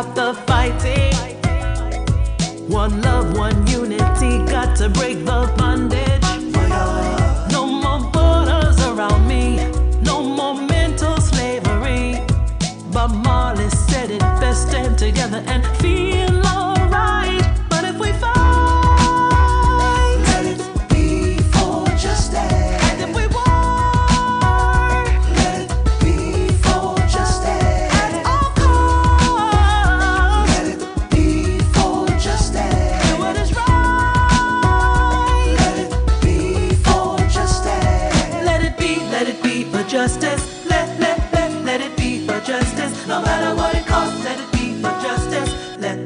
stop the fighting. One love, one unity, got to break the bondage. No more borders around me, no more mental slavery. But Marley said it best, stand together and feel alright. But if we fight, let it be for justice. And if we war, let it be for justice. At all costs, let it be for justice. Do what is right. Let it be for justice. Let it be for justice. Let it be for justice. No matter what it costs, let it be for justice. Let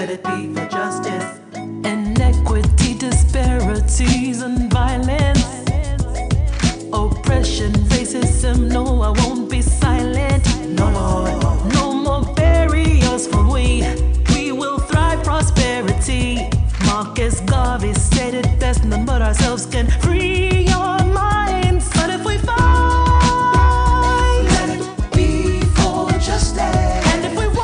it be for justice. Inequity, disparities, and violence, oppression, racism. No, I won't be silent. No more barriers for we. We will thrive, prosperity. Marcus Garvey said it best. None but ourselves can free your minds. But if we fight, let it be for justice. And if we war,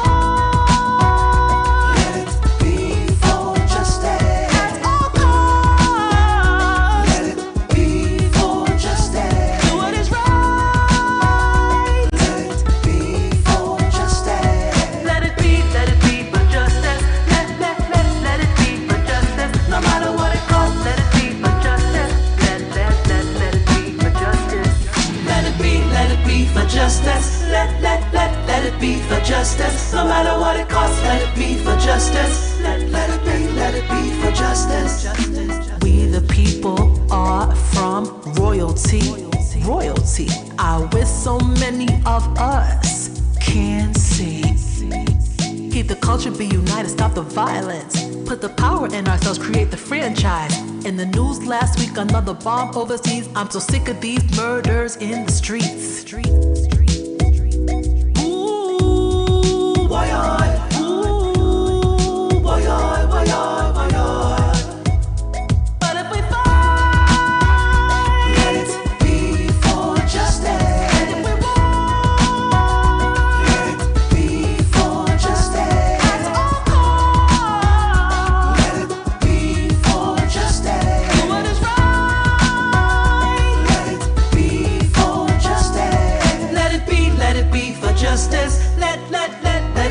let it be for justice. At all costs, let it be for justice. Do what is right. Let it be for justice. Let it be for justice. Let it be for justice. No matter what it costs, let it be for justice. Let it be for justice. Let it be for justice. Let it be for justice. No matter what it costs, let it be for justice. Let it be for justice. We the people are from royalty. I wish so many of us can see. Keep the culture, be united, stop the violence. Put the power in ourselves, create the franchise. In the news last week, another bomb overseas. I'm so sick of these murders in the streets. Ooh, why I? Ooh, why I? But if we fight, let it be for justice. And if we war, let it be for justice. At all costs, let it be for justice. Do what is right. Let it be for justice. Let it be for justice. Let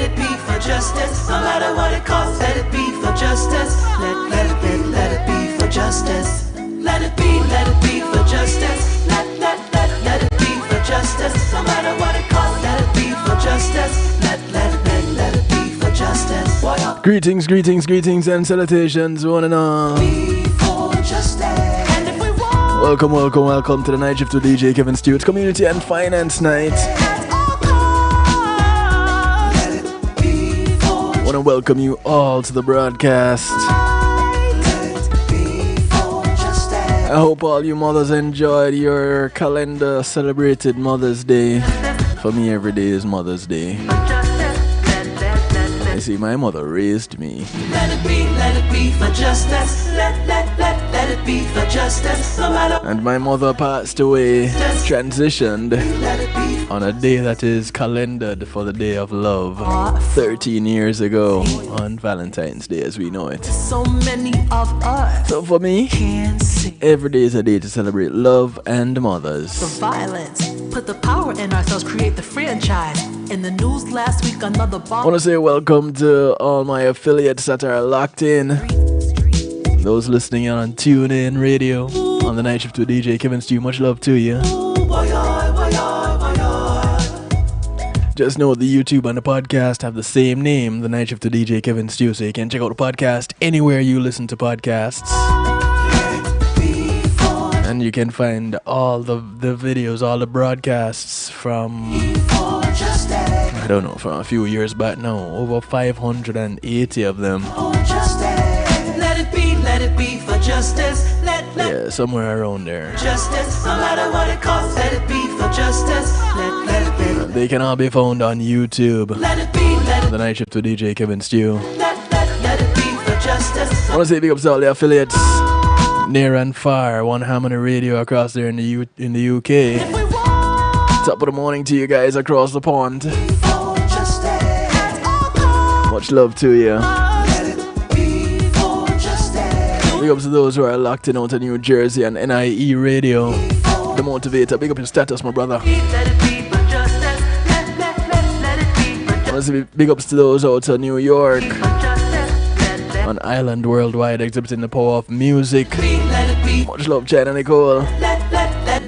it be for justice. No matter what it costs, let it be for justice. Let it be for justice. Let it be for justice. Let it be for justice. No matter what it costs, let it be for justice. Let it be for justice. Greetings and salutations, one and all. Be for justice. And if we want, Welcome to the night shift with DJ Kevin Stewart's Community and Finance Night. at all costs, let it be for I want to welcome you all to the broadcast. let it be for justice. I hope all you mothers enjoyed your calendar celebrated Mother's Day. For me, every day is Mother's Day. You see, my mother raised me. Let it be for justice. Let it be for justice. No matter And my mother passed away, transitioned let it be on a day that is calendared for the Day of Love 13 years ago on Valentine's Day as we know it. so many of us So for me, can see every day is a day to celebrate love and the mothers. violence. Put the power in ourselves, create the franchise. In the news last week, another I bomb. want to say welcome to all my affiliates that are locked in. Those listening on TuneIn Radio on the night shift with DJ Kevin Stew. Much love to you. Just know the YouTube and the podcast have the same name, the night shift with DJ Kevin Stew, so you can check out the podcast anywhere you listen to podcasts. And you can find all the videos, all the broadcasts from, I don't know, from a few years back now. Over 580 of them. Let it be for justice. Yeah, somewhere around there. Justice, no matter what it costs. Let it be for justice. Let it be. They can all be found on YouTube. Let it be. The night shift with DJ Kevin Stew. Let it be for justice. I want to say big ups to all the affiliates near and far. One Harmony Radio across there in the UK. If we want Top of the morning to you guys across the pond. for justice. At all costs. Much love to you. Let it be for justice. Big ups to those who are locked in out of New Jersey and NIE Radio. The Motivator. Big up your status, my brother. Let it be for justice. Let it be for justice. Honestly, big ups to those out of New York. For justice. On Island Worldwide, exhibiting the power of music. Let it be. Much love, China Nicole. Let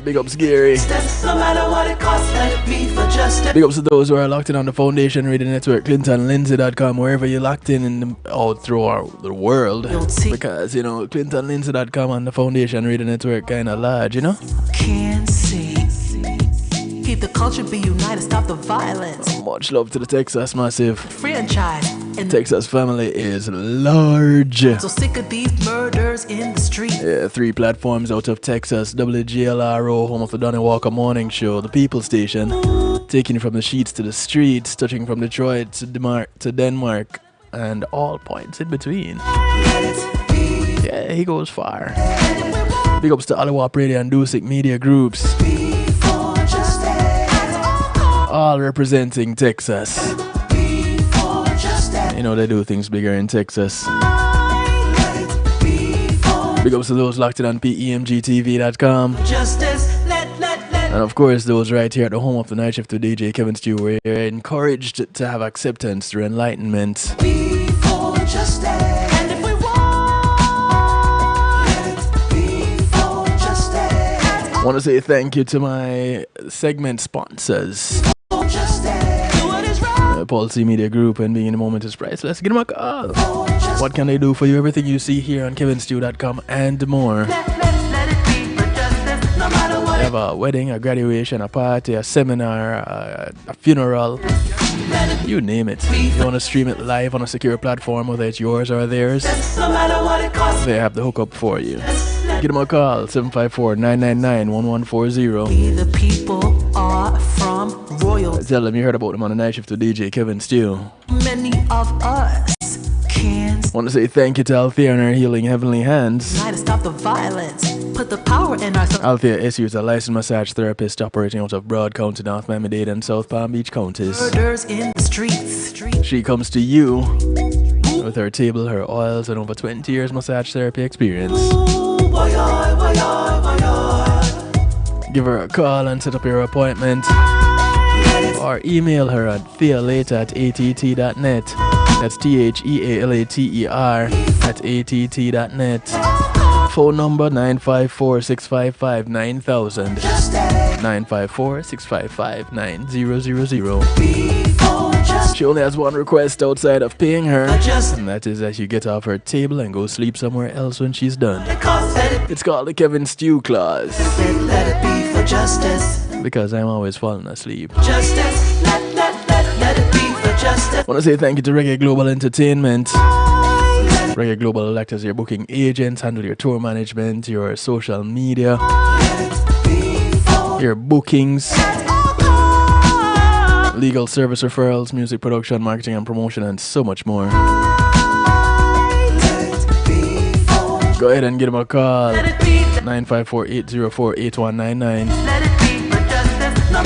Big ups, Gary. no matter what it costs, let it be for justice. Big ups to those who are locked in on the Foundation Radio Network, ClintonLindsay.com, wherever you're locked in all throughout the world. Because, you know, ClintonLindsay.com and the Foundation Radio Network kind of large, you know? Can't see. Keep the culture, be united, stop the violence. Much love to the Texas Massive. Franchise. And Texas family is large. so sick of these murders in the street. Yeah, 3 platforms out of Texas. WGLRO, home of the Donnie Walker Morning Show. The People Station, taking you from the sheets to the streets, touching from Detroit to Denmark, and all points in between. Yeah, he goes far. Big ups to Aliwap Radio and Dusik Media Groups. All representing Texas. You know, they do things bigger in Texas. Big ups to those locked in on PEMGTV.com. And of course, those right here at the home of the Night Shift with DJ Kevin Stew, where you're encouraged to have acceptance through enlightenment. I want to say thank you to my segment sponsors. Policy Media Group and Being in the Moment is Priceless. Give them a call. What can they do for you? Everything you see here on kevinstew.com and more. They have a wedding, a graduation, a party, a seminar, a funeral. You name it. You want to stream it live on a secure platform, whether it's yours or theirs, they have the hookup for you. Give them a call, 754-999-1140. The people are from royalty. Tell them you heard about them on the Night Shift with DJ Kevin Stew. Many of us can't Want to say thank you to Althea and her Healing Heavenly Hands. try to stop the violence. Put the power in our Althea SU is a licensed massage therapist operating out of Broad County, North Miami-Dade, and South Palm Beach counties. murders in the streets. She comes to you with her table, her oils, and over 20 years massage therapy experience. Give her a call and set up your appointment. Or email her at thealater@att.net. That's THEALATER@att.net. Phone number 954-655-9000. 954-655-9000. She only has one request outside of paying her, and that is that you get off her table and go sleep somewhere else when she's done. It's called the Kevin Stew Clause. Let it be for justice. Because I'm always falling asleep. Justice. Let it be for justice. I want to say thank you to Reggae Global Entertainment. Reggae Global will act as your booking agent, handle your tour management, your social media, your bookings, legal service referrals, music production, marketing and promotion, and so much more. Go ahead and give them a call, 954-804-8199,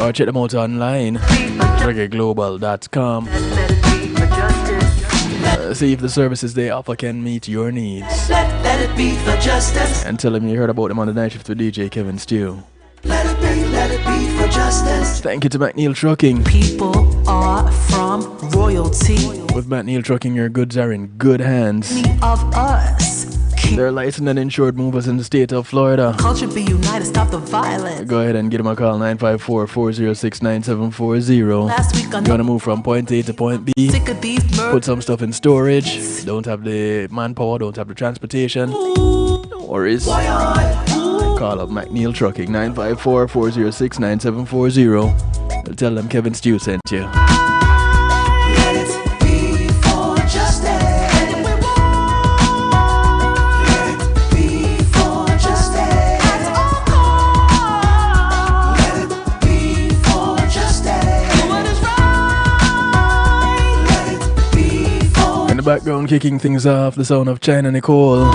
or check them out online, reggaeglobal.com. See if the services they offer can meet your needs. Let it be for justice. And tell them you heard about them on the Night Shift with DJ Kevin Stew. Let it be for justice. Thank you to McNeil Trucking. People are from royalty. With McNeil Trucking, your goods are in good hands. Many of us can't. They're licensed and insured movers in the state of Florida. Culture, be united, stop the violence. Go ahead and give them a call, 954-406-9740. Last week You want to move from point A to point B, sick of these murders. put some stuff in storage, don't have the manpower, don't have the transportation, no worries. Call up McNeil Trucking, 954-406-9740. Tell them Kevin Stew sent you. Let it be for justice. Let it be for justice. Let it be for justice. Do what is right. Let it be for In the background, kicking things off, the sound of China Nicole.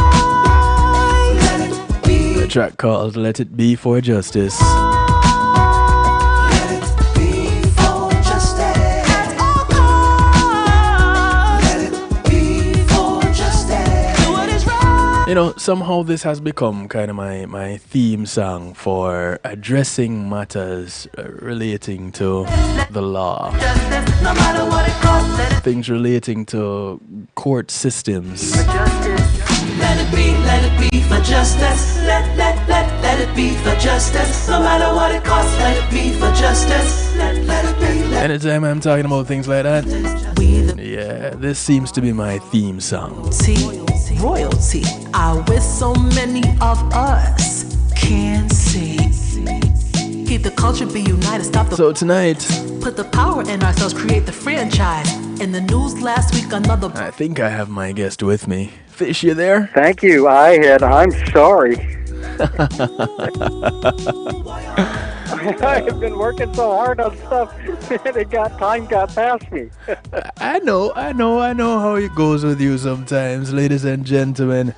A track called Let It Be For Justice. Let it be for justice. Let it somehow this has become kind of my theme song for addressing matters relating to the law, Justice, no matter what it costs, things relating to court systems. let it be for justice. Let it be for justice. No matter what it costs, let it be for justice. Let it be. Anytime I'm talking about things like that, We the yeah, this seems to be my theme song. royalty are with so many of us can't see. Keep the culture, be united, stop the So tonight, put the power in ourselves, create the franchise. In the news last week, another I think I have my guest with me. Fish, you there? Thank you. I'm sorry. I have been working so hard on stuff, and time got past me. I know how it goes with you sometimes, ladies and gentlemen.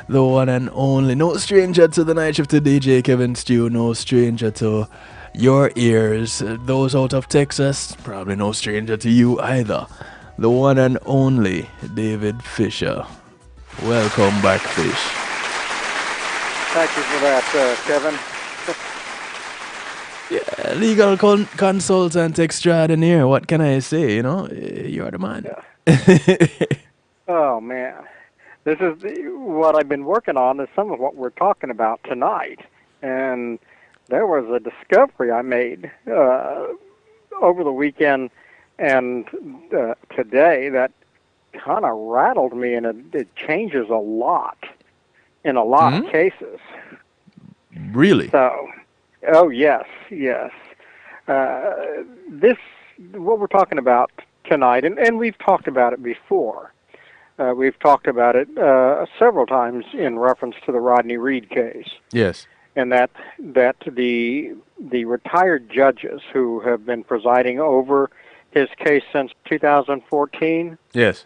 The one and only, no stranger to the night shift to DJ Kevin Stew, no stranger to your ears. Those out of Texas, probably no stranger to you either. The one and only David Fisher. Welcome back, Fish. Thank you for that, Kevin. Yeah, legal consultant extraordinaire. What can I say? You're the man. Oh man, this is what I've been working on. Is some of what we're talking about tonight, and there was a discovery I made over the weekend and today that kind of rattled me, and it changes a lot in a lot of cases. Really? So, oh yes. This what we're talking about tonight, and we've talked about it before. We've talked about it several times in reference to the Rodney Reed case. Yes. And that the retired judges who have been presiding over his case since 2014 Yes.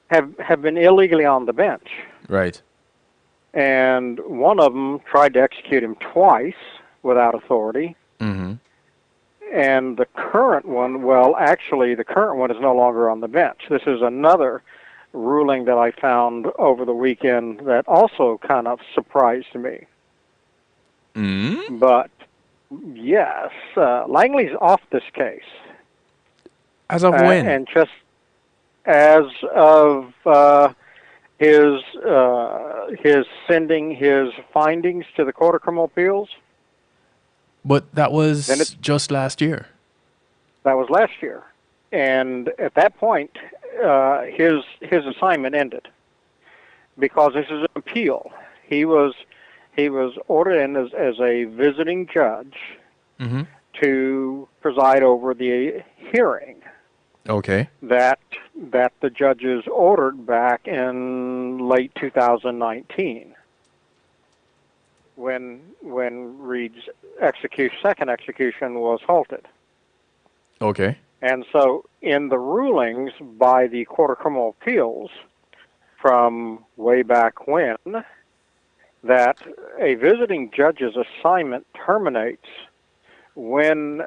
have been illegally on the bench. Right. And one of them tried to execute him twice without authority. Mm-hmm. And the current one, well, actually, the current one is no longer on the bench. This is another ruling that I found over the weekend that also kind of surprised me. Mm-hmm. But, yes, Langley's off this case. As of when? And just as of his sending his findings to the Court of Criminal Appeals. But that was just last year. That was last year. And at that point, his assignment ended because this is an appeal. He was ordered in as a visiting judge to preside over the hearing. Okay. That the judges ordered back in late 2019 when Reed's second execution was halted. Okay. And so in the rulings by the Court of Criminal Appeals from way back when, that a visiting judge's assignment terminates when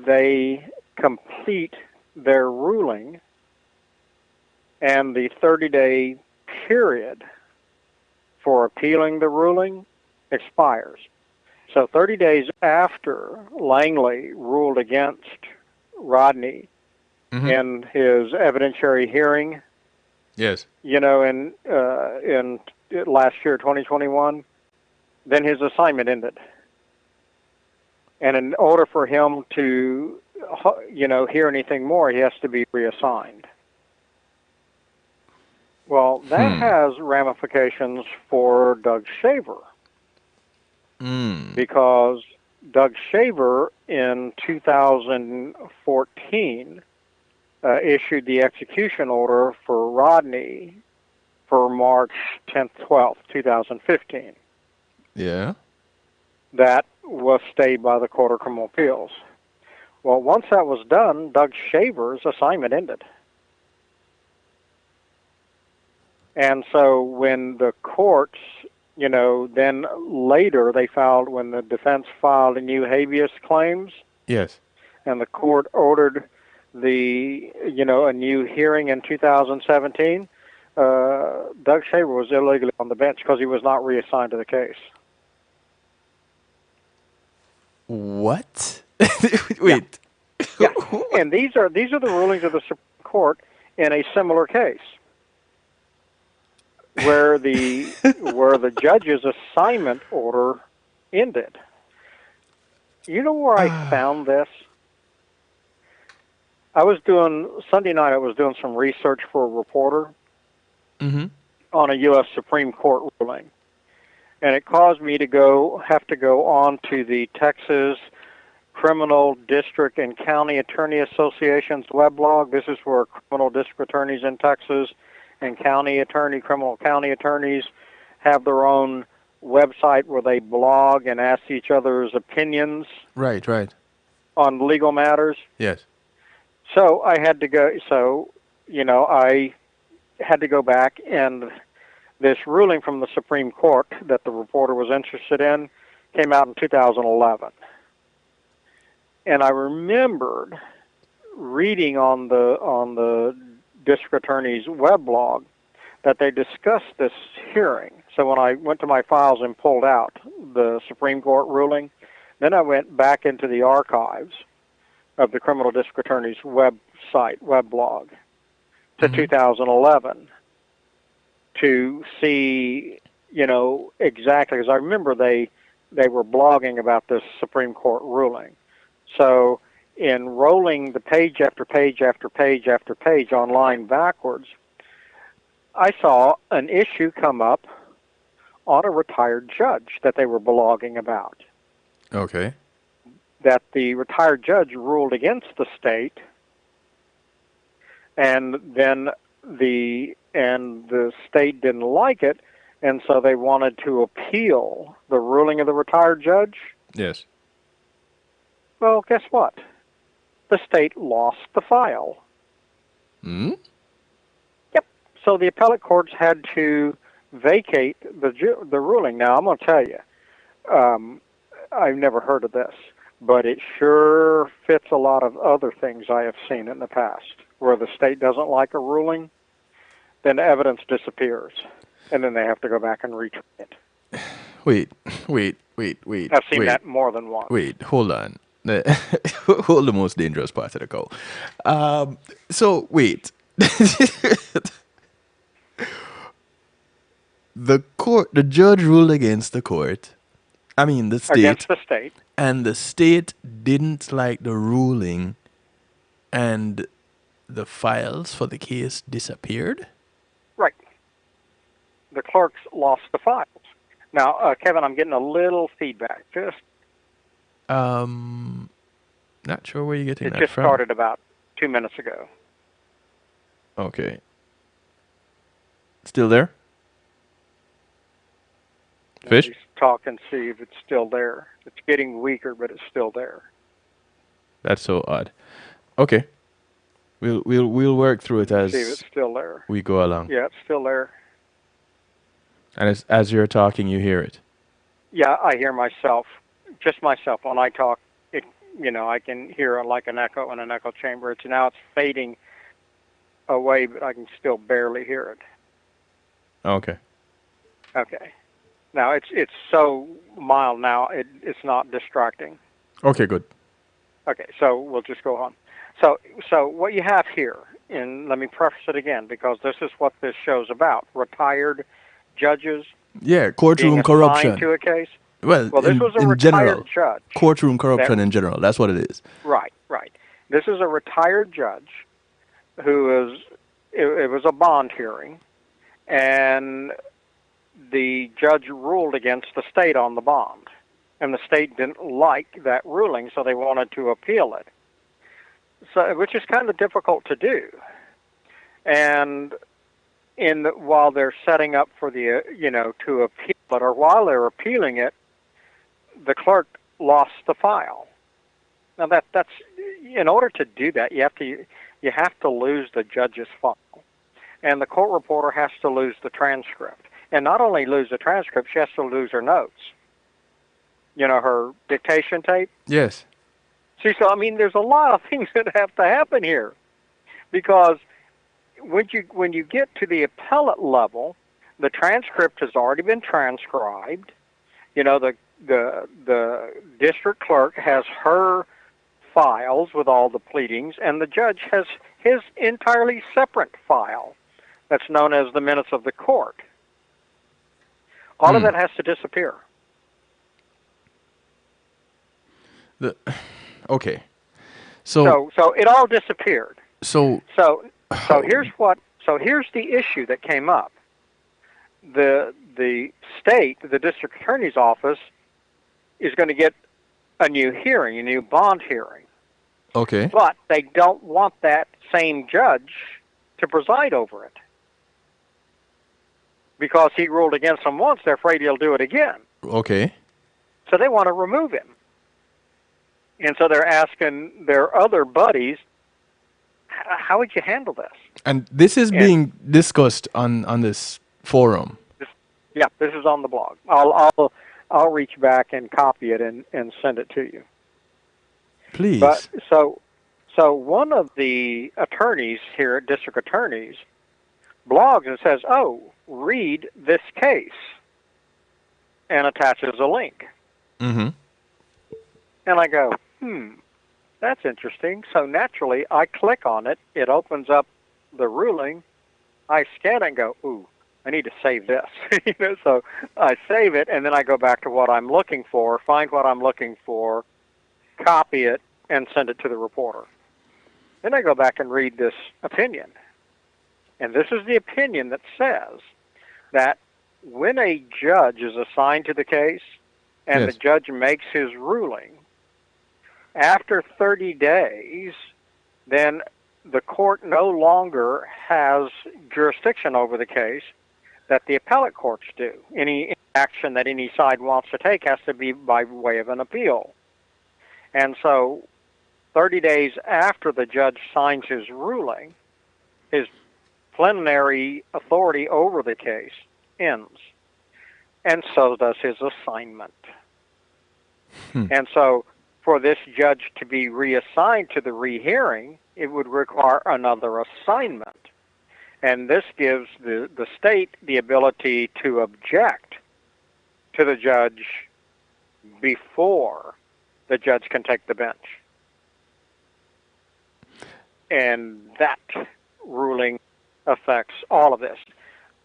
they complete their ruling and the 30-day period for appealing the ruling expires. So 30 days after Langley ruled against Rodney in his evidentiary hearing, Yes. in last year, 2021, then his assignment ended. And in order for him to, hear anything more, he has to be reassigned. Well, that has ramifications for Doug Shaver. Because Doug Shaver in 2014 issued the execution order for Rodney for March 10th, 12th, 2015. Yeah. That was stayed by the Court of Criminal Appeals. Well, once that was done, Doug Shaver's assignment ended. And so when the courts, then later when the defense filed a new habeas claims, Yes. and the court ordered a new hearing in 2017, Doug Shaver was illegally on the bench because he was not reassigned to the case. What? Wait. Yeah, and these are the rulings of the Supreme Court in a similar case, where the judge's assignment order ended. You know where I found this? Sunday night I was doing some research for a reporter Mm-hmm. on a U.S. Supreme Court ruling, and it caused me to have to go on to the Texas Criminal District and County Attorney Association's weblog. This is where criminal district attorneys in Texas and criminal county attorneys have their own website where they blog and ask each other's opinions Right. on legal matters. Yes. So I had to go. I had to go back, and this ruling from the Supreme Court that the reporter was interested in came out in 2011. And I remembered reading on the district attorney's weblog that they discussed this hearing. So when I went to my files and pulled out the Supreme Court ruling, then I went back into the archives of the criminal district attorney's weblog to 2011 to see, exactly, because I remember they were blogging about this Supreme Court ruling. So in rolling the page after page after page after page online backwards, I saw an issue come up on a retired judge that they were blogging about. Okay. That the retired judge ruled against the state, and then the state didn't like it, and so they wanted to appeal the ruling of the retired judge. Yes. Well, guess what? The state lost the file. Hmm? Yep. So the appellate courts had to vacate the ruling. Now, I'm going to tell you, I've never heard of this, but it sure fits a lot of other things I have seen in the past, where the state doesn't like a ruling, then the evidence disappears, and then they have to go back and retry it. Wait. I've seen that more than once. Wait, hold on. Hold the most dangerous part of the call. So, wait. The judge ruled against the court. I mean, the state. Against the state. And the state didn't like the ruling, and the files for the case disappeared? Right. The clerks lost the files. Now, Kevin, I'm getting a little feedback. Not sure where you're getting that from. It just started about 2 minutes ago. Okay. Still there? Fish? Let's talk and see if it's still there. It's getting weaker, but it's still there. That's so odd. Okay. We'll work through it as see if it's still there. We go along. Yeah, it's still there. And as you're talking, you hear it. Yeah, I hear myself. Just myself. When I talk, I can hear like an echo in an echo chamber. It's fading away, but I can still barely hear it. Okay. Okay. Now it's so mild now. It's not distracting. Okay, good. Okay, so we'll just go on. So what you have here, and let me preface it again because this is what this show's about: retired judges. Yeah, courtroom being corruption. To a case. Well, this was a in retired general, judge. Courtroom corruption in general. That's what it is. Right. This is a retired judge who is. It was a bond hearing, and the judge ruled against the state on the bond, and the state didn't like that ruling, so they wanted to appeal it. So, which is kind of difficult to do. And while they're setting up for the to appeal it, or while they're appealing it, the clerk lost the file. Now that's in order to do that, you have to lose the judge's file, and the court reporter has to lose the transcript. And not only lose the transcript, she has to lose her notes. Her dictation tape. Yes. See, so there's a lot of things that have to happen here, because when you get to the appellate level, the transcript has already been transcribed. You know, the district clerk has her files with all the pleadings, and the judge has his entirely separate file that's known as the minutes of the court. All of that has to disappear. Okay. So it all disappeared. So here's the issue that came up. The state, the district attorney's office, is going to get a new hearing, a new bond hearing. Okay. But they don't want that same judge to preside over it. Because he ruled against them once, they're afraid he'll do it again. Okay. So they want to remove him. And so they're asking their other buddies, how would you handle this? And this is being discussed on this forum. This is on the blog. I'll reach back and copy it and send it to you. Please. But so one of the attorneys here at District Attorneys blogs and says, "Oh, read this case," and attaches a link. Mm-hmm. And I go, that's interesting. So naturally, I click on it. It opens up the ruling. I scan it and go, ooh, I need to save this. So I save it, and then I go back to what I'm looking for, find what I'm looking for, copy it, and send it to the reporter. Then I go back and read this opinion. And this is the opinion that says that when a judge is assigned to the case and the judge makes his ruling, after 30 days, then the court no longer has jurisdiction over the case that the appellate courts do. Any action that any side wants to take has to be by way of an appeal. And so 30 days after the judge signs his ruling, his plenary authority over the case ends. And so does his assignment. And so for this judge to be reassigned to the rehearing, it would require another assignment. And this gives the state the ability to object to the judge before the judge can take the bench. And that ruling affects all of this.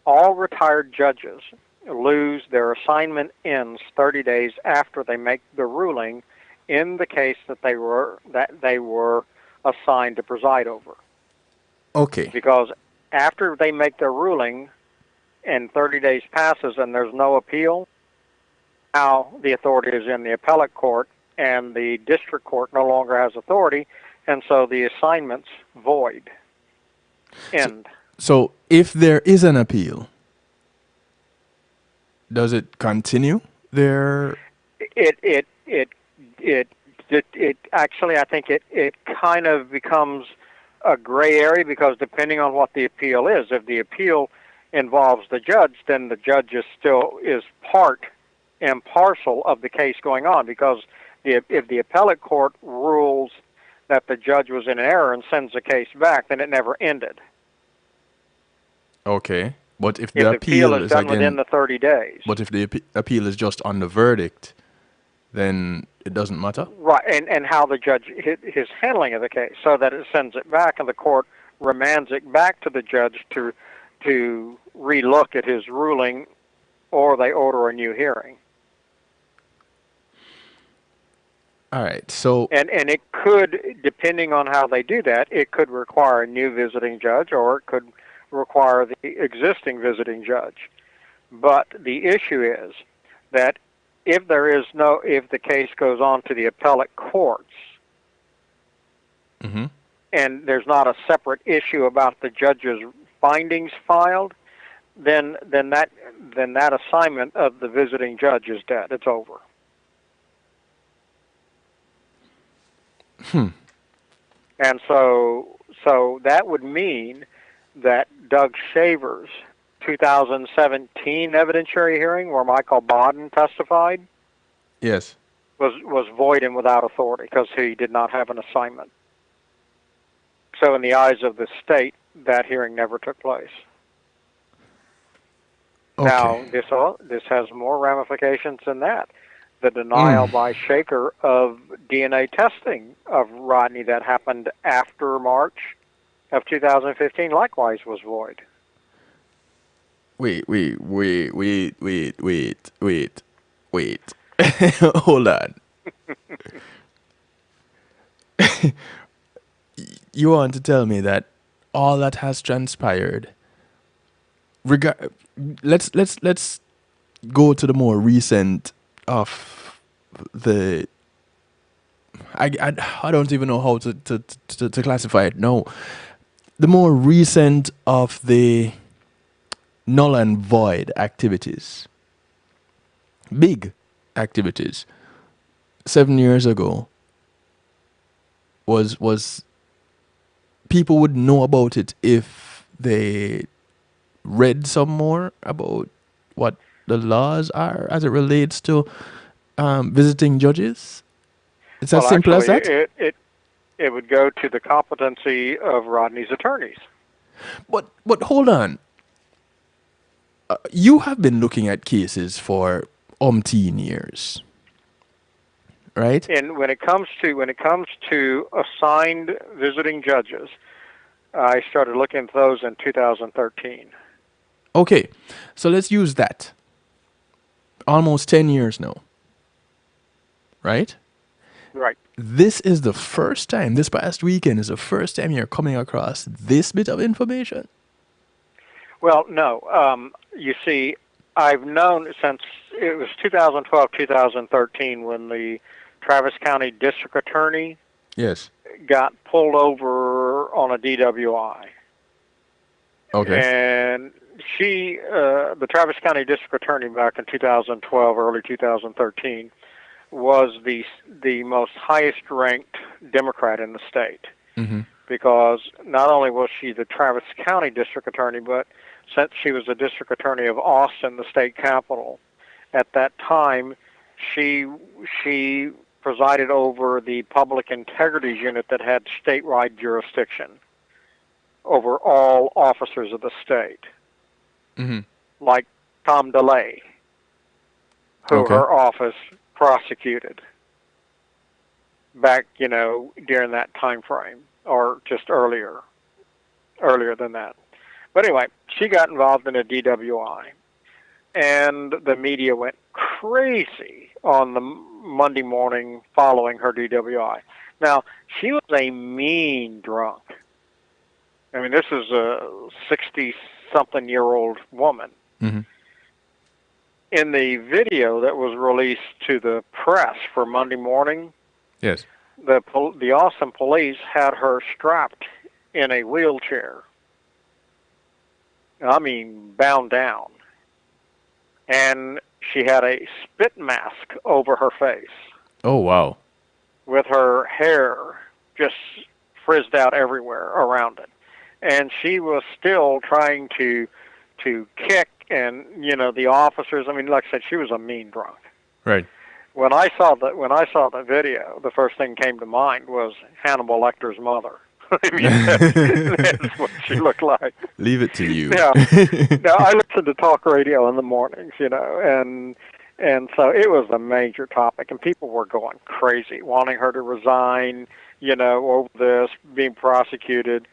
All retired judges lose their assignment ends 30 days after they make the ruling in the case that they were assigned to preside over. Okay. Because after they make their ruling and 30 days passes and there's no appeal, now the authority is in the appellate court and the district court no longer has authority, and so the assignment's void. End. So if there is an appeal, does it continue there? It actually, I think it kind of becomes a gray area because depending on what the appeal is, if the appeal involves the judge, then the judge is part and parcel of the case going on, because if the appellate court rules that the judge was in error and sends the case back, then it never ended. Okay. But if the appeal is done within the 30 days. But if the appeal is just on the verdict, then it doesn't matter? Right, and how the judge, his handling of the case, so that it sends it back and the court remands it back to the judge to relook at his ruling, or they order a new hearing. All right, so... And it could, depending on how they do that, it could require a new visiting judge, or it could require the existing visiting judge. But the issue is that if the case goes on to the appellate courts, and there's not a separate issue about the judge's findings filed, then that assignment of the visiting judge is dead. It's over. And so that would mean that Doug Shaver's 2017 evidentiary hearing, where Michael Bodden testified, yes, was void and without authority because he did not have an assignment. So in the eyes of the state, that hearing never took place. Okay. Now, this has more ramifications than that. The denial by Shaker of DNA testing of Rodney that happened after March of 2015 likewise was void. Wait. Hold on. You want to tell me that all that has transpired? Let's go to the more recent of the. I don't even know how to classify it. No, the more recent of the null and void activities, big activities. 7 years ago was people would know about it if they read some more about what the laws are as it relates to visiting judges. It's as simple as that. It would go to the competency of Rodney's attorneys. But hold on. You have been looking at cases for umpteen years, right? And when it comes to assigned visiting judges, I started looking at those in 2013. Okay, so let's use that. Almost 10 years now, right? Right. This is the first time, this past weekend is the first time you're coming across this bit of information. Well, no. You see, I've known since it was 2012, 2013 when the Travis County District Attorney Yes. got pulled over on a DWI. Okay. And the Travis County District Attorney back in 2012, early 2013, was the most highest ranked Democrat in the state. Mm-hmm. Because not only was she the Travis County District Attorney, but since she was the District Attorney of Austin, the state capital, at that time, she presided over the Public Integrity Unit that had statewide jurisdiction over all officers of the state, Mm-hmm. like Tom DeLay, who Okay. her office prosecuted back, during that time frame, or just earlier than that. But anyway, she got involved in a DWI, and the media went crazy on the Monday morning following her DWI. Now, she was a mean drunk. I mean, this is a 60-something-year-old woman. Mm-hmm. In the video that was released to the press for Monday morning, Yes. the Austin police had her strapped in a wheelchair. I mean, bound down. And she had a spit mask over her face Oh, wow. with her hair just frizzed out everywhere around it. And she was still trying to kick, and the officers. I mean, like I said, she was a mean drunk. Right. When I saw the video, the first thing came to mind was Hannibal Lecter's mother. I mean, that's what she looked like. Leave it to you. Now, I listen to talk radio in the mornings, and so it was a major topic, and people were going crazy, wanting her to resign, over this, being prosecuted.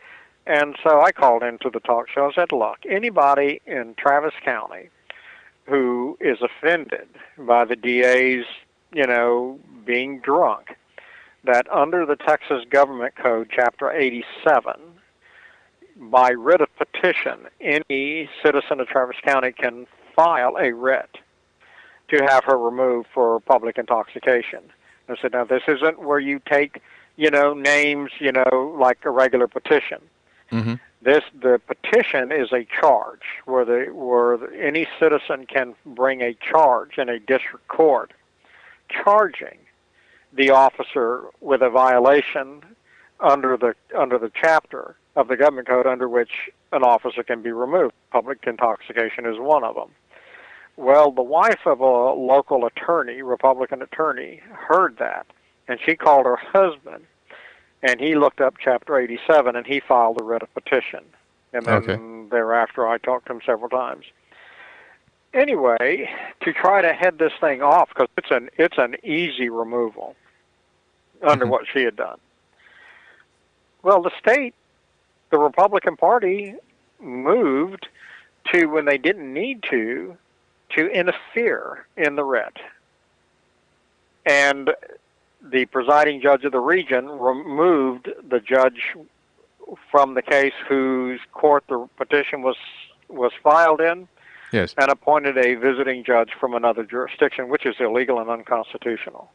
And so I called into the talk show and said, look, anybody in Travis County who is offended by the DA's, being drunk, that under the Texas Government Code, Chapter 87, by writ of petition, any citizen of Travis County can file a writ to have her removed for public intoxication. I said, now, this isn't where you take, names, like a regular petition. Mm-hmm. The petition is a charge where any citizen can bring a charge in a district court charging the officer with a violation under the chapter of the government code under which an officer can be removed. Public intoxication is one of them. Well, the wife of a local attorney, Republican attorney, heard that, and she called her husband, and he looked up Chapter 87, and he filed a writ of petition. And Okay. then thereafter, I talked to him several times. Anyway, to try to head this thing off, because it's an easy removal under what she had done. Well, the Republican Party moved to, when they didn't need to interfere in the writ. And the presiding judge of the region removed the judge from the case whose court the petition was filed in, Yes. and appointed a visiting judge from another jurisdiction, which is illegal and unconstitutional.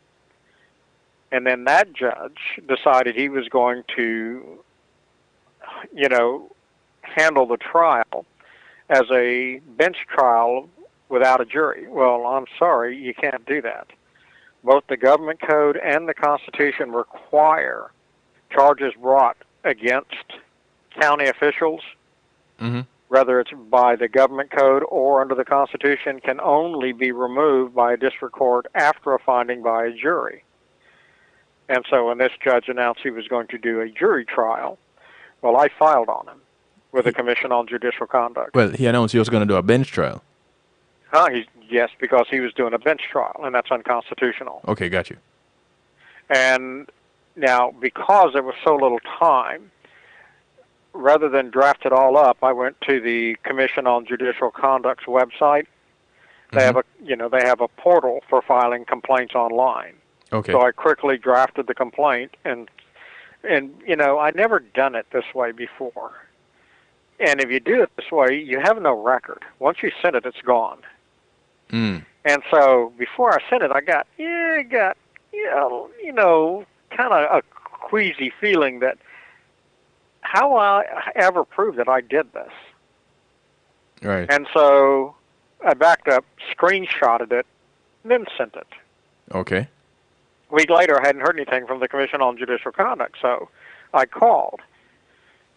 And then that judge decided he was going to, handle the trial as a bench trial without a jury. Well, I'm sorry, you can't do that. Both the government code and the Constitution require charges brought against county officials, whether it's by the government code or under the Constitution, can only be removed by a district court after a finding by a jury. And so when this judge announced he was going to do a jury trial, well, I filed on him with the Commission on Judicial Conduct. Well, he announced he was going to do a bench trial. Yes, because he was doing a bench trial, and that's unconstitutional. Okay, got you. And now, because there was so little time, rather than draft it all up, I went to the Commission on Judicial Conduct's website. They have a portal for filing complaints online. Okay. So I quickly drafted the complaint, and I'd never done it this way before. And if you do it this way, you have no record. Once you send it, it's gone. And so before I sent it, I got kind of a queasy feeling that how will I ever prove that I did this? Right. And so I backed up, screenshotted it, and then sent it. Okay. A week later, I hadn't heard anything from the Commission on Judicial Conduct, so I called.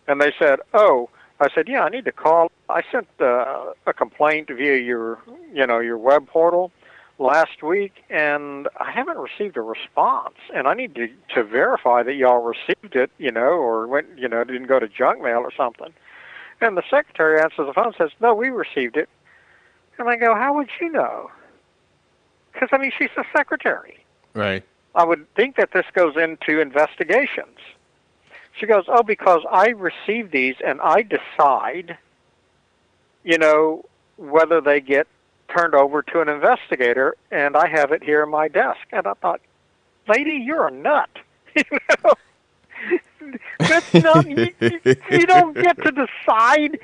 And they said, I said, yeah, I need to call. I sent a complaint via your web portal last week, and I haven't received a response. And I need to verify that y'all received it, or went, didn't go to junk mail or something. And the secretary answers the phone and says, no, we received it. And I go, how would you know? Because, she's the secretary. Right. I would think that this goes into investigations. She goes, because I receive these and I decide, whether they get turned over to an investigator, and I have it here in my desk. And I thought, lady, you're a nut. That's not, you don't get to decide.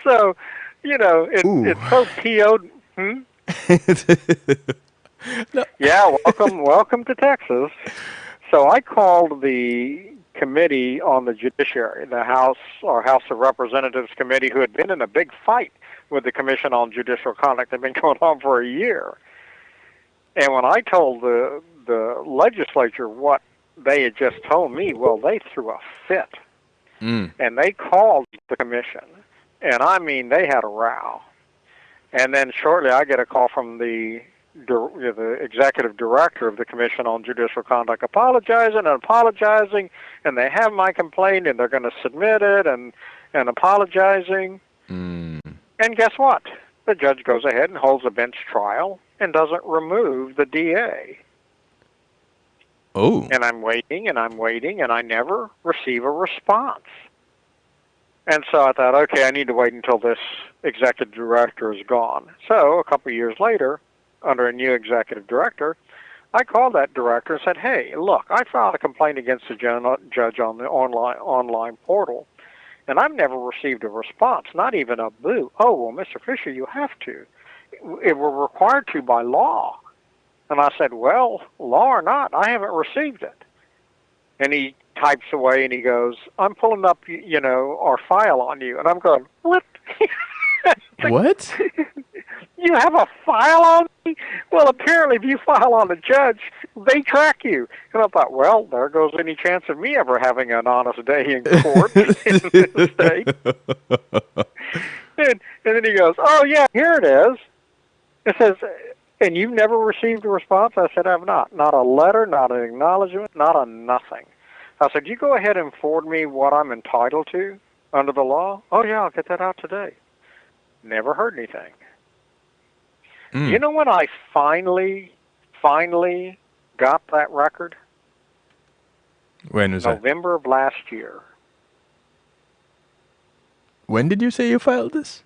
So, it's so PO'd. No. Yeah, welcome to Texas. So I called the committee on the Judiciary, the House of Representatives committee, who had been in a big fight with the Commission on Judicial Conduct. They've been going on for a year. And when I told the legislature what they had just told me, well, they threw a fit. And they called the commission. And they had a row. And then shortly I get a call from the executive director of the Commission on Judicial Conduct apologizing, and they have my complaint, and they're going to submit it, and apologizing. And guess what? The judge goes ahead and holds a bench trial and doesn't remove the DA. Oh. And I'm waiting, and I never receive a response. And so I thought, okay, I need to wait until this executive director is gone. So a couple of years later, under a new executive director, I called that director and said, hey, look, I filed a complaint against the judge on the online portal, and I've never received a response, not even a boo. Oh, well, Mr. Fisher, you have to. We're required to by law. And I said, well, law or not, I haven't received it. And he types away and he goes, I'm pulling up, our file on you. And I'm going, what? What? You have a file on me? Well, apparently if you file on a judge, they track you. And I thought, well, there goes any chance of me ever having an honest day in court in this state. And then he goes, oh, yeah, here it is. It says, and you've never received a response? I said, I have not. Not a letter, not an acknowledgement, not a nothing. I said, you go ahead and forward me what I'm entitled to under the law. Oh, yeah, I'll get that out today. Never heard anything. You know when I finally got that record? When was that? November of last year. When did you say you filed this?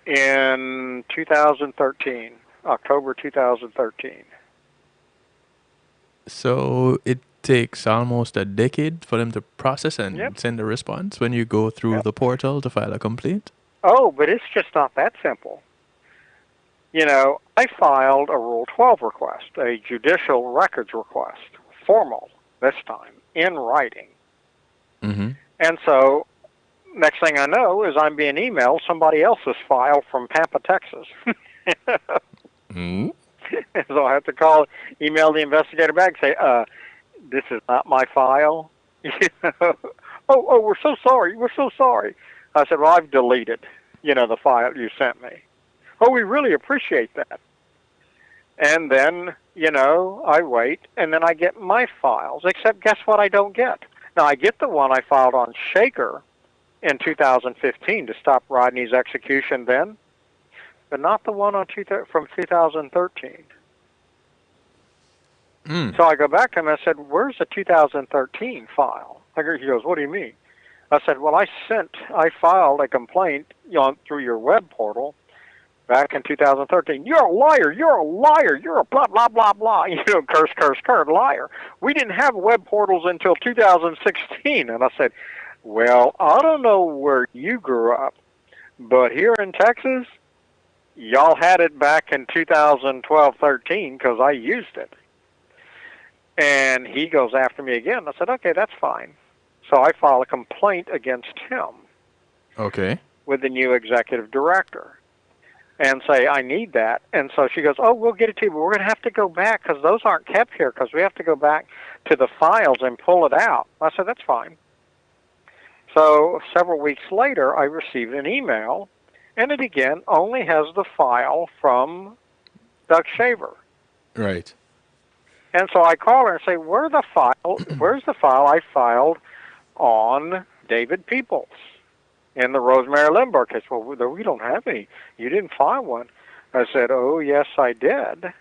In 2013, October 2013. So it takes almost a decade for them to process and send a response when you go through the portal to file a complaint? Oh, but it's just not that simple. You know, I filed a Rule 12 request, a judicial records request, formal this time, in writing. Mm-hmm. And so, next thing I know is I'm being emailed somebody else's file from Pampa, Texas. Mm-hmm. So I have to email the investigator back and say, this is not my file. Oh, we're so sorry. We're so sorry. I said, well, I've deleted, the file you sent me. Oh, we really appreciate that. And then, I wait, and then I get my files, except guess what I don't get? Now, I get the one I filed on Shaker in 2015 to stop Rodney's execution then, but not the one from 2013. So I go back to him and I said, where's the 2013 file? He goes, what do you mean? I said, well, I filed a complaint through your web portal back in 2013. You're a liar. You're a liar. You're a blah, blah, blah, blah. Curse, curse, curse, liar. We didn't have web portals until 2016. And I said, well, I don't know where you grew up, but here in Texas, y'all had it back in 2012-13 because I used it. And he goes after me again. I said, okay, that's fine. So I file a complaint against him. Okay. With the new executive director. And say, I need that. And so she goes, oh, we'll get it to you, but we're going to have to go back because those aren't kept here because we have to go back to the files and pull it out. I said, that's fine. So several weeks later, I received an email, and it again only has the file from Doug Shaver. Right. And so I call her and say, where's the file I filed on David Peoples in the Rosemary Limbaugh case? Well, we don't have any. You didn't file one. I said, oh, yes, I did.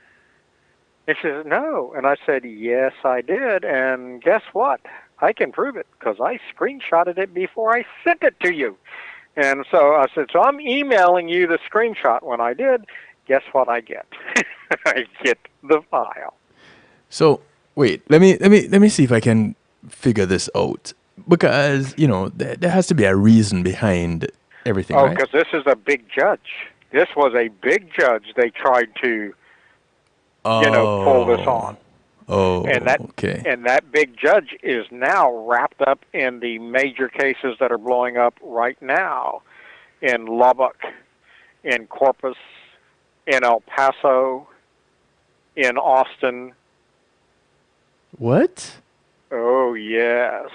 And she said, no. And I said, yes, I did. And guess what? I can prove it because I screenshotted it before I sent it to you. And so I said, so I'm emailing you the screenshot. When I did, guess what I get? I get the file. So wait, let me see if I can figure this out, because there has to be a reason behind everything. Oh, right? because this is a big judge. This was a big judge. They tried to, pull this on. Oh, and that okay. And that big judge is now wrapped up in the major cases that are blowing up right now, in Lubbock, in Corpus, in El Paso, in Austin. What? Oh, yes.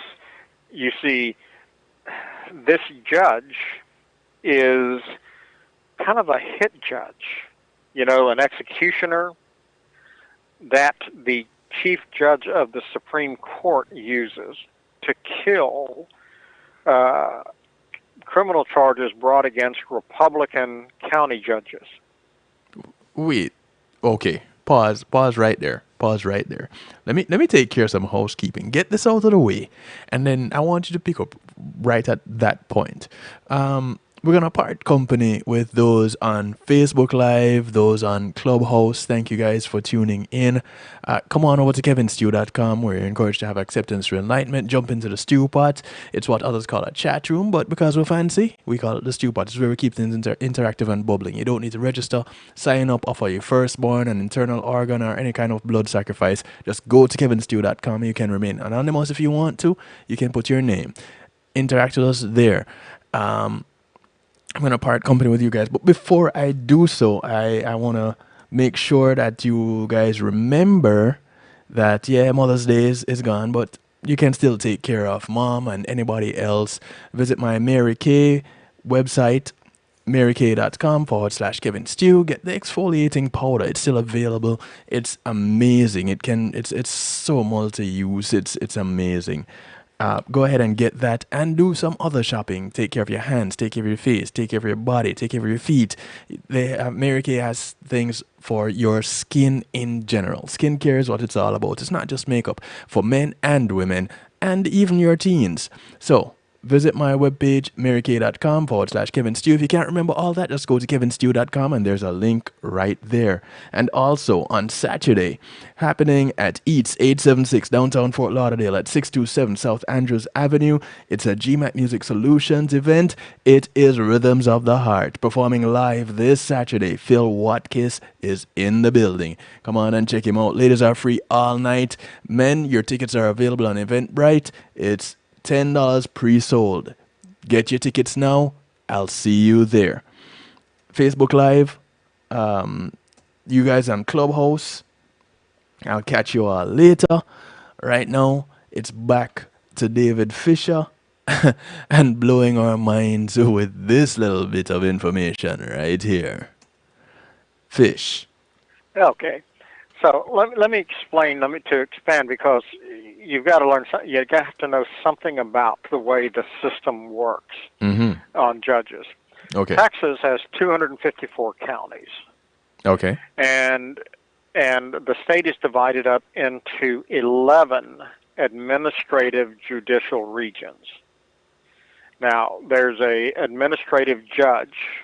You see, this judge is kind of a hit judge, an executioner that the chief judge of the Supreme Court uses to kill criminal charges brought against Republican county judges. Wait. Okay. Pause right there. Let me take care of some housekeeping. Get this out of the way, and then I want you to pick up right at that point. We're going to part company with those on Facebook Live, those on Clubhouse. Thank you guys for tuning in. Come on over to kevinstew.com where you're encouraged to have acceptance through enlightenment. Jump into the stew pot. It's what others call a chat room, but because we're fancy, we call it the stew pot. It's where we keep things interactive and bubbling. You don't need to register, sign up, offer your firstborn, an internal organ, or any kind of blood sacrifice. Just go to kevinstew.com. You can remain anonymous if you want to. You can put your name. Interact with us there. I'm going to part company with you guys. But before I do so, I want to make sure that you guys remember that, Mother's Day is gone, but you can still take care of Mom and anybody else. Visit my Mary Kay website, marykay.com/Kevin Stew. Get the exfoliating powder. It's still available. It's amazing. It's so multi-use. It's amazing. Go ahead and get that and do some other shopping. Take care of your hands, take care of your face, take care of your body, take care of your feet. Mary Kay has things for your skin in general. Skincare is what it's all about. It's not just makeup for men and women and even your teens. So visit my webpage, marykay.com/Kevin Stew. If you can't remember all that, just go to kevinstew.com and there's a link right there. And also on Saturday, happening at Eats 876 downtown Fort Lauderdale at 627 South Andrews Avenue. It's a GMAT Music Solutions event. It is Rhythms of the Heart. Performing live this Saturday, Phil Watkis is in the building. Come on and check him out. Ladies are free all night. Men, your tickets are available on Eventbrite. It's $10 pre-sold. Get your tickets now. I'll see you there. Facebook Live. You guys on Clubhouse. I'll catch you all later. Right now, it's back to David Fisher and blowing our minds with this little bit of information right here. Fish. Okay. So let me explain, to expand, because you've got to learn, you have to know something about the way the system works on judges. Okay. Texas has 254 counties. Okay. And the state is divided up into 11 administrative judicial regions. Now, there's a administrative judge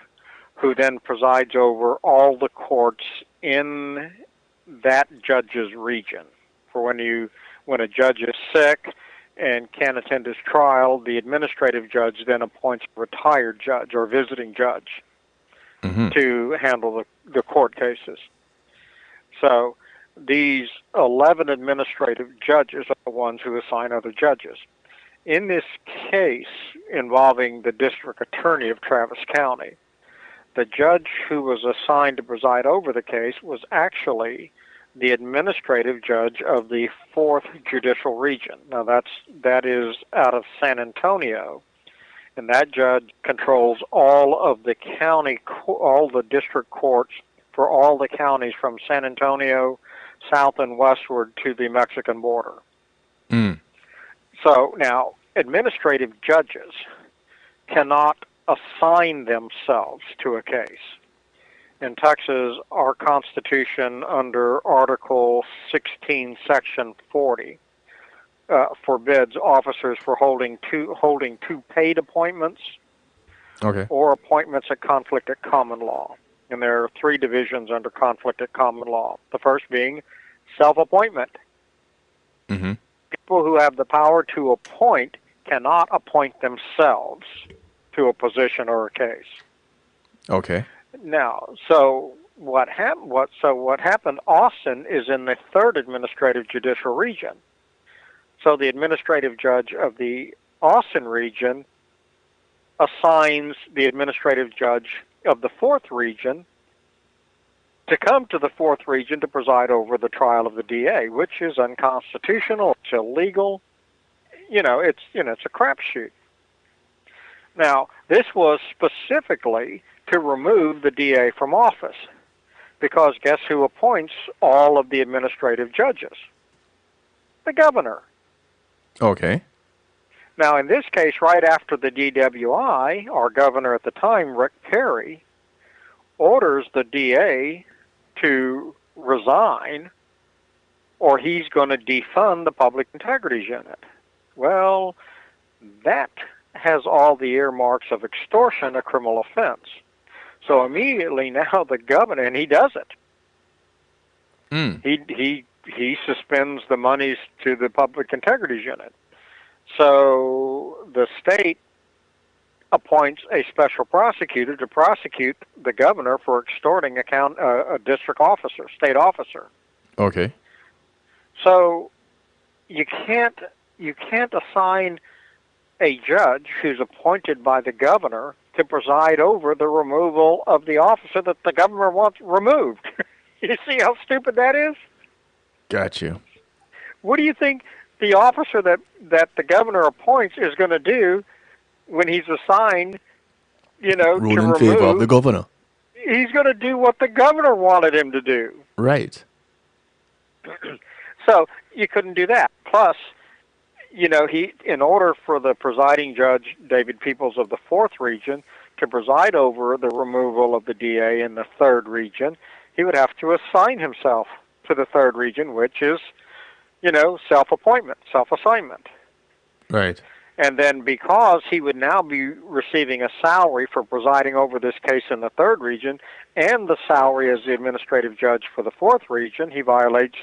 who then presides over all the courts in that judge's region. For when a judge is sick and can't attend his trial, the administrative judge then appoints a retired judge or visiting judge to handle the court cases. So these 11 administrative judges are the ones who assign other judges. In this case involving the district attorney of Travis County, the judge who was assigned to preside over the case was actually the administrative judge of the 4th Judicial Region. Now that is out of San Antonio, and that judge controls all of the all the district courts for all the counties from San Antonio south and westward to the Mexican border. So now, administrative judges cannot assign themselves to a case. In Texas, our Constitution under Article 16, Section 40, forbids officers for holding two paid appointments or appointments at conflict at common law. And there are 3 divisions under conflict at common law. The first being self-appointment. People who have the power to appoint cannot appoint themselves to a position or a case. Okay. Now, so what happened? Austin is in the 3rd Administrative Judicial Region. So the administrative judge of the Austin region assigns the administrative judge of the 4th region to come to the 4th region to preside over the trial of the DA, which is unconstitutional, it's illegal. It's a crapshoot. Now, this was specifically to remove the DA from office, because guess who appoints all of the administrative judges? The governor. Okay. Now, in this case, right after the DWI, our governor at the time, Rick Perry, orders the DA to resign, or he's going to defund the Public Integrities Unit. Well, that has all the earmarks of extortion, a criminal offense. So immediately now the governor, and he does it. He suspends the monies to the Public Integrities Unit. So the state appoints a special prosecutor to prosecute the governor for extorting a district officer, state officer. Okay. So you can't assign a judge who's appointed by the governor to preside over the removal of the officer that the governor wants removed. You see how stupid that is? Got you. What do you think the officer that the governor appoints is going to do when he's assigned to Rule in favor of the remove. governor. He's going to do what the governor wanted him to do. Right. So you couldn't do that. Plus, in order for the presiding judge, David Peoples of the 4th Region, to preside over the removal of the DA in the 3rd Region, he would have to assign himself to the 3rd Region, which is, self-appointment, self-assignment. Right. And then because he would now be receiving a salary for presiding over this case in the 3rd Region and the salary as the administrative judge for the 4th Region, he violates,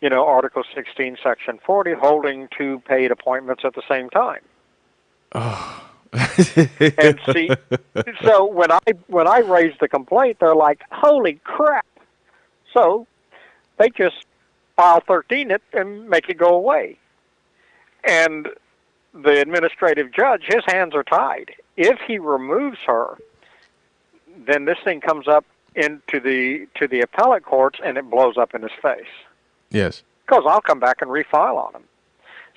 Article 16, Section 40, holding 2 paid appointments at the same time. Oh. And see, so when I raised the complaint, they're like, "Holy crap!" So they just file 13 it and make it go away. And the administrative judge, his hands are tied. If he removes her, then this thing comes up to the appellate courts, and it blows up in his face. Yes. Because I'll come back and refile on him.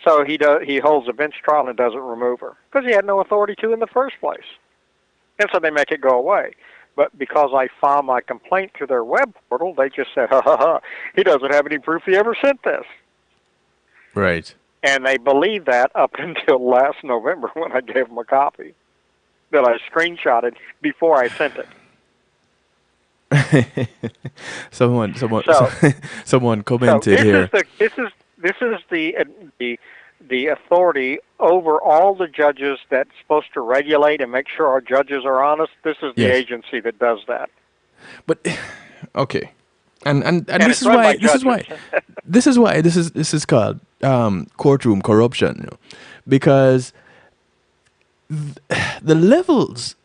So he holds a bench trial and doesn't remove her because he had no authority to in the first place. And so they make it go away. But because I filed my complaint through their web portal, they just said, he doesn't have any proof he ever sent this. Right. And they believed that up until last November when I gave them a copy that I screenshotted before I sent it. someone commented here. This is the authority over all the judges that's supposed to regulate and make sure our judges are honest. This is the agency that does that. But okay, and this is why this is called courtroom corruption, because the levels,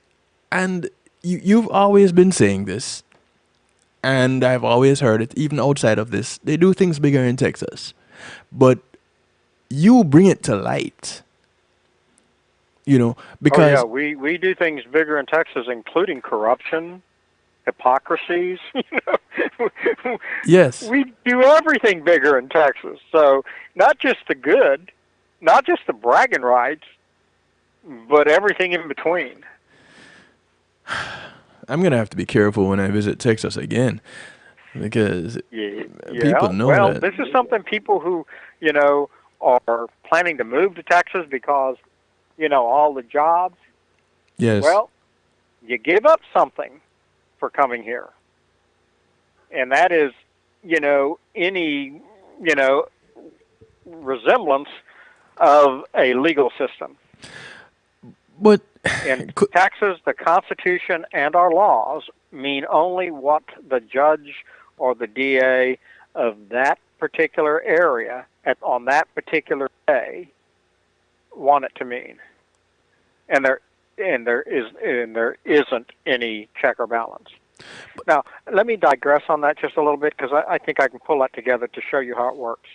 and you've always been saying this, and I've always heard it even outside of this. They do things bigger in Texas, but you bring it to light, because we do things bigger in Texas, including corruption, hypocrisies. Yes, we do everything bigger in Texas. So not just the good, not just the bragging rights, but everything in between. I'm gonna have to be careful when I visit Texas again, because people know well, that. This is something people who are planning to move to Texas because all the jobs. Yes. Well, you give up something for coming here, and that is any resemblance of a legal system. But in Texas, the Constitution and our laws mean only what the judge or the DA of that particular area on that particular day want it to mean, and there isn't any check or balance. Now, let me digress on that just a little bit, because I think I can pull that together to show you how it works.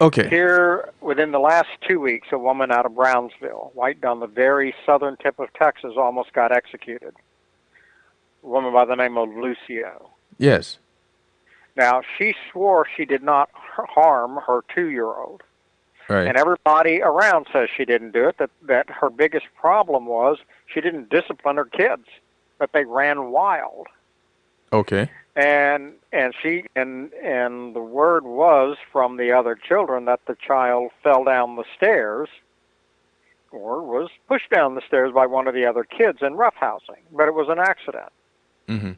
Okay. Here, within the last 2 weeks, a woman out of Brownsville, right down the very southern tip of Texas, almost got executed. A woman by the name of Lucio. Yes. Now, she swore she did not harm her 2-year-old. Right. And everybody around says she didn't do it, that her biggest problem was she didn't discipline her kids, that they ran wild. Okay. And the word was from the other children that the child fell down the stairs or was pushed down the stairs by one of the other kids in roughhousing, but it was an accident. Mm-hmm.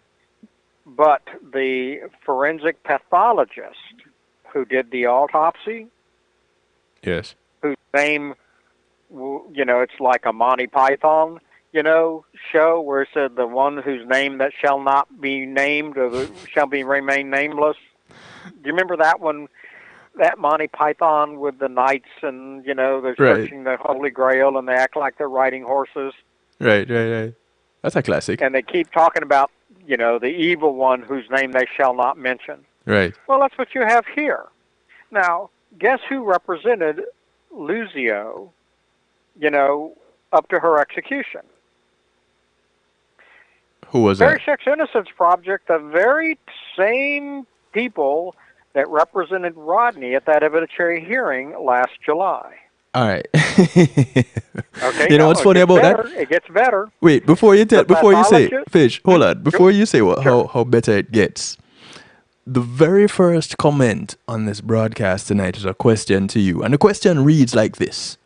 But the forensic pathologist who did the autopsy, yes, whose name, it's like a Monty Python, show where it said the one whose name that shall not be named or shall be remain nameless. Do you remember that one? That Monty Python with the knights and, they're searching the Holy Grail and they act like they're riding horses. Right. That's a classic. And they keep talking about, the evil one whose name they shall not mention. Right. Well, that's what you have here. Now, guess who represented Lucio, up to her execution? Who was that? Very Sex Innocence Project, the very same people that represented Rodney at that evidentiary hearing last July. All right. Okay, You know no, what's it funny gets about better. that? It gets better. Wait, The before you say, pathologist. Fish, hold on. Go- Before you say Sure. how better it gets, the very first comment on this broadcast tonight is a question to you. And the question reads like this: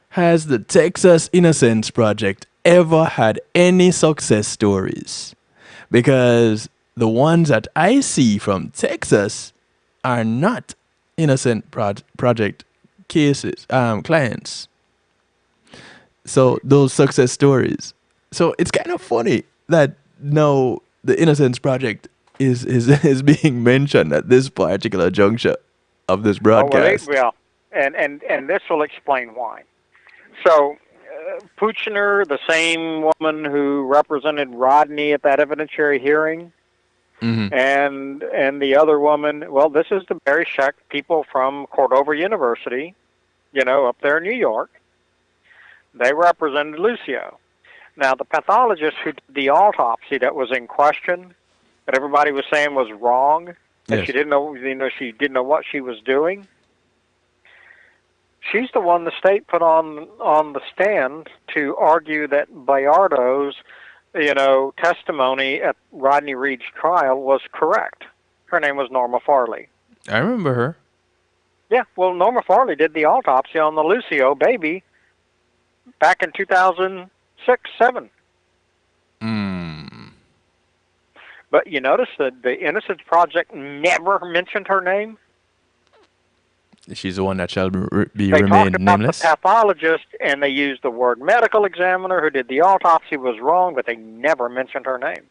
Has the Texas Innocence Project ever had any success stories? Because the ones that I see from Texas are not project cases, clients. So those success stories. So it's kind of funny that now the Innocence Project is being mentioned at this particular juncture of this Oh well, broadcast. and this will explain why. So, Puchner, the same woman who represented Rodney at that evidentiary hearing, Hmm. and the other woman. Well, this is the Barry Scheck people from Cordova University, up there in New York. They represented Lucio. Now, the pathologist who did the autopsy that was in question, that everybody was saying was wrong, that she Yes. didn't know, she didn't know what she was doing. She's the one the state put on the stand to argue that Bayardo's, testimony at Rodney Reed's trial was correct. Her name was Norma Farley. I remember her. Yeah, well, Norma Farley did the autopsy on the Lucio baby back in 2006, 7. Mm. But you notice that the Innocence Project never mentioned her name. She's the one that shall be They talked remain about the nameless. pathologist, and they used the word medical examiner who did the autopsy was wrong, but they never mentioned her name.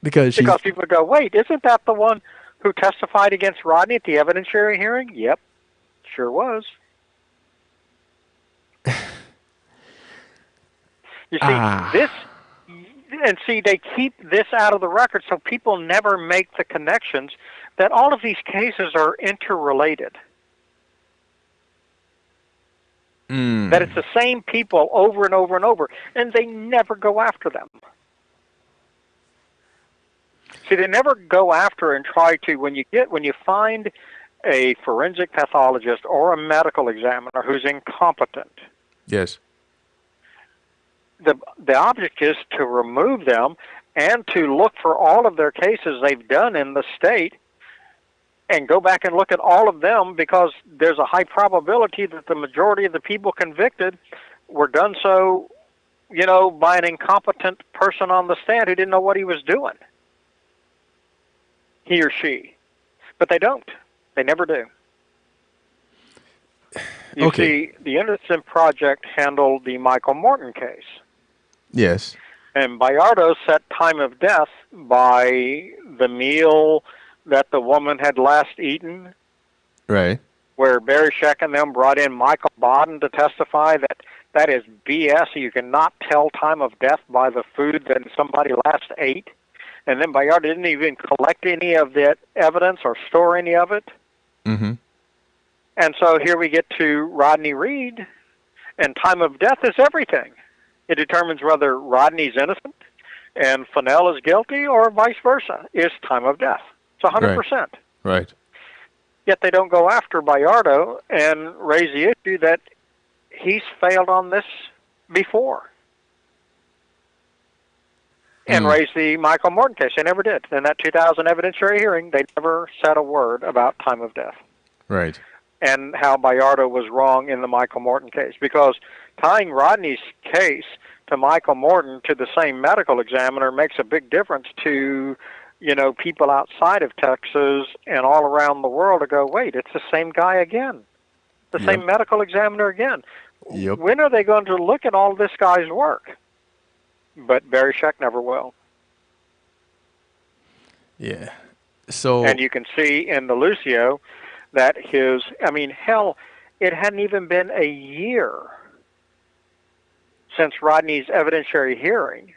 Because she's Because people would go, wait, isn't that the one who testified against Rodney at the evidentiary hearing? Yep, sure was. You see, ah. they keep this out of the record so people never make the connections that all of these cases are interrelated. That it's the same people over and over and over, and they never go after them. See, they never go after and try to, when you find a forensic pathologist or a medical examiner who's incompetent, Yes. the object is to remove them and to look for all of their cases they've done in the state and go back and look at all of them, because there's a high probability that the majority of the people convicted were done so, by an incompetent person on the stand who didn't know what he was doing. He or she. But they don't. They never do. You see, the Innocent Project handled the Michael Morton case. Yes. And Bayardo set time of death by the meal that the woman had last eaten, Right. where Barry Scheck and them brought in Michael Bodden to testify that is BS. You cannot tell time of death by the food that somebody last ate. And then Bayardo didn't even collect any of that evidence or store any of it. Mm-hmm. And so here we get to Rodney Reed, and time of death is everything. It determines whether Rodney's innocent and Fennell is guilty, or vice versa, is time of death. It's 100%. Right. Yet they don't go after Bayardo and raise the issue that he's failed on this before. And raise the Michael Morton case. They never did. In that 2000 evidentiary hearing, they never said a word about time of death. Right. And how Bayardo was wrong in the Michael Morton case. Because tying Rodney's case to Michael Morton to the same medical examiner makes a big difference to, people outside of Texas and all around the world to go, wait, it's the same guy again. The same medical examiner again. Yep. When are they going to look at all this guy's work? But Barry Scheck never will. Yeah. So. And you can see in the Lucio that hell, it hadn't even been a year since Rodney's evidentiary hearing.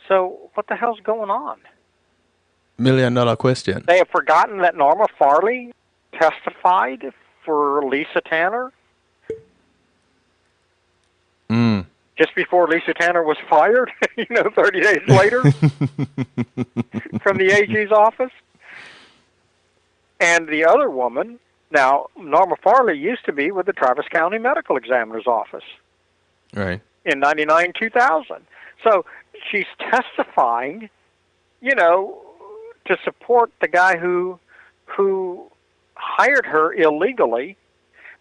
So what the hell's going on? $1 million question. They have forgotten that Norma Farley testified for Lisa Tanner just before Lisa Tanner was fired, 30 days later from the AG's office. And the other woman, now, Norma Farley used to be with the Travis County Medical Examiner's Office Right. in 99, 2000. So she's testifying, you know, to support the guy who hired her illegally,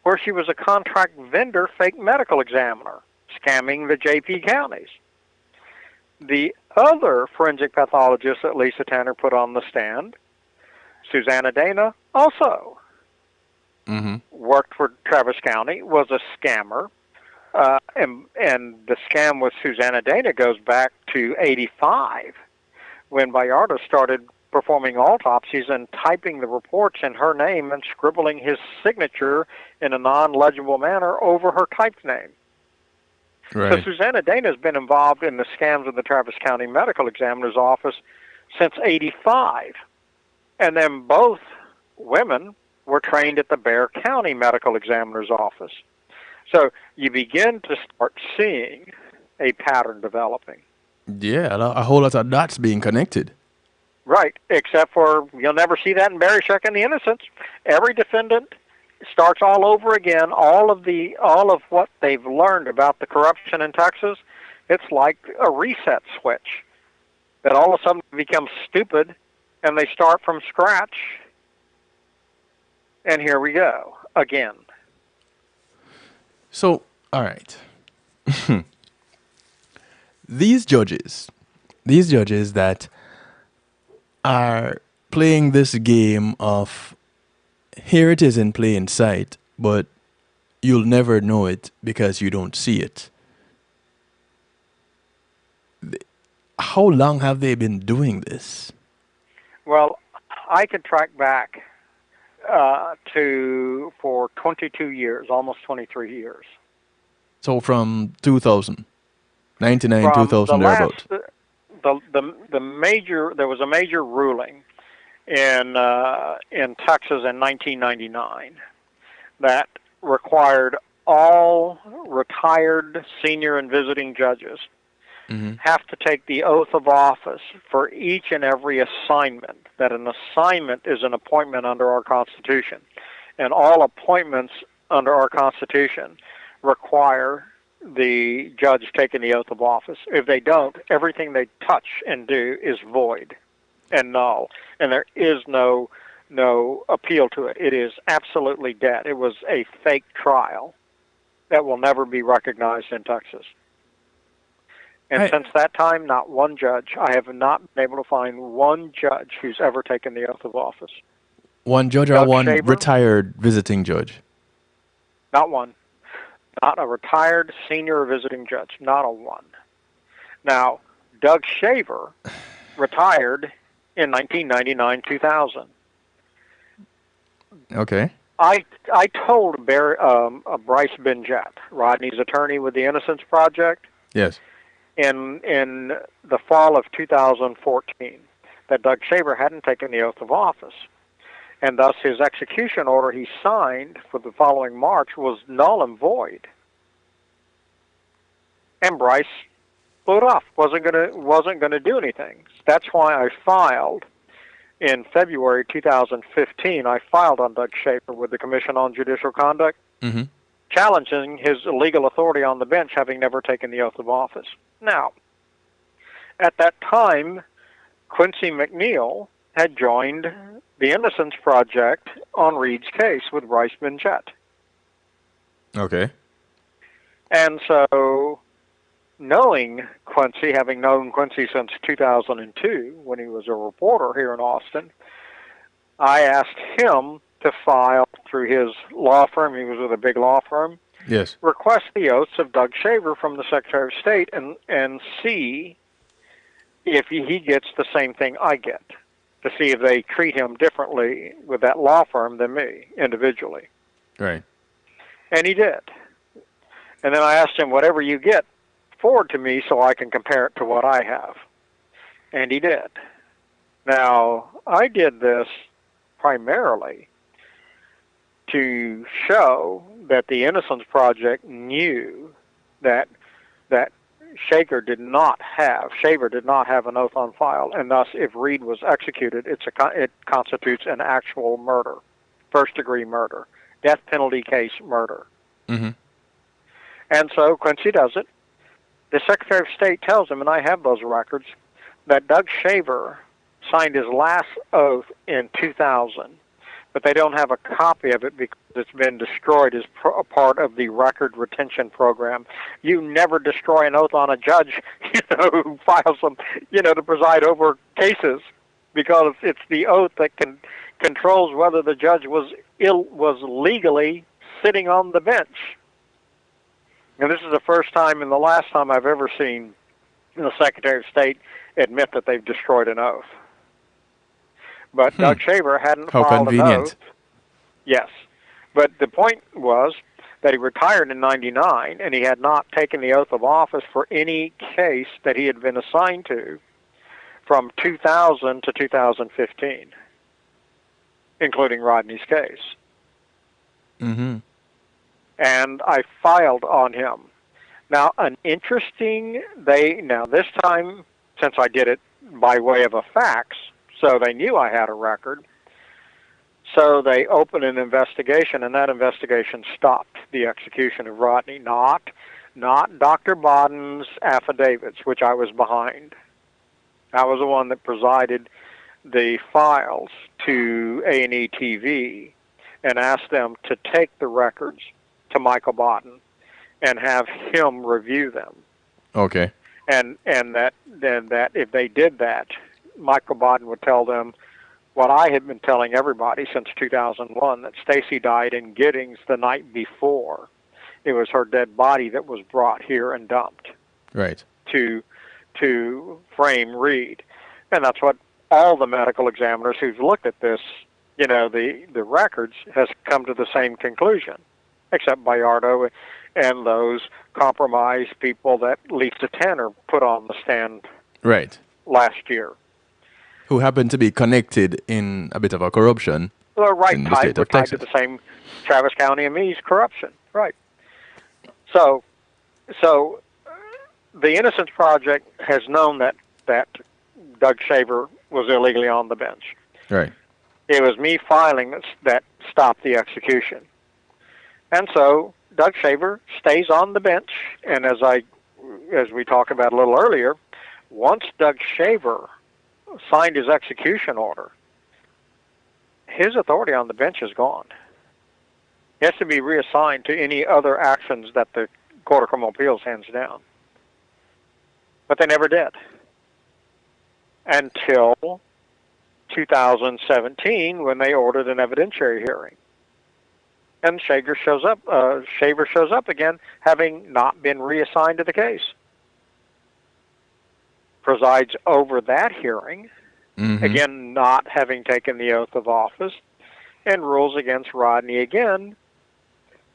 where she was a contract vendor, fake medical examiner, scamming the JP counties. The other forensic pathologist that Lisa Tanner put on the stand, Susanna Dana, also worked for Travis County, was a scammer. And the scam with Susanna Dana goes back to 85, when Vallarta started performing autopsies and typing the reports in her name and scribbling his signature in a non-legible manner over her typed name. Right. So Susanna Dana has been involved in the scams in the Travis County Medical Examiner's Office since 85. And then both women were trained at the Bexar County Medical Examiner's Office. So you begin to start seeing a pattern developing. Yeah, a whole lot of dots being connected. Right, except for you'll never see that in Baryshek and the Innocents. Every defendant starts all over again. All of what they've learned about the corruption in Texas, it's like a reset switch. That all of a sudden becomes stupid, and they start from scratch. And here we go again. So, all right. These judges that are playing this game of here it is in plain sight, but you'll never know it because you don't see it. How long have they been doing this? Well, I could track back for 22 years, almost 23 years. So from 2000, 99, From 2000, thereabout. There was a major ruling in Texas in 1999 that required all retired senior and visiting judges have to take the oath of office for each and every assignment. That an assignment is an appointment under our Constitution, and all appointments under our Constitution require the judge taking the oath of office. If they don't, everything they touch and do is void and null, and there is no appeal to it. It is absolutely dead. It was a fake trial that will never be recognized in Texas. And since that time, not one judge. I have not been able to find one judge who's ever taken the oath of office. One judge or Doug one Shaver? retired visiting judge? Not one. Not a retired senior or visiting judge. Not a one. Now, Doug Shaver retired in 1999-2000. Okay. I told Bryce Benjett, Rodney's attorney with the Innocence Project, Yes. in the fall of 2014, that Doug Shaver hadn't taken the oath of office, and thus his execution order he signed for the following March was null and void. And Bryce blew it off. wasn't gonna do anything. That's why I filed in February 2015. I filed on Doug Shaver with the Commission on Judicial Conduct, challenging his legal authority on the bench, having never taken the oath of office. Now, at that time, Quincy McNeil had joined the Innocence Project on Reed's case with Bryce Benjett. Okay. And so, knowing Quincy, having known Quincy since 2002, when he was a reporter here in Austin, I asked him to file through his law firm. He was with a big law firm. Yes. Request the oaths of Doug Shaver from the Secretary of State and see if he gets the same thing I get, to see if they treat him differently with that law firm than me individually. Right. And he did. And then I asked him, whatever you get, forward to me so I can compare it to what I have. And he did. Now, I did this primarily to show that the Innocence Project knew that Shaver did not have an oath on file, and thus, if Reed was executed, it constitutes an actual murder, first-degree murder, death penalty case murder. Mm-hmm. And so Quincy does it. The Secretary of State tells him, and I have those records, that Doug Shaver signed his last oath in 2000, but they don't have a copy of it because it's been destroyed as a part of the record retention program. You never destroy an oath on a judge, who files them, to preside over cases, because it's the oath that controls whether the judge was legally sitting on the bench. And this is the first time and the last time I've ever seen the Secretary of State admit that they've destroyed an oath. But Doug Shaver hadn't filed an oath. Yes. But the point was that he retired in 99, and he had not taken the oath of office for any case that he had been assigned to from 2000 to 2015, including Rodney's case. Mm-hmm. And I filed on him. Now, this time, since I did it by way of a fax, so they knew I had a record, so they opened an investigation, and that investigation stopped the execution of Rodney, not Dr. Bodden's affidavits, which I was behind. I was the one that presided the files to A&E TV and asked them to take the records to Michael Bodden and have him review them. Okay. And that if they did that, Michael Bodden would tell them what I had been telling everybody since 2001, that Stacy died in Giddings the night before. It was her dead body that was brought here and dumped. Right. To frame Reed. And that's what all the medical examiners who've looked at this, the records, has come to the same conclusion, except Bayardo and those compromised people that Lisa Tanner put on the stand last year. Who happened to be connected in a bit of a corruption. Well, right, in the state of tied Texas. to the same Travis County and Me's corruption. Right. So the Innocence Project has known that Doug Shaver was illegally on the bench. Right. It was me filing that stopped the execution. And so Doug Shaver stays on the bench, and as we talked about a little earlier, once Doug Shaver signed his execution order, his authority on the bench is gone. He has to be reassigned to any other actions that the Court of Criminal Appeals hands down. But they never did. Until 2017, when they ordered an evidentiary hearing. And Shaver shows up again, having not been reassigned to the case. Presides over that hearing, again not having taken the oath of office, and rules against Rodney again,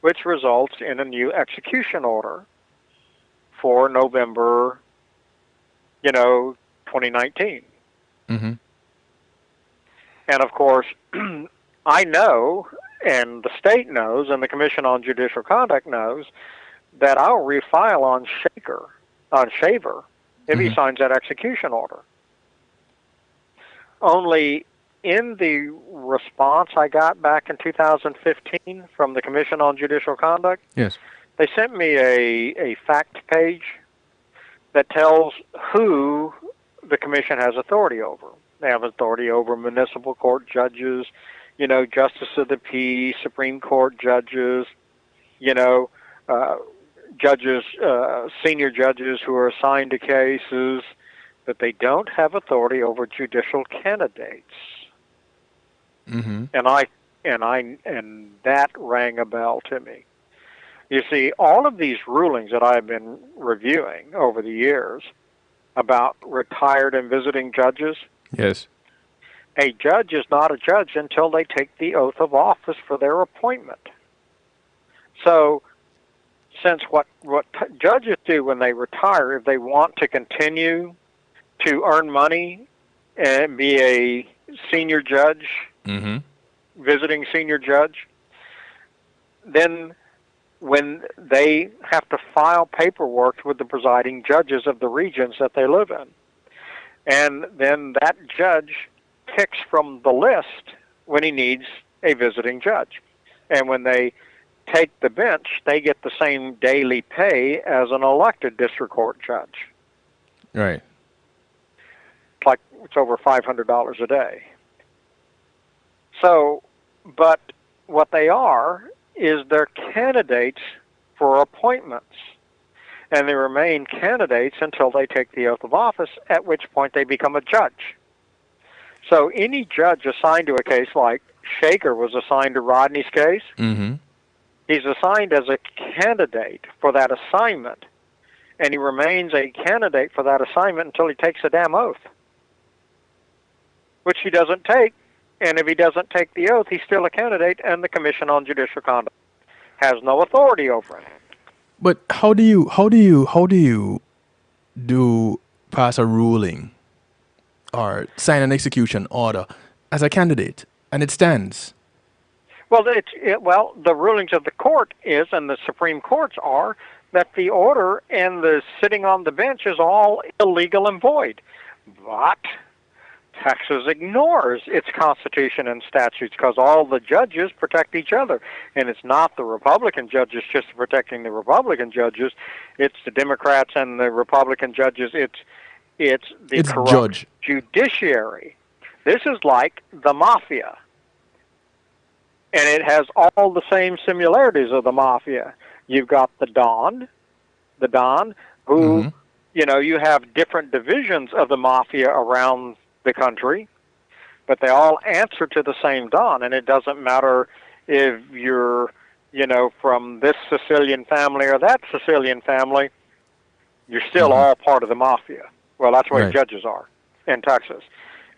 which results in a new execution order for November, 2019. Mm-hmm. And of course, I know, and the state knows, and the Commission on Judicial Conduct knows, that I'll refile on Shaver, if he signs that execution order. Only in the response I got back in 2015 from the Commission on Judicial Conduct, yes, they sent me a fact page that tells who the Commission has authority over. They have authority over municipal court judges, justice of the peace, Supreme Court judges, judges, senior judges who are assigned to cases, but they don't have authority over judicial candidates. Mm-hmm. And that rang a bell to me. You see, all of these rulings that I've been reviewing over the years about retired and visiting judges, yes, a judge is not a judge until they take the oath of office for their appointment. So, since what judges do when they retire, if they want to continue to earn money and be a senior judge, visiting senior judge, then when they have to file paperwork with the presiding judges of the regions that they live in. And then that judge picks from the list when he needs a visiting judge. And when they take the bench, they get the same daily pay as an elected district court judge. Right. It's over $500 a day. So, but what they are is they're candidates for appointments. And they remain candidates until they take the oath of office, at which point they become a judge. So any judge assigned to a case, like Shaker was assigned to Rodney's case, Mm-hmm. he's assigned as a candidate for that assignment, and he remains a candidate for that assignment until he takes a damn oath, which he doesn't take. And if he doesn't take the oath, he's still a candidate, and the Commission on Judicial Conduct has no authority over him. But how do you pass a ruling or sign an execution order as a candidate and it stands? Well, the rulings of the court is, and the Supreme Courts are, that the order and the sitting on the bench is all illegal and void. But Texas ignores its constitution and statutes because all the judges protect each other. And it's not the Republican judges just protecting the Republican judges. It's the Democrats and the Republican judges. It's the corrupt judge. judiciary. This is like the mafia. And it has all the same similarities of the mafia. You've got the Don, who, you have different divisions of the mafia around the country, but they all answer to the same Don, and it doesn't matter if you're, from this Sicilian family or that Sicilian family, you're still all part of the mafia. Well, that's where judges are in Texas.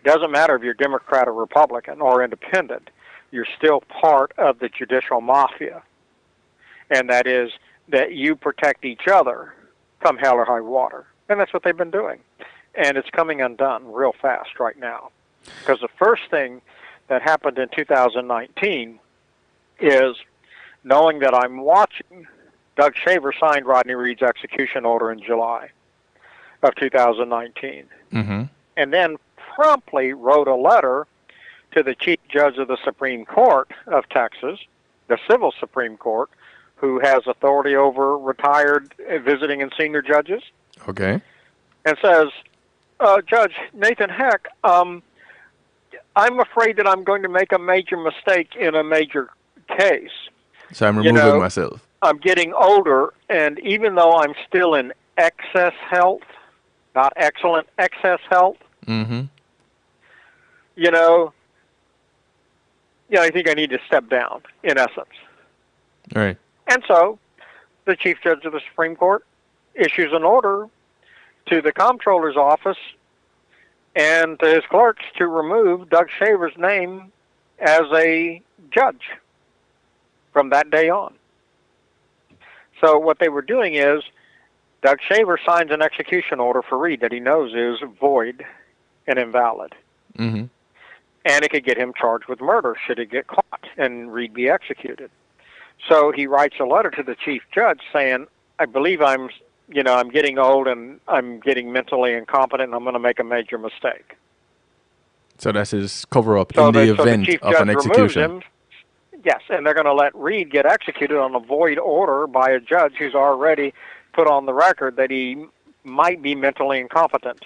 It doesn't matter if you're Democrat or Republican or independent, you're still part of the judicial mafia, and that is that you protect each other come hell or high water, and that's what they've been doing. And it's coming undone real fast right now. Because the first thing that happened in 2019 is, knowing that I'm watching, Doug Shaver signed Rodney Reed's execution order in July of 2019. Mm-hmm. And then promptly wrote a letter to the Chief Judge of the Supreme Court of Texas, the Civil Supreme Court, who has authority over retired visiting and senior judges. Okay. And says, Judge Nathan Heck, I'm afraid that I'm going to make a major mistake in a major case. So I'm removing myself. I'm getting older, and even though I'm still in excess health, not excellent, excess health, Mm-hmm. I think I need to step down, in essence. Right. And so the Chief Judge of the Supreme Court issues an order to the Comptroller's office and to his clerks to remove Doug Shaver's name as a judge from that day on. So what they were doing is, Doug Shaver signs an execution order for Reed that he knows is void and invalid. Mm-hmm. And it could get him charged with murder should he get caught and Reed be executed. So he writes a letter to the Chief Judge saying, I believe I'm getting old and I'm getting mentally incompetent and I'm going to make a major mistake. So that's his cover-up in the event of an execution. Him, yes, and they're going to let Reed get executed on a void order by a judge who's already put on the record that he might be mentally incompetent.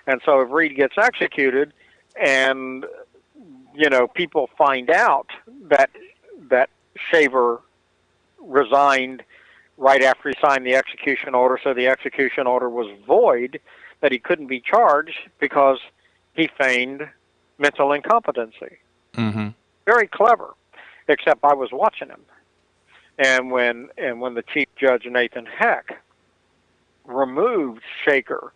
And so if Reed gets executed and, people find out that Shaver resigned right after he signed the execution order, so the execution order was void, that he couldn't be charged because he feigned mental incompetency. Mm-hmm. Very clever, except I was watching him. And when the Chief Judge, Nathan Heck, removed Shaker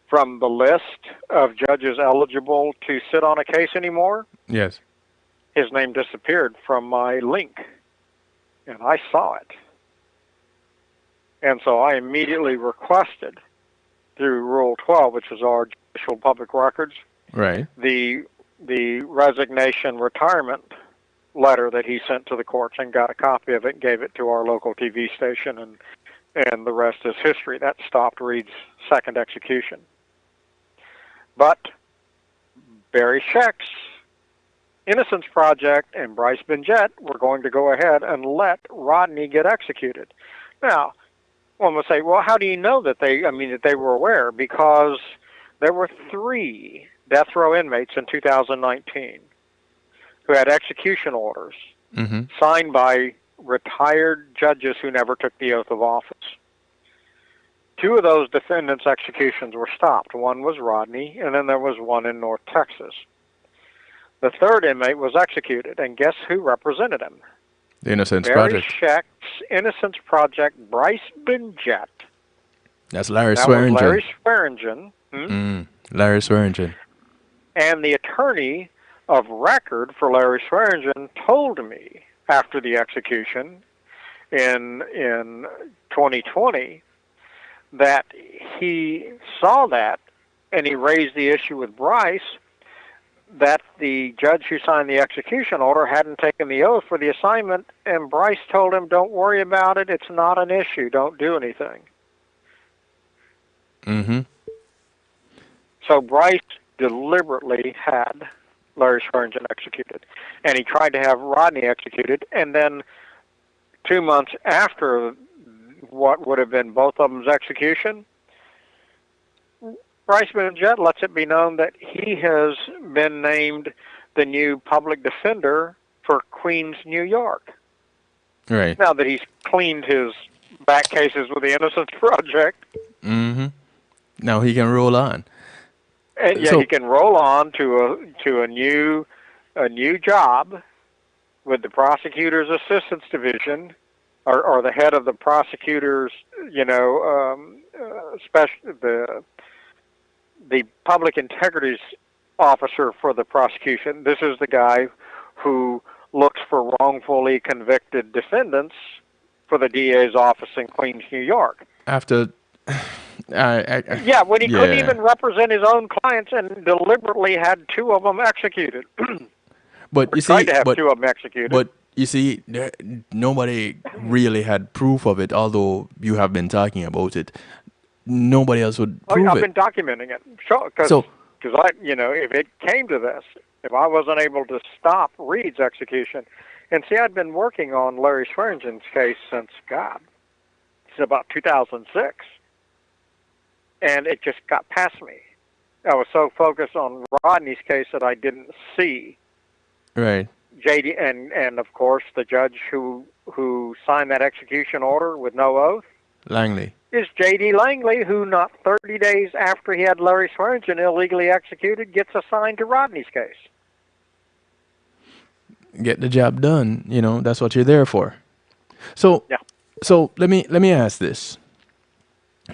from the list of judges eligible to sit on a case anymore, yes, his name disappeared from my link, and I saw it. And so I immediately requested through Rule 12, which is our judicial public records, right, the resignation retirement letter that he sent to the courts and got a copy of it and gave it to our local TV station, and the rest is history. That stopped Reed's second execution. But Barry Scheck's Innocence Project and Bryce Benjett were going to go ahead and let Rodney get executed. Now, one would say, well, how do you know that they were aware? Because there were 3 death row inmates in 2019 who had execution orders signed by retired judges who never took the oath of office. 2 of those defendants' executions were stopped. One was Rodney, and then there was one in North Texas. The 3rd inmate was executed, and guess who represented him? The Innocence Barry Project. Scheck's Innocence Project, Bryce Benjett. That's Larry That was Swearingen. Larry Swearingen. Larry Swearingen. And the attorney of record for Larry Swearingen told me after the execution in 2020 that he saw that, and he raised the issue with Bryce that the judge who signed the execution order hadn't taken the oath for the assignment, and Bryce told him, don't worry about it, it's not an issue, don't do anything. So Bryce deliberately had Larry Swearingen executed, and he tried to have Rodney executed, and then 2 months after what would have been both of them's execution, Bryce Benjett lets it be known that he has been named the new public defender for Queens, New York. Right. Now that he's cleaned his back cases with the Innocence Project. Now he can roll on. And yeah, he can roll on to a new job with the prosecutor's assistance division, or the head of the prosecutor's, the public integrities officer for the prosecution. This is the guy who looks for wrongfully convicted defendants for the DA's office in Queens, New York. After when he couldn't even represent his own clients and deliberately had 2 of them executed. But you tried see, to have 2 of them executed. But you see, nobody really had proof of it, although you have been talking about it. Nobody else would prove I've it. been documenting it. Because if it came to this, if I wasn't able to stop Reed's execution, and see, I'd been working on Larry Swearingen's case since about 2006, and it just got past me. I was so focused on Rodney's case that I didn't see. Right. JD and of course the judge who signed that execution order with no oath, Langley, is J.D. Langley, who not 30 days after he had Larry Swearingen illegally executed gets assigned to Rodney's case. Get the job done. That's what you're there for. So let me ask this,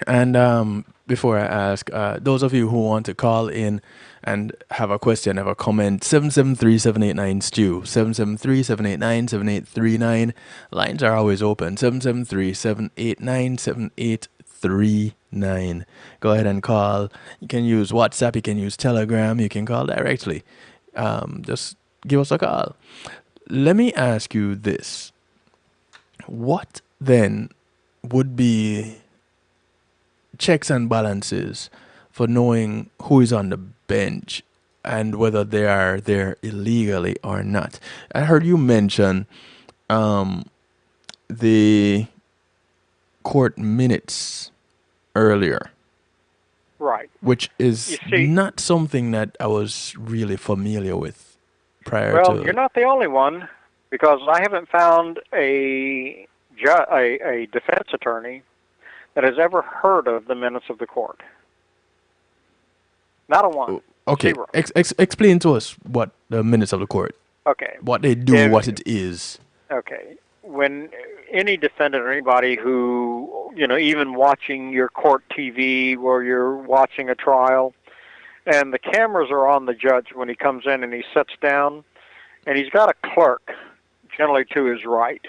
and before I ask, those of you who want to call in and have a question, have a comment, 773-789-STEW, 773-789-7839. Lines are always open, 773-789-7839. Go ahead and call. You can use WhatsApp, you can use Telegram, you can call directly. Just give us a call. Let me ask you this. What then would be checks and balances for knowing who is on the bench and whether they are there illegally or not? I heard you mention the court minutes earlier. Right. Which is not something that I was really familiar with prior to. Well, you're not the only one, because I haven't found a defense attorney that has ever heard of the minutes of the court. Not a one. Okay. Explain to us what the minutes of the court. Okay. What they do, what it is. Okay. When any defendant or anybody who, even watching your court TV where you're watching a trial, and the cameras are on the judge when he comes in and he sits down, and he's got a clerk, generally to his right.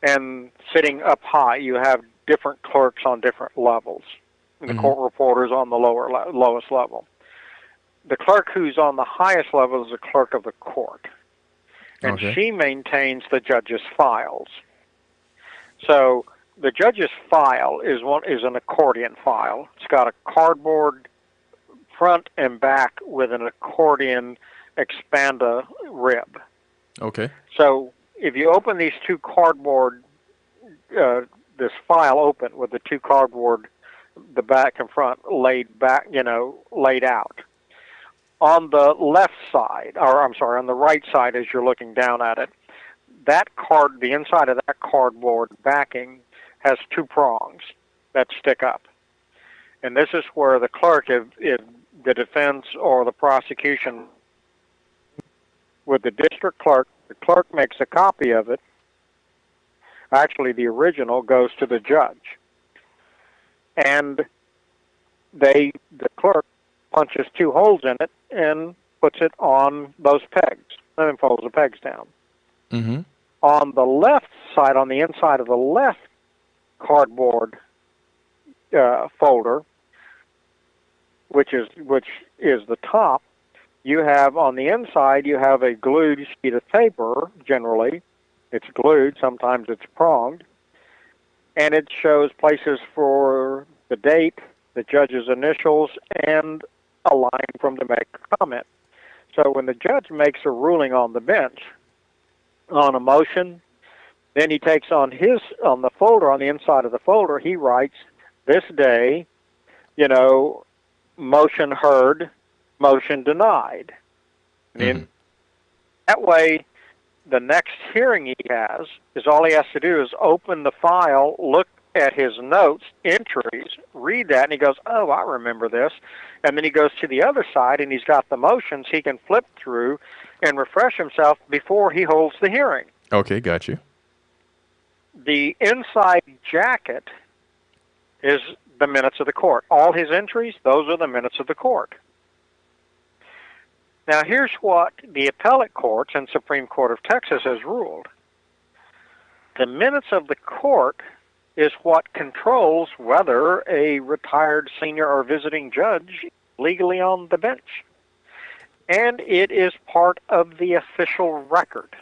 And sitting up high, you have different clerks on different levels. And the court reporter's on the lowest level. The clerk who's on the highest level is the clerk of the court. and Okay. she maintains the judge's files. So the judge's file is an accordion file. It's got a cardboard front and back with an accordion expander rib. Okay. So if you open these two cardboard, this file open with the two cardboard, the back and front laid out. On the left side, or I'm sorry, on the right side as you're looking down at it, the inside of that cardboard backing has two prongs that stick up. And this is where the clerk, if the defense or the prosecution with the district clerk, the clerk makes a copy of it. Actually, the original goes to the judge. And the clerk punches two holes in it and puts it on those pegs, and then folds the pegs down. Mm-hmm. On the left side, on the inside of the left cardboard folder, which is the top, you have on the inside you have a glued sheet of paper. Generally, it's glued. Sometimes it's pronged, and it shows places for the date, the judge's initials, and a line for him to make a comment. So when the judge makes a ruling on the bench on a motion, then he takes on the folder, on the inside of the folder, he writes, this day, motion heard, motion denied. Mm-hmm. That way, the next hearing he has is all he has to do is open the file, look at his notes, entries, read that, and he goes, oh, I remember this. And then he goes to the other side, and he's got the motions he can flip through and refresh himself before he holds the hearing. Okay, got you. The inside jacket is the minutes of the court. All his entries, those are the minutes of the court. Now, here's what the appellate courts and Supreme Court of Texas has ruled. The minutes of the court is what controls whether a retired senior or visiting judge is legally on the bench. And it is part of the official record.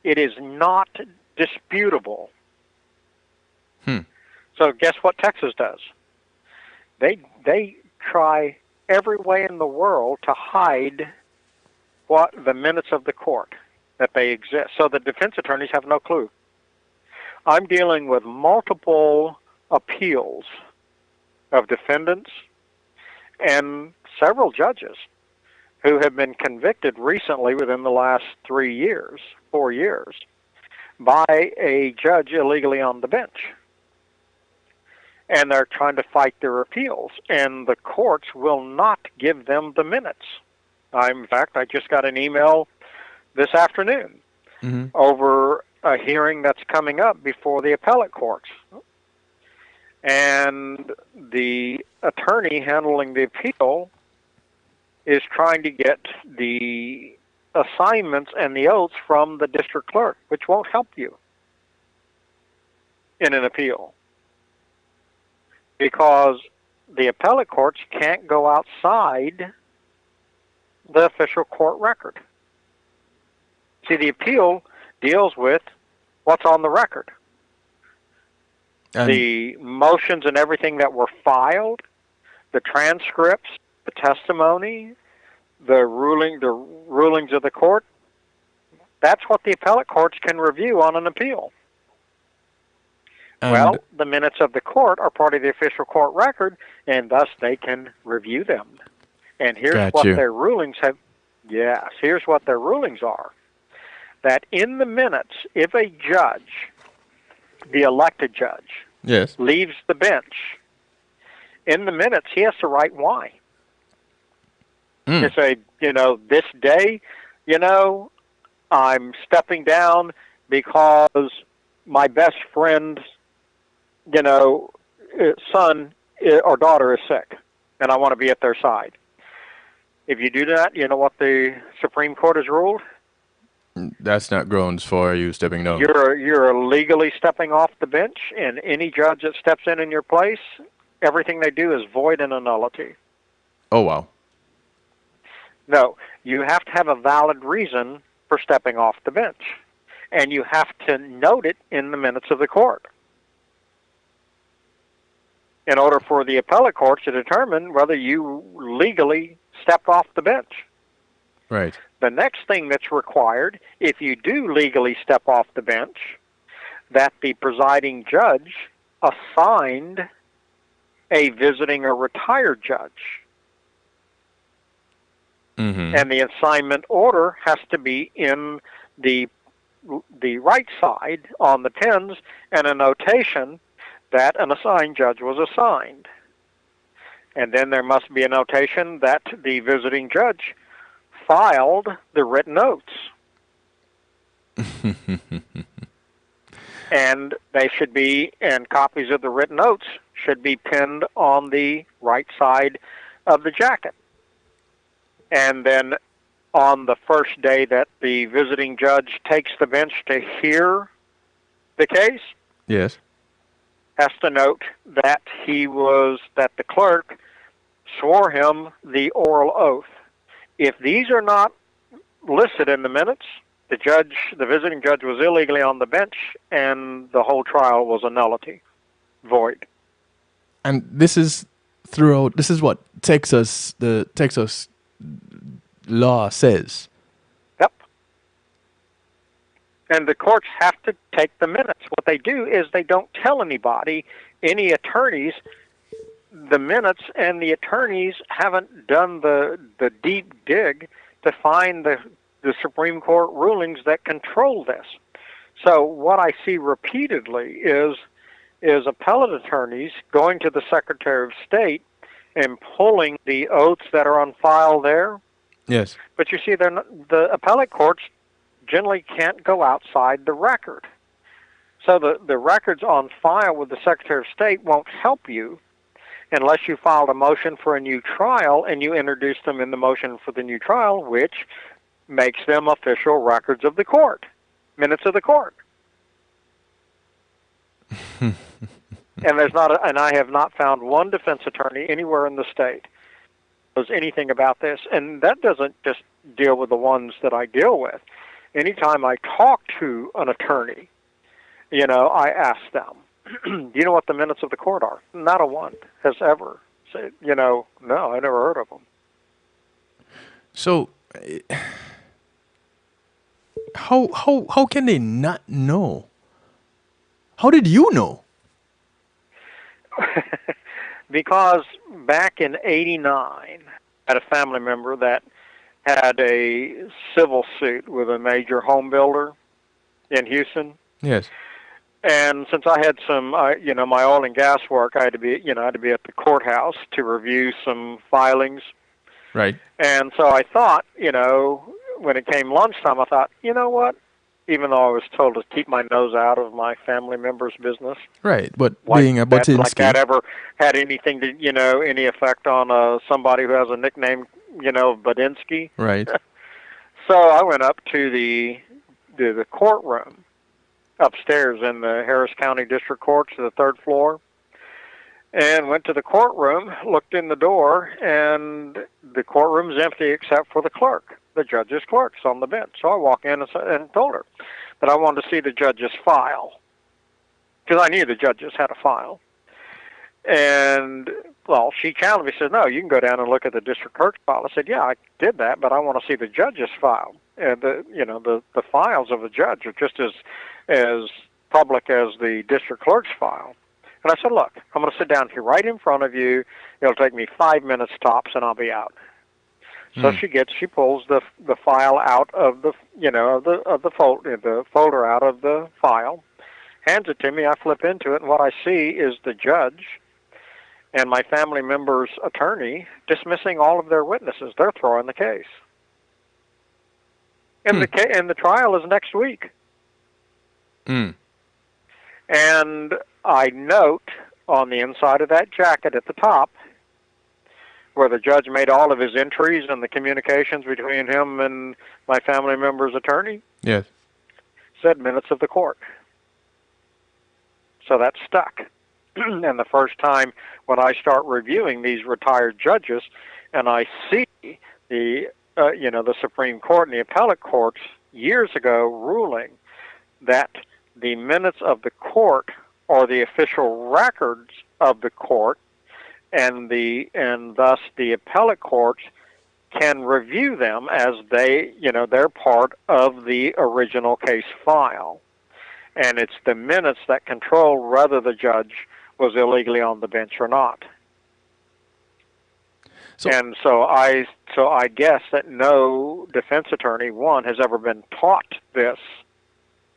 It is not disputable. So guess what Texas does? They try every way in the world to hide what the minutes of the court, that they exist. So the defense attorneys have no clue. I'm dealing with multiple appeals of defendants and several judges who have been convicted recently within the last 4 years, by a judge illegally on the bench. And they're trying to fight their appeals, and the courts will not give them the minutes. In fact, I just got an email this afternoon over a hearing that's coming up before the appellate courts. And the attorney handling the appeal is trying to get the assignments and the oaths from the district clerk, which won't help you in an appeal, because the appellate courts can't go outside the official court record. See, the appeal deals with what's on the record. And the motions and everything that were filed, the transcripts, the testimony, the rulings of the court, that's what the appellate courts can review on an appeal. Well, the minutes of the court are part of the official court record, and thus they can review them. And here's what their rulings have. Yes, here's what their rulings are. That in the minutes, if a judge, the elected judge, leaves the bench, in the minutes he has to write why. To say, this day, I'm stepping down because my best friend's, son or daughter is sick, and I want to be at their side. If you do that, you know what the Supreme Court has ruled? That's not grounds for you stepping down. You're illegally stepping off the bench, and any judge that steps in your place, everything they do is void and a nullity. Oh, wow. No, you have to have a valid reason for stepping off the bench. And you have to note it in the minutes of the court in order for the appellate court to determine whether you legally stepped off the bench. Right. The next thing that's required, if you do legally step off the bench, that the presiding judge assigned a visiting or retired judge. Mm-hmm. And the assignment order has to be in the right side on the pins, and a notation that an assigned judge was assigned. And then there must be a notation that the visiting judge filed the written notes. And they should be, and copies of the written notes should be pinned on the right side of the jacket. And then on the first day that the visiting judge takes the bench to hear the case, Yes. has to note that that the clerk swore him the oral oath. If these are not listed in the minutes, the visiting judge was illegally on the bench, and the whole trial was a nullity, void. And this is what the Texas law says. Yep. And the courts have to take the minutes. What they do is they don't tell anybody, any attorneys, the minutes, and the attorneys haven't done the deep dig to find the Supreme Court rulings that control this. So what I see repeatedly is appellate attorneys going to the Secretary of State and pulling the oaths that are on file there. Yes. But you see, the appellate courts generally can't go outside the record. So the records on file with the Secretary of State won't help you unless you filed a motion for a new trial and you introduce them in the motion for the new trial, which makes them official records of the court, minutes of the court. And I have not found one defense attorney anywhere in the state who knows anything about this. And that doesn't just deal with the ones that I deal with. Anytime I talk to an attorney, I ask them, do you know what the minutes of the court are? Not a one has ever said, no, I never heard of them. So, how can they not know? How did you know? Because back in '89, I had a family member that had a civil suit with a major home builder in Houston. Yes. And since I had some, my oil and gas work, I had to be at the courthouse to review some filings. Right. And so I thought, when it came lunchtime, I thought, you know what? Even though I was told to keep my nose out of my family member's business. Right, but being a Botinski. Like that ever had anything to, any effect on somebody who has a nickname, Botinski. Right. So I went up to the courtroom upstairs in the Harris County District Court to the third floor, and went to the courtroom, looked in the door, and the courtroom's empty except for the clerk. The judge's clerk's on the bench. So I walked in and told her that I wanted to see the judge's file, because I knew the judges had a file. And, well, she challenged me, said, no, you can go down and look at the district clerk's file. I said, yeah, I did that, but I want to see the judge's file. And the files of the judge are just as public as the district clerk's file. And I said, look, I'm going to sit down here right in front of you. It'll take me 5 minutes tops, and I'll be out. So she pulls the file out of the the folder out of the file, hands it to me. I flip into it, and what I see is the judge and my family member's attorney dismissing all of their witnesses. They're throwing the case, and the trial is next week. And I note on the inside of that jacket at the top, where the judge made all of his entries and the communications between him and my family member's attorney. Yes. Said minutes of the court. So that's stuck. And the first time when I start reviewing these retired judges, and I see the Supreme Court and the appellate courts years ago ruling that the minutes of the court are the official records of the court, and thus the appellate courts can review them as they're part of the original case file. And it's the minutes that control whether the judge was illegally on the bench or not. So I guess that no defense attorney, one, has ever been taught this,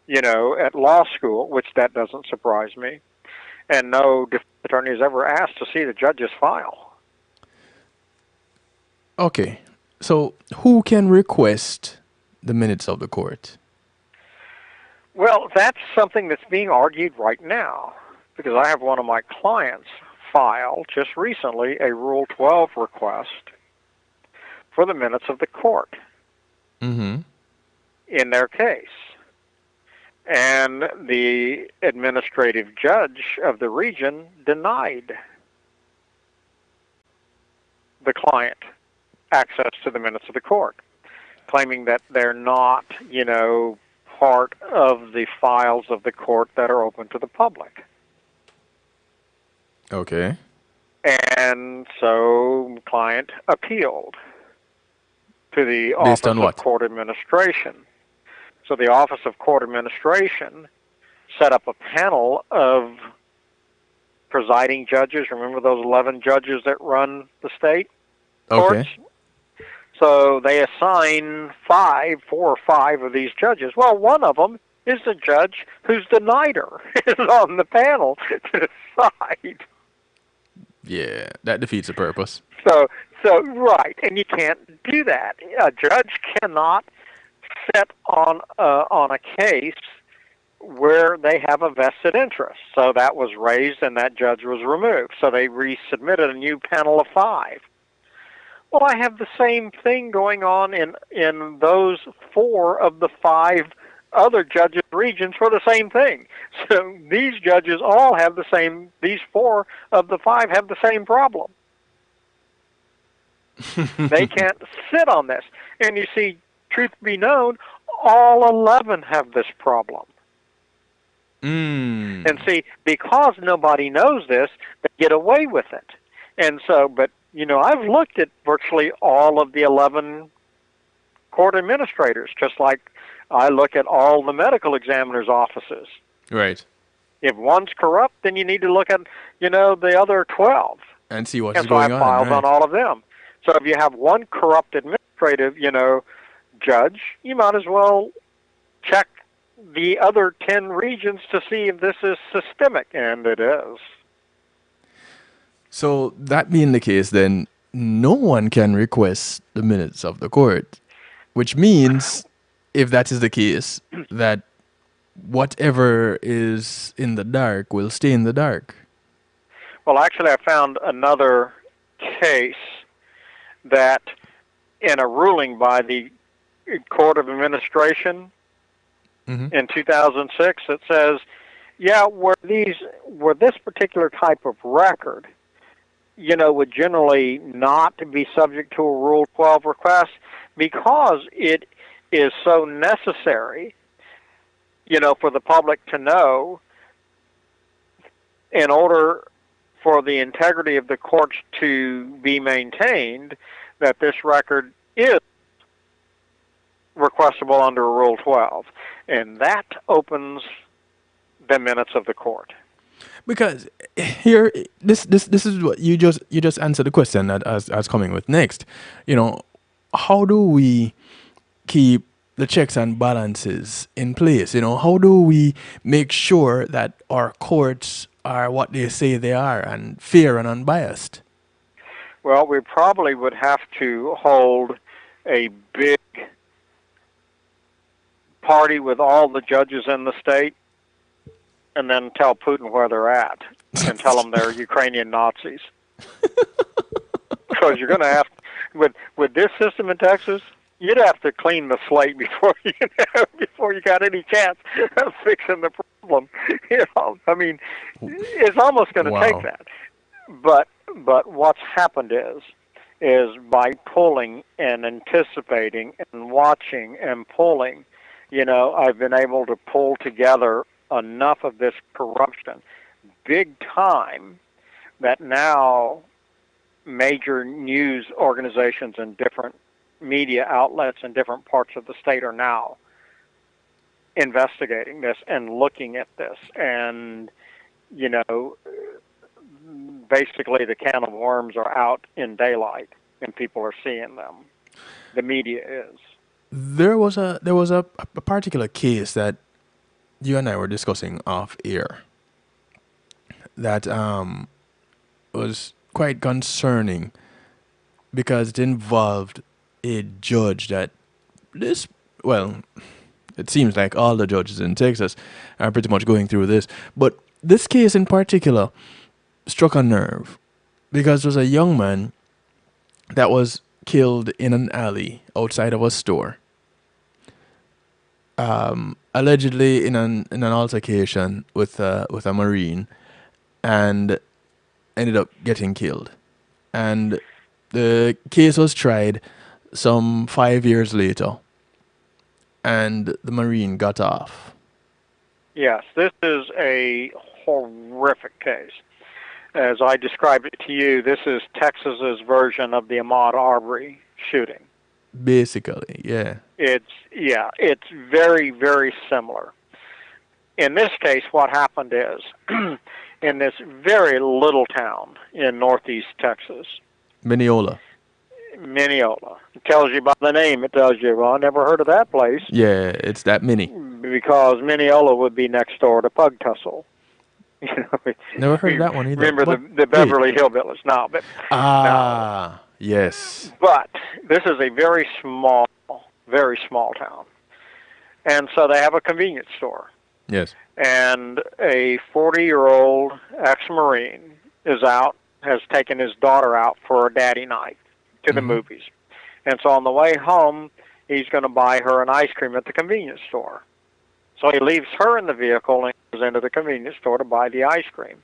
at law school, which that doesn't surprise me. And no defense attorney has ever asked to see the judge's file. Okay. So who can request the minutes of the court? Well, that's something that's being argued right now, because I have one of my clients file just recently a Rule 12 request for the minutes of the court in their case. And the administrative judge of the region denied the client access to the minutes of the court, claiming that they're not, part of the files of the court that are open to the public. Okay. And so client appealed to the Office of Court Administration. So the Office of Court Administration set up a panel of presiding judges. Remember those 11 judges that run the state courts? So they assign 4 or 5 of these judges. Well, one of them is the judge who's denied her, is on the panel to decide. Yeah, that defeats the purpose. So right, and you can't do that. A judge cannot sit on a case where they have a vested interest. So that was raised, and that judge was removed. So they resubmitted a new panel of 5. Well, I have the same thing going on in those 4 of the 5 other judges' regions for the same thing. So these judges all have the same, these 4 of the 5 have the same problem. They can't sit on this. And you see, truth be known, all 11 have this problem. And see, because nobody knows this, they get away with it. And so, but, I've looked at virtually all of the 11 court administrators, just like I look at all the medical examiners' offices. Right. If one's corrupt, then you need to look at, the other 12. And see what's going on. And so I filed on all of them. So if you have one corrupt administrative, judge, you might as well check the other 10 regions to see if this is systemic, and it is. So that being the case, then no one can request the minutes of the court, which means, if that is the case, that whatever is in the dark will stay in the dark. Well, actually, I found another case that in a ruling by the Court of Administration in 2006, it says, where this particular type of record, would generally not be subject to a Rule 12 request because it is so necessary, for the public to know in order for the integrity of the courts to be maintained, that this record is requestable under Rule 12. And that opens the minutes of the court. Because here, this is what you just answered the question that I was coming with next. How do we keep the checks and balances in place? How do we make sure that our courts are what they say they are and fair and unbiased? Well, we probably would have to hold a big party with all the judges in the state and then tell Putin where they're at and tell them they're Ukrainian Nazis. Because you're going to have, with this system in Texas, you'd have to clean the slate before you got any chance of fixing the problem. I mean, it's almost going to take that. But what's happened is by pulling and anticipating and watching and pulling I've been able to pull together enough of this corruption, big time, that now major news organizations and different media outlets in different parts of the state are now investigating this and looking at this. And, basically the can of worms are out in daylight and people are seeing them. The media is. There was a particular case that you and I were discussing off air that was quite concerning because it involved a judge that it seems like all the judges in Texas are pretty much going through this, but this case in particular struck a nerve because there was a young man that was killed in an alley outside of a store, allegedly in an altercation with a Marine, and ended up getting killed. And the case was tried some 5 years later, and the Marine got off. Yes, this is a horrific case. As I described it to you, this is Texas's version of the Ahmaud Arbery shooting. Basically, yeah. It's very, very similar. In this case, what happened is, in this very little town in northeast Texas, Mineola. It tells you by the name, it tells you, well, I never heard of that place. Yeah, it's that mini. Because Mineola would be next door to Pug Tussle. Never heard of that one either. Remember the Beverly Hillbillies? No, but yes. But this is a very small town, and so they have a convenience store. Yes. And a 40-year-old ex-Marine is out, has taken his daughter out for a daddy night to the movies, and so on the way home, he's going to buy her an ice cream at the convenience store. So he leaves her in the vehicle and goes into the convenience store to buy the ice cream.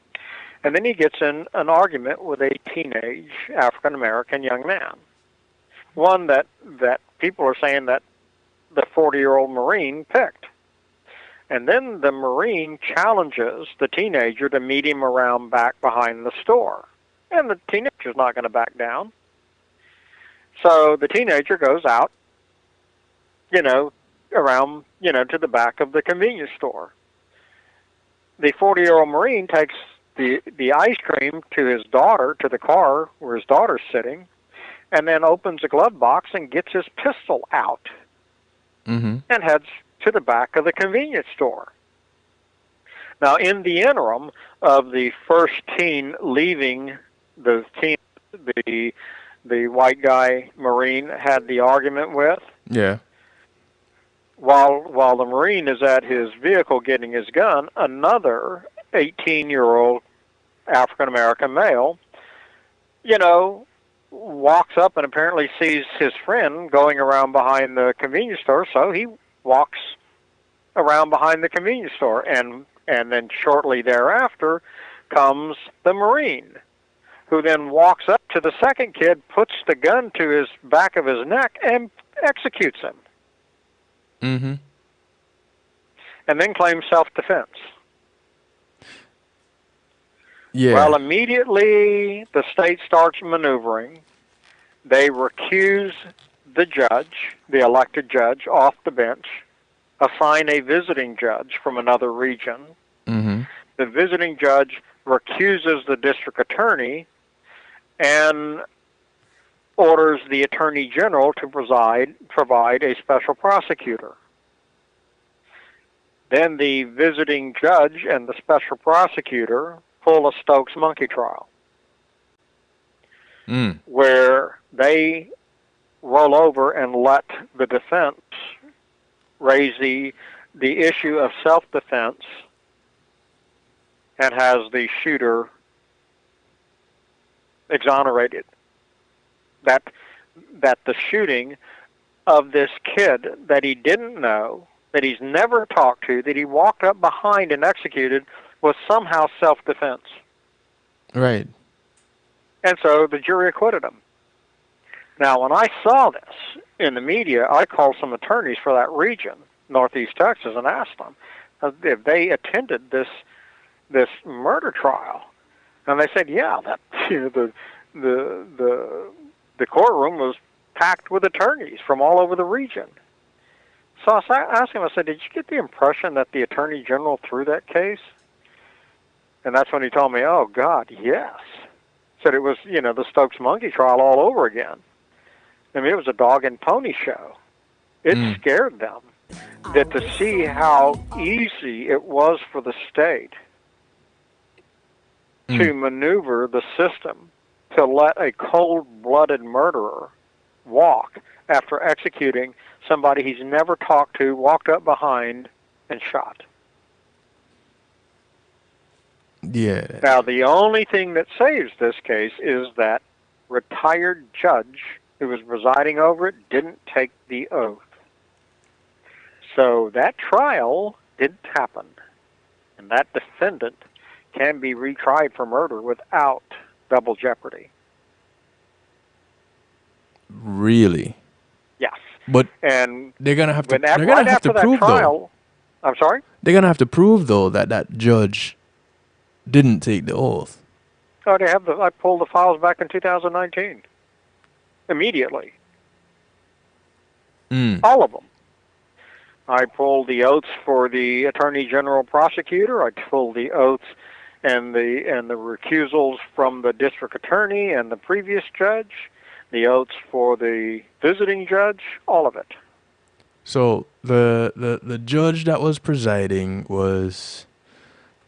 And then he gets in an argument with a teenage African-American young man. One that people are saying that the 40-year-old Marine picked. And then the Marine challenges the teenager to meet him around back behind the store. And the teenager's not going to back down. So the teenager goes out, around, to the back of the convenience store. The 40-year-old Marine takes the ice cream to his daughter, to the car where his daughter's sitting, and then opens a glove box and gets his pistol out and heads to the back of the convenience store. Now, in the interim of the first teen leaving the teen, the white guy Marine had the argument with, while the Marine is at his vehicle getting his gun, another 18-year-old African-American male, walks up and apparently sees his friend going around behind the convenience store, so he walks around behind the convenience store, and then shortly thereafter comes the Marine, who then walks up to the second kid, puts the gun to his back of his neck, and executes him. And then claims self-defense. Yeah. Well, immediately the state starts maneuvering. They recuse the judge, the elected judge, off the bench, assign a visiting judge from another region. The visiting judge recuses the district attorney and orders the attorney general to provide a special prosecutor. Then the visiting judge and the special prosecutor pull a Stokes monkey trial, where they roll over and let the defense raise the issue of self-defense and has the shooter exonerated. That the shooting of this kid that he didn't know, that he's never talked to, that he walked up behind and executed, was somehow self-defense. Right. And so the jury acquitted him. Now, when I saw this in the media, I called some attorneys for that region, Northeast Texas and asked them if they attended this murder trial, and they said, yeah, that the courtroom was packed with attorneys from all over the region. So I asked him, I said, did you get the impression that the Attorney General threw that case? And that's when he told me, oh, God, yes. Said it was, the Stokes monkey trial all over again. I mean, it was a dog and pony show. It scared them that to see how easy it was for the state to maneuver the system to let a cold-blooded murderer walk after executing somebody he's never talked to, walked up behind, and shot. Yeah. Now, the only thing that saves this case is that retired judge who was presiding over it didn't take the oath. So that trial didn't happen, and that defendant can be retried for murder without double jeopardy. Really? Yes. But and they're gonna have to. when They're that, gonna right have after to that prove trial, though. I'm sorry? They're gonna have to prove though that judge didn't take the oath. Oh, I pulled the files back in 2019. Immediately. All of them. I pulled the oaths for the Attorney General prosecutor. I pulled the oaths and the recusals from the district attorney and the previous judge, the oaths for the visiting judge, all of it. So the judge that was presiding was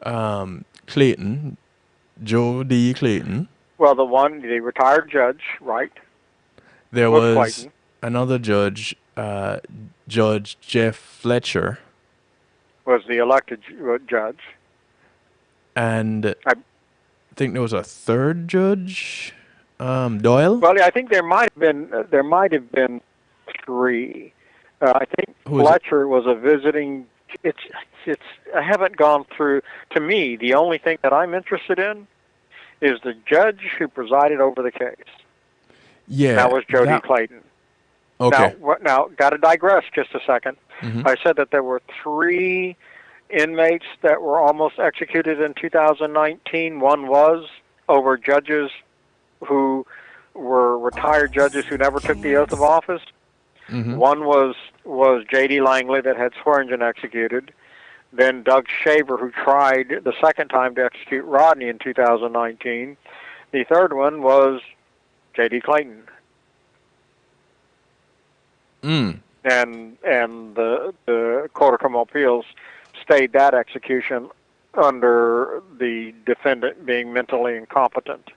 Clayton, Joe D. Clayton. Well, the retired judge, right? There was was Clayton. another judge, Judge Jeff Fletcher. Was the elected judge. And I think there was a third judge, Doyle. Well, I think there might have been three. I think Fletcher was a visiting. It's. I haven't gone through. To me, the only thing that I'm interested in is the judge who presided over the case. Yeah, that was Jody Clayton. Okay. Now, got to digress just a second. Mm-hmm. I said that there were 3 inmates that were almost executed in 2019. One was over judges who were retired judges who never took the oath of office. Mm-hmm. One was J.D. Langley that had Swearingen executed. Then Doug Shaver, who tried the second time to execute Rodney in 2019. The third one was J.D. Clayton. And the Court of Criminal Appeals stayed that execution under the defendant being mentally incompetent,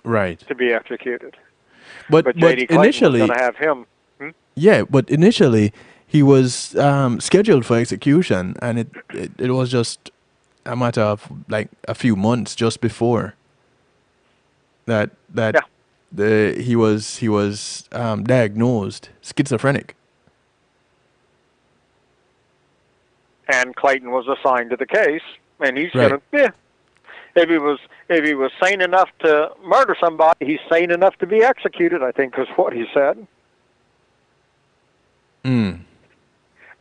right, to be executed. But J.D. Clayton initially, was going to have him. Yeah, but initially he was scheduled for execution, and it was just a matter of like a few months just before that he was diagnosed schizophrenic. And Clayton was assigned to the case, and he's going to, if he was sane enough to murder somebody, he's sane enough to be executed, I think is what he said.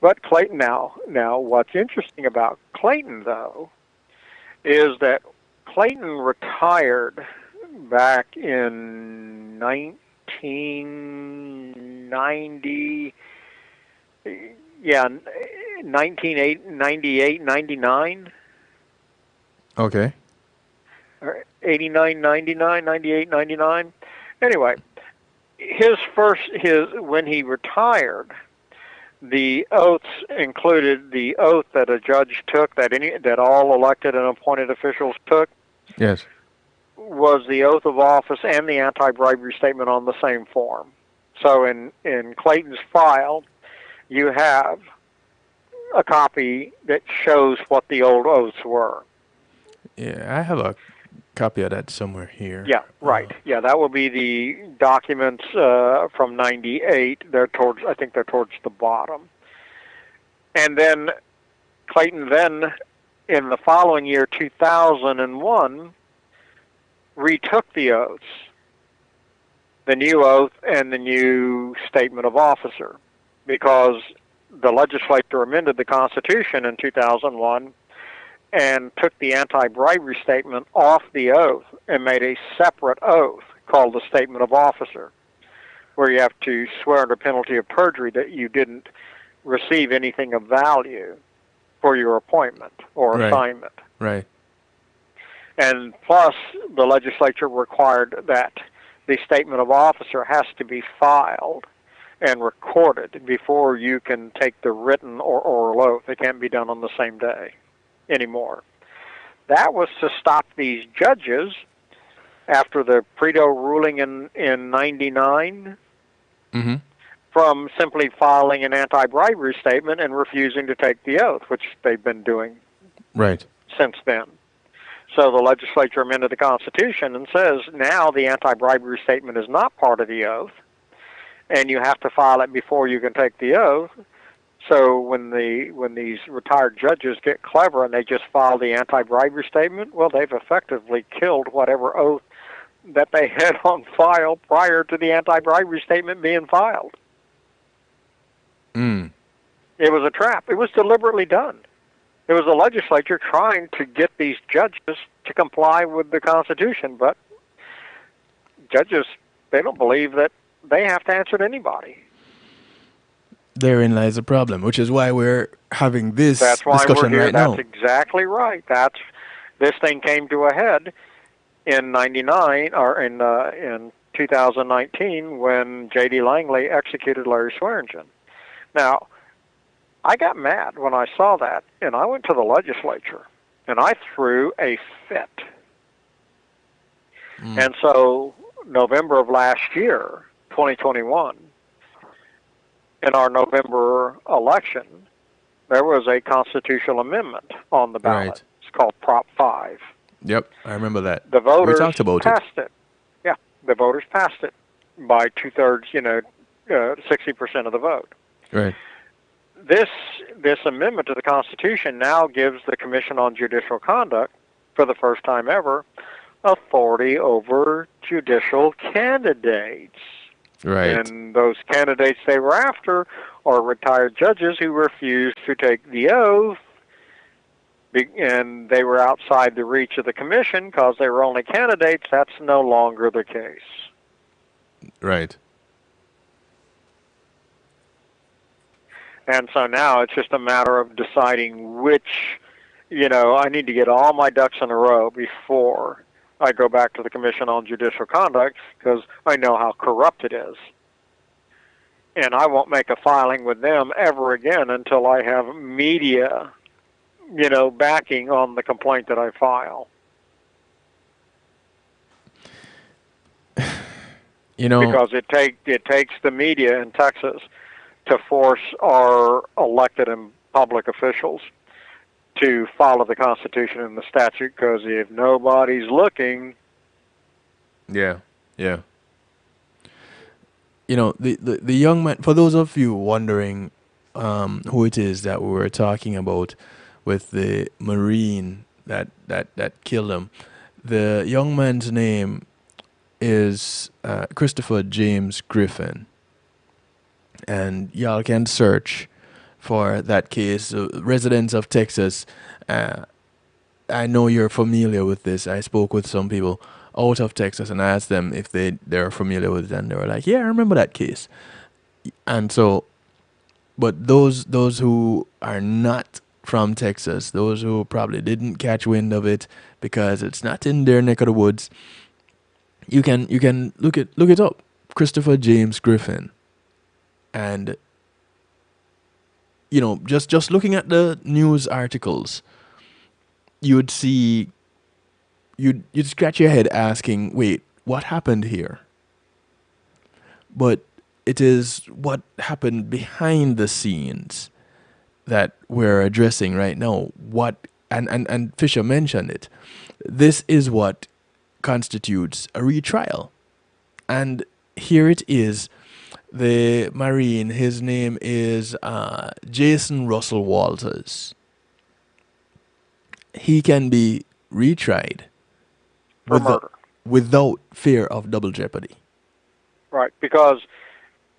But Clayton, now what's interesting about Clayton, though, is that Clayton retired back in 1990, 1998, 99. Okay. 89, 99, 98, 99. Anyway, when he retired, the oaths included the oath that a judge took, that all elected and appointed officials took. Yes. Was the oath of office and the anti-bribery statement on the same form. So in Clayton's file, you have a copy that shows what the old oaths were. Yeah, I have a copy of that somewhere here. Yeah, right. Yeah, that will be the documents from 98. I think they're towards the bottom. And then Clayton in the following year, 2001, retook the oaths, the new oath and the new statement of officer, because the legislature amended the Constitution in 2001 and took the anti-bribery statement off the oath and made a separate oath called the Statement of Officer, where you have to swear under penalty of perjury that you didn't receive anything of value for your appointment or assignment. Right. And plus, the legislature required that the Statement of Officer has to be filed and recorded before you can take the written or oral oath. It can't be done on the same day anymore. That was to stop these judges after the Preto ruling in 99 from simply filing an anti-bribery statement and refusing to take the oath, which they've been doing since then. So the legislature amended the Constitution and says now the anti-bribery statement is not part of the oath, and you have to file it before you can take the oath. So when these retired judges get clever and they just file the anti-bribery statement, well, they've effectively killed whatever oath that they had on file prior to the anti-bribery statement being filed. It was a trap. It was deliberately done. It was the legislature trying to get these judges to comply with the Constitution, but judges, they don't believe that they have to answer to anybody. Therein lies the problem, which is why we're having this discussion right now. That's exactly right. This thing came to a head in 99 or in 2019 when J.D. Langley executed Larry Swearingen. Now, I got mad when I saw that, and I went to the legislature, and I threw a fit. And so, November of last year, 2021, in our November election, there was a constitutional amendment on the ballot. Right. It's called Prop 5. Yep, I remember that. The voters we talked about passed it. Yeah, the voters passed it by 2/3, 60% of the vote. Right. This amendment to the Constitution now gives the Commission on Judicial Conduct, for the first time ever, authority over judicial candidates. Right. And those candidates they were after are retired judges who refused to take the oath, and they were outside the reach of the Commission because they were only candidates. That's no longer the case. Right. And so now it's just a matter of deciding which, I need to get all my ducks in a row before I go back to the Commission on Judicial Conduct because I know how corrupt it is. And I won't make a filing with them ever again until I have media, backing on the complaint that I file. Because it takes the media in Texas to force our elected and public officials to follow the Constitution and the statute, because if nobody's looking... Yeah. The young man, for those of you wondering who it is that we were talking about with the Marine that killed him, the young man's name is Christopher James Griffin. And y'all can search for that case. Residents of Texas, I know you're familiar with this. I spoke with some people out of Texas and I asked them if they're familiar with it, and they were like, yeah, I remember that case. And so, but those who are not from Texas, those who probably didn't catch wind of it because it's not in their neck of the woods, you can look it up. Christopher James Griffin. And just looking at the news articles, you'd see, you'd scratch your head asking, wait, what happened here? But it is what happened behind the scenes that we're addressing right now. And Fisher mentioned it. This is what constitutes a retrial. And here it is. The Marine, his name is Jason Russell Walters. He can be retried without fear of double jeopardy. Right, because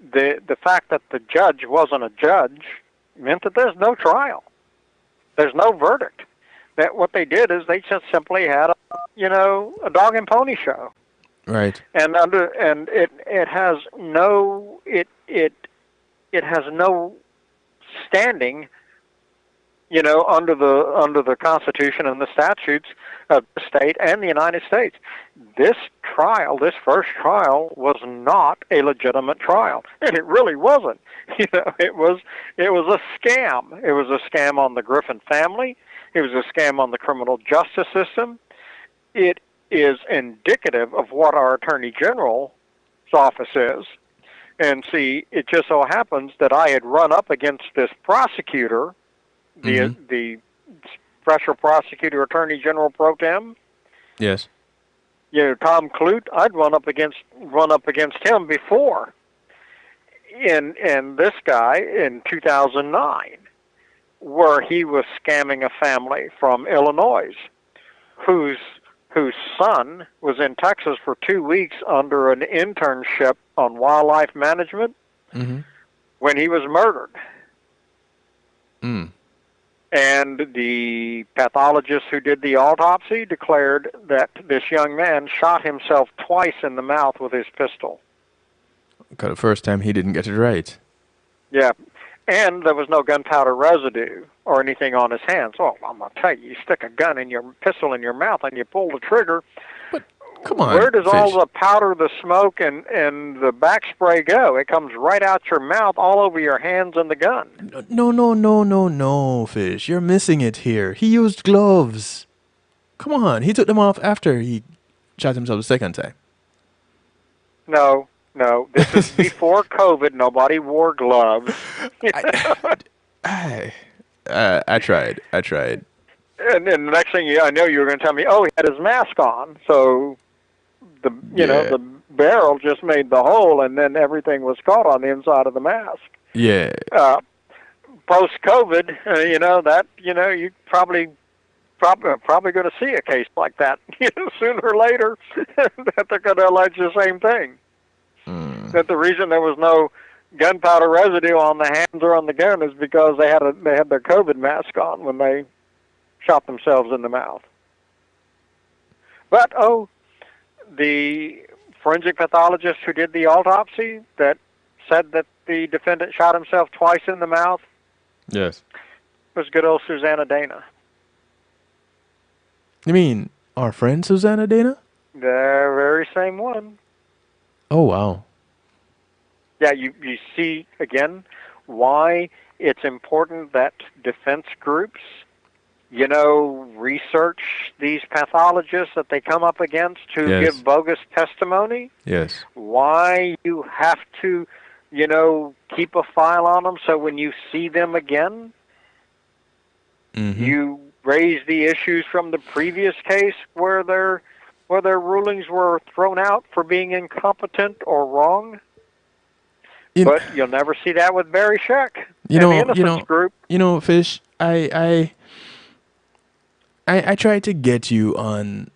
the fact that the judge wasn't a judge meant that there's no trial. There's no verdict. That what they did is they just simply had a dog and pony show. Right. And it has no standing, under the Constitution and the statutes of the state and the United States. This first trial, was not a legitimate trial, and it really wasn't. It was a scam. It was a scam on the Griffin family. It was a scam on the criminal justice system. It is indicative of what our Attorney General's office is. And see, it just so happens that I had run up against this prosecutor, the Special Prosecutor Attorney General Pro Tem. Yes. Tom Clute. I'd run up against him before. In this guy in 2009, where he was scamming a family from Illinois, whose son was in Texas for 2 weeks under an internship on wildlife management when he was murdered. And the pathologist who did the autopsy declared that this young man shot himself twice in the mouth with his pistol. Okay, the first time he didn't get it right. Yeah. And there was no gunpowder residue or anything on his hands. Oh, I'm going to tell you stick a pistol in your mouth and you pull the trigger. But come on, where does Fish. all the powder, the smoke, and the back spray go? It comes right out your mouth, all over your hands and the gun. No, Fish. You're missing it here. He used gloves. Come on. He took them off after he shot himself the second time. No. This is before COVID. Nobody wore gloves. I tried. And then the next thing I know, you were going to tell me, he had his mask on. So the barrel just made the hole, and then everything was caught on the inside of the mask. Yeah. Post-COVID, you probably going to see a case like that. Sooner or later, that they're going to allege the same thing. That the reason there was no gunpowder residue on the hands or on the gun is because they had their COVID mask on when they shot themselves in the mouth. But the forensic pathologist who did the autopsy that said that the defendant shot himself twice in the mouth. Yes. Was good old Susanna Dana. You mean our friend Susanna Dana? The very same one. Oh, wow. Yeah, you see, again, why it's important that defense groups, research these pathologists that they come up against who give bogus testimony. Yes. Why you have to, keep a file on them so when you see them again, you raise the issues from the previous case where their rulings were thrown out for being incompetent or wrong. But you'll never see that with Barry Scheck and the Innocence Group. Fish, I try to get you on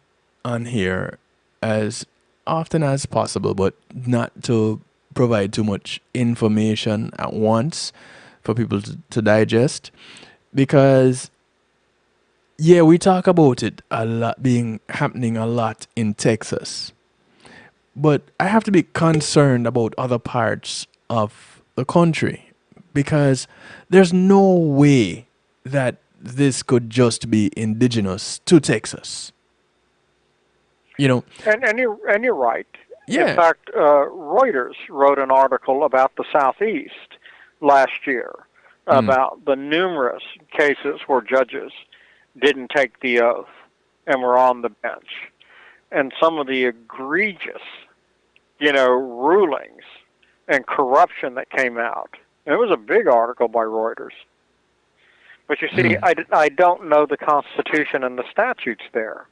here as often as possible, but not to provide too much information at once for people to digest, because we talk about it a lot happening a lot in Texas, but I have to be concerned about other parts of the country, because there's no way that this could just be indigenous to Texas. And you're right. Yeah. In fact, Reuters wrote an article about the Southeast last year about the numerous cases where judges didn't take the oath and were on the bench, and some of the egregious, rulings and corruption that came out. And it was a big article by Reuters. But you see, I don't know the Constitution and the statutes there.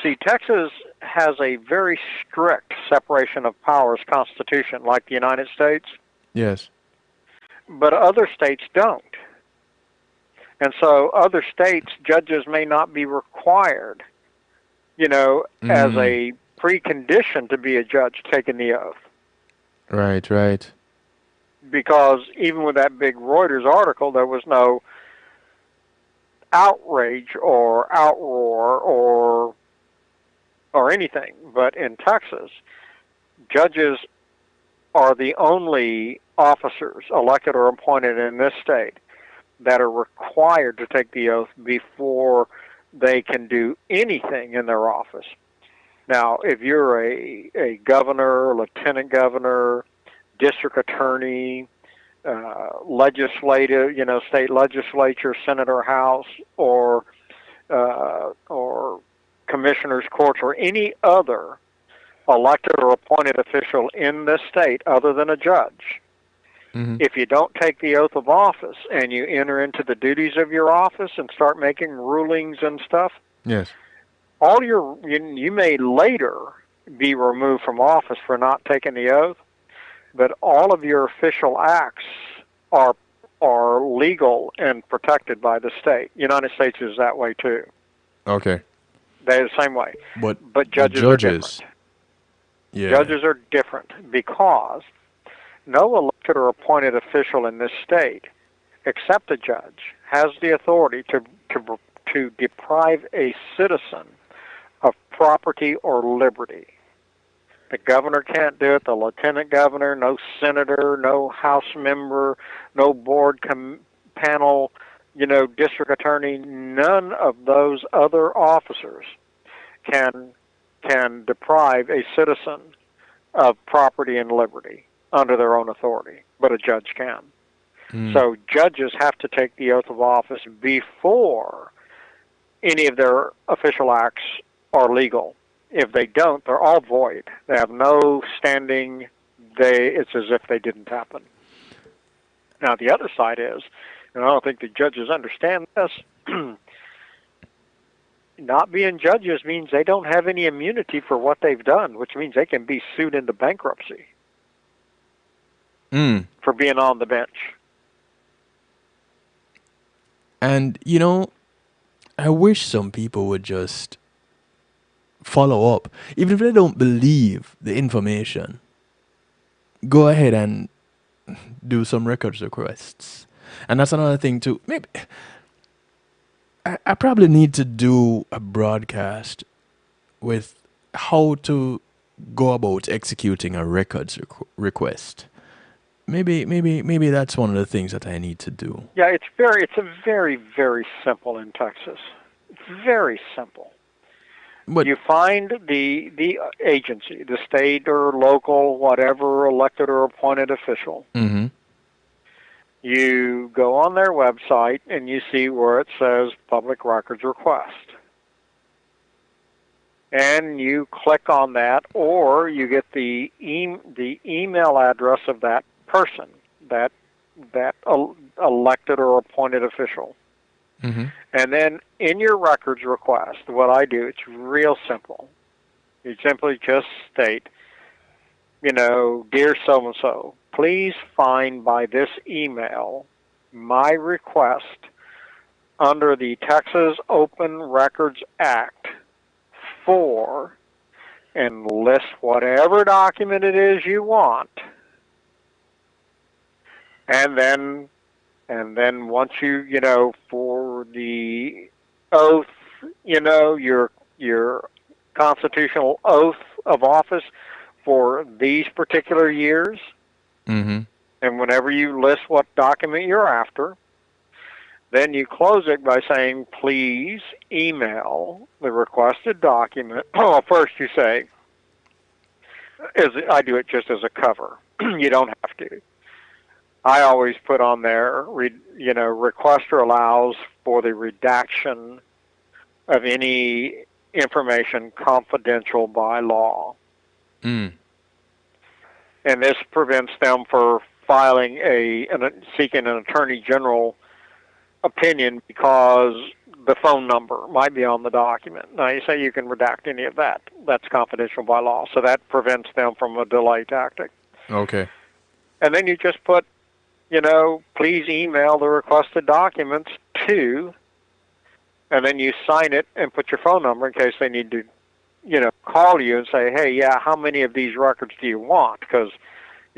See, Texas has a very strict separation of powers constitution, like the United States. Yes. But other states don't. And so other states, judges may not be required, as a precondition to be a judge taking the oath. Right. because even with that big Reuters article, there was no outrage or outroar or anything. But in Texas, judges are the only officers elected or appointed in this state that are required to take the oath before they can do anything in their office. Now, if you're a governor, lieutenant governor, district attorney, legislative, state legislature, Senate or House, or commissioners, courts, or any other elected or appointed official in this state other than a judge, if you don't take the oath of office and you enter into the duties of your office and start making rulings and stuff, Yes. you may later be removed from office for not taking the oath, but all of your official acts are legal and protected by the state. United States is that way too. Okay. They're the same way. But judges are different. Yeah. Judges are different because no elected or appointed official in this state, except a judge, has the authority to deprive a citizen of property or liberty. The governor can't do it, the lieutenant governor, no senator, no House member, no board panel, district attorney, none of those other officers can deprive a citizen of property and liberty under their own authority, but a judge can. So judges have to take the oath of office before any of their official acts are legal. If they don't, they're all void. They have no standing. It's as if they didn't happen. Now, the other side is, and I don't think the judges understand this, not being judges means they don't have any immunity for what they've done, which means they can be sued into bankruptcy for being on the bench. And, I wish some people would just follow up. Even if they don't believe the information, go ahead and do some records requests. And that's another thing too. Maybe I probably need to do a broadcast with how to go about executing a records request. Maybe that's one of the things that I need to do. Yeah, it's a very, very simple in Texas. It's very simple. But you find the agency, the state or local, whatever, elected or appointed official. You go on their website and you see where it says public records request. And you click on that, or you get the email address of that person, that elected or appointed official. And then in your records request, what I do, it's real simple. You simply just state, dear so-and-so, please find by this email my request under the Texas Open Records Act for, and list whatever document it is you want. And then once you, for the oath, your constitutional oath of office for these particular years, and whenever you list what document you're after, then you close it by saying, please email the requested document. Oh, first you say, I do it just as a cover. You don't have to. I always put on there, requester allows for the redaction of any information confidential by law. And this prevents them from filing seeking an attorney general opinion because the phone number might be on the document. Now, you say you can redact any of that. That's confidential by law. So that prevents them from a delay tactic. Okay. And then you just put, please email the requested documents to, and then you sign it and put your phone number in case they need to, call you and say, hey, yeah, how many of these records do you want? Because,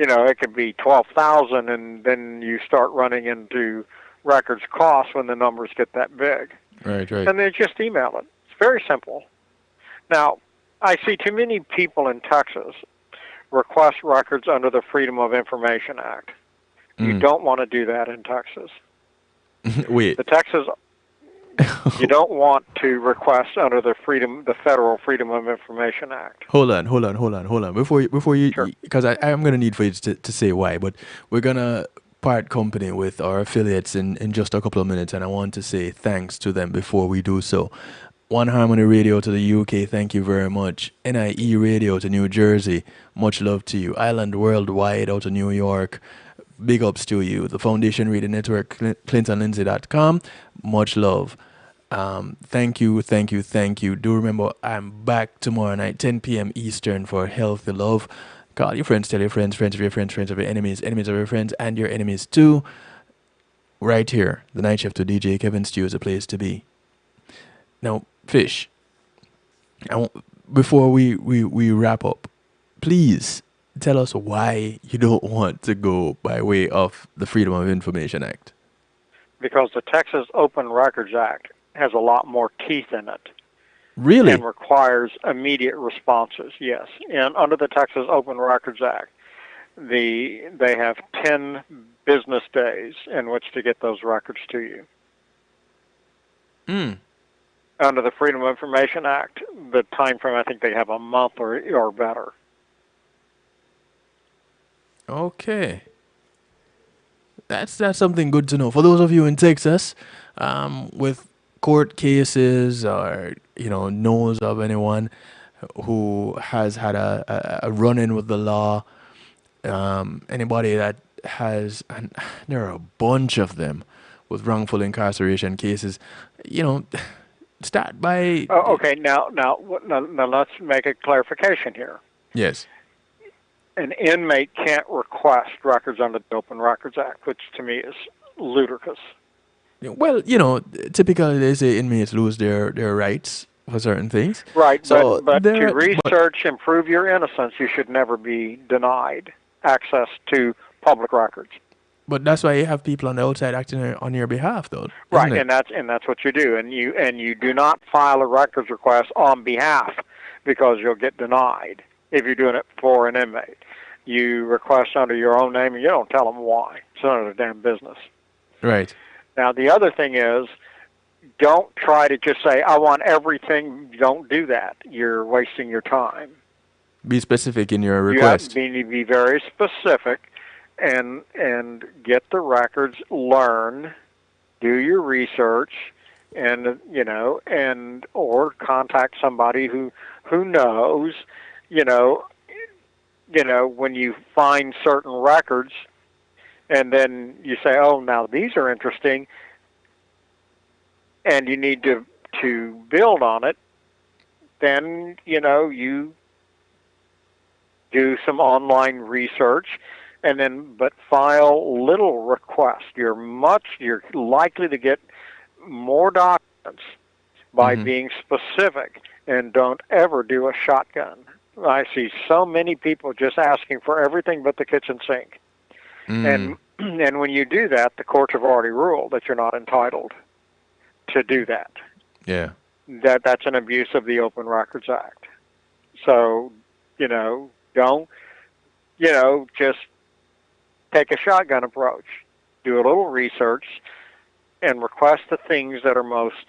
it could be 12,000, and then you start running into records costs when the numbers get that big. Right. And then just email it. It's very simple. Now, I see too many people in Texas request records under the Freedom of Information Act. You don't want to do that in Texas. Wait. You don't want to request under the Federal Freedom of Information Act. Hold on. Before you, Sure. because I am going to need for you to say why, but we're going to part company with our affiliates in just a couple of minutes, and I want to say thanks to them before we do so. One Harmony Radio to the UK, thank you very much. NIE Radio to New Jersey, much love to you. Island Worldwide out to New York, big ups to you. The Foundation Radio Network, ClintonLindsay.com, much love. Thank you. Do remember, I'm back tomorrow night, 10 p.m. Eastern for Healthy Love. Call your friends, tell your friends, friends of your friends, friends of your enemies, enemies of your friends, and your enemies too. Right here, the Night Shift with DJ Kevin Stew is a place to be. Now, Fish, before we wrap up, please tell us why you don't want to go by way of the Freedom of Information Act. Because the Texas Open Records Act has a lot more teeth in it. Really? And requires immediate responses, yes. And under the Texas Open Records Act, they have 10 business days in which to get those records to you. Under the Freedom of Information Act, the time frame, I think they have a month or better. Okay. That's something good to know. For those of you in Texas, with court cases or, knows of anyone who has had a run-in with the law, anybody that has, and there are a bunch of them with wrongful incarceration cases, start by... Oh, okay, now let's make a clarification here. Yes. An inmate can't request records under the Open Records Act, which to me is ludicrous. Well, typically they say inmates lose their rights for certain things. Right, so but to research and prove your innocence, you should never be denied access to public records. But that's why you have people on the outside acting on your behalf, though. Right, and that's what you do, and you do not file a records request on behalf because you'll get denied if you're doing it for an inmate. You request under your own name, and you don't tell them why. It's none of their damn business. Right. Now, the other thing is, don't try to just say, I want everything. Don't do that. You're wasting your time. Be specific in your request. You have to be very specific and get the records, learn, do your research, and or contact somebody who knows, when you find certain records, and then you say, oh, now these are interesting, and you need to build on it, then, you do some online research, but file little requests. You're likely to get more documents by being specific, and don't ever do a shotgun. I see so many people just asking for everything but the kitchen sink. And when you do that, the courts have already ruled that you're not entitled to do that. Yeah. That's an abuse of the Open Records Act. So, don't, just take a shotgun approach. Do a little research and request the things that are most,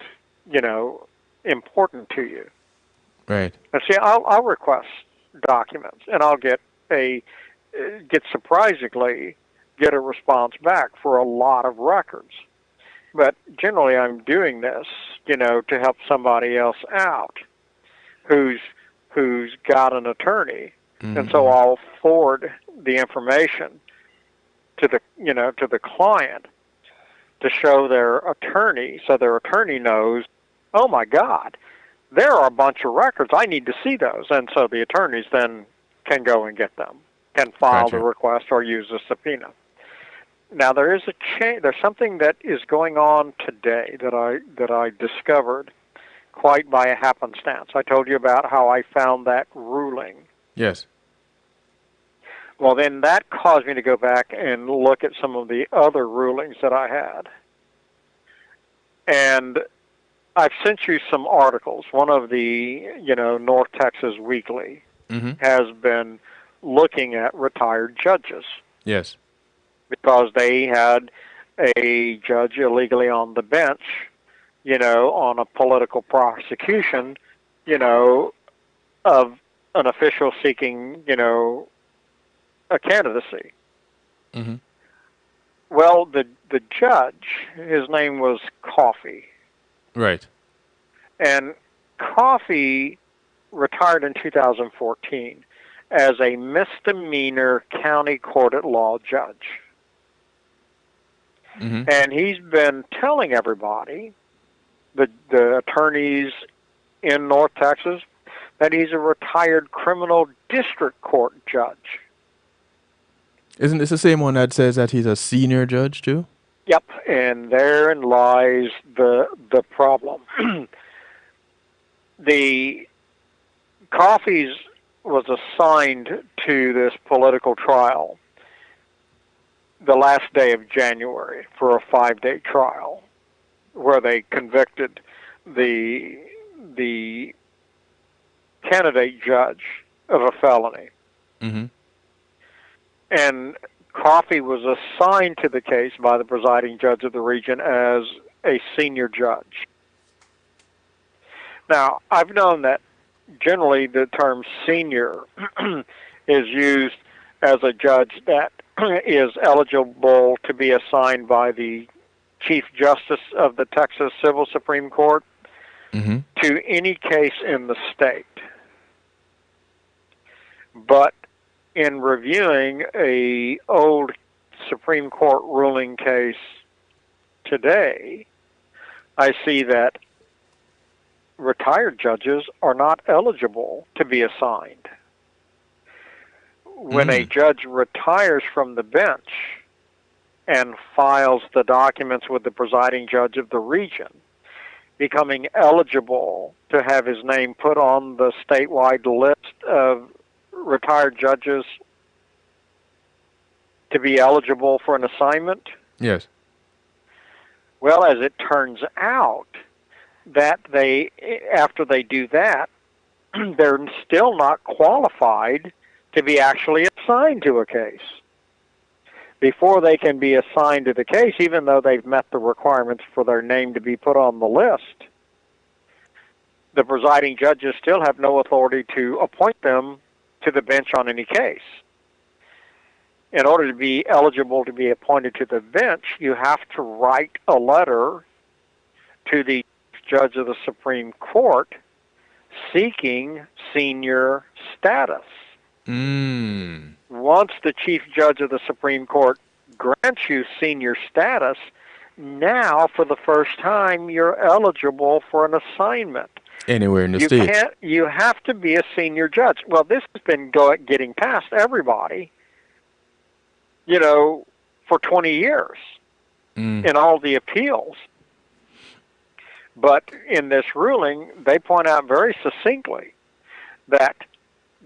important to you. Right. And see, I'll request documents, and I'll surprisingly get a response back for a lot of records. But generally I'm doing this, to help somebody else out who's got an attorney. And so I'll forward the information to the client to show their attorney, so their attorney knows, oh my God, there are a bunch of records. I need to see those. And so the attorneys then can go and get them, can file the request or use a subpoena. Now there is there's something that is going on today that I discovered quite by a happenstance. I told you about how I found that ruling. Yes. Well, then that caused me to go back and look at some of the other rulings that I had. And I've sent you some articles. One of the, North Texas Weekly has been looking at retired judges. Yes. Because they had a judge illegally on the bench, on a political prosecution, of an official seeking, a candidacy. Mm-hmm. Well, the judge, his name was Coffey. Right. And Coffey retired in 2014 as a misdemeanor county court at law judge. Mm-hmm. And he's been telling everybody, the attorneys in North Texas, that he's a retired criminal district court judge. Isn't this the same one that says that he's a senior judge too? Yep, and therein lies the problem. The Coffey's was assigned to this political trial the last day of January for a 5-day trial, where they convicted the candidate judge of a felony. Mm-hmm. And Coffey was assigned to the case by the presiding judge of the region as a senior judge. Now, I've known that generally the term senior is used as a judge that is eligible to be assigned by the Chief Justice of the Texas Civil Supreme Court to any case in the state. But in reviewing a old Supreme Court ruling case today, I see that retired judges are not eligible to be assigned. When a judge retires from the bench and files the documents with the presiding judge of the region, becoming eligible to have his name put on the statewide list of retired judges to be eligible for an assignment? Yes. Well, as it turns out, that after they do that, they're still not qualified to be actually assigned to a case. Before they can be assigned to the case, even though they've met the requirements for their name to be put on the list, the presiding judges still have no authority to appoint them to the bench on any case. In order to be eligible to be appointed to the bench, you have to write a letter to the judge of the Supreme Court seeking senior status. Once the chief judge of the Supreme Court grants you senior status, now for the first time you're eligible for an assignment. Anywhere in the state. You have to be a senior judge. Well, this has been getting past everybody, for 20 years in all the appeals. But in this ruling, they point out very succinctly that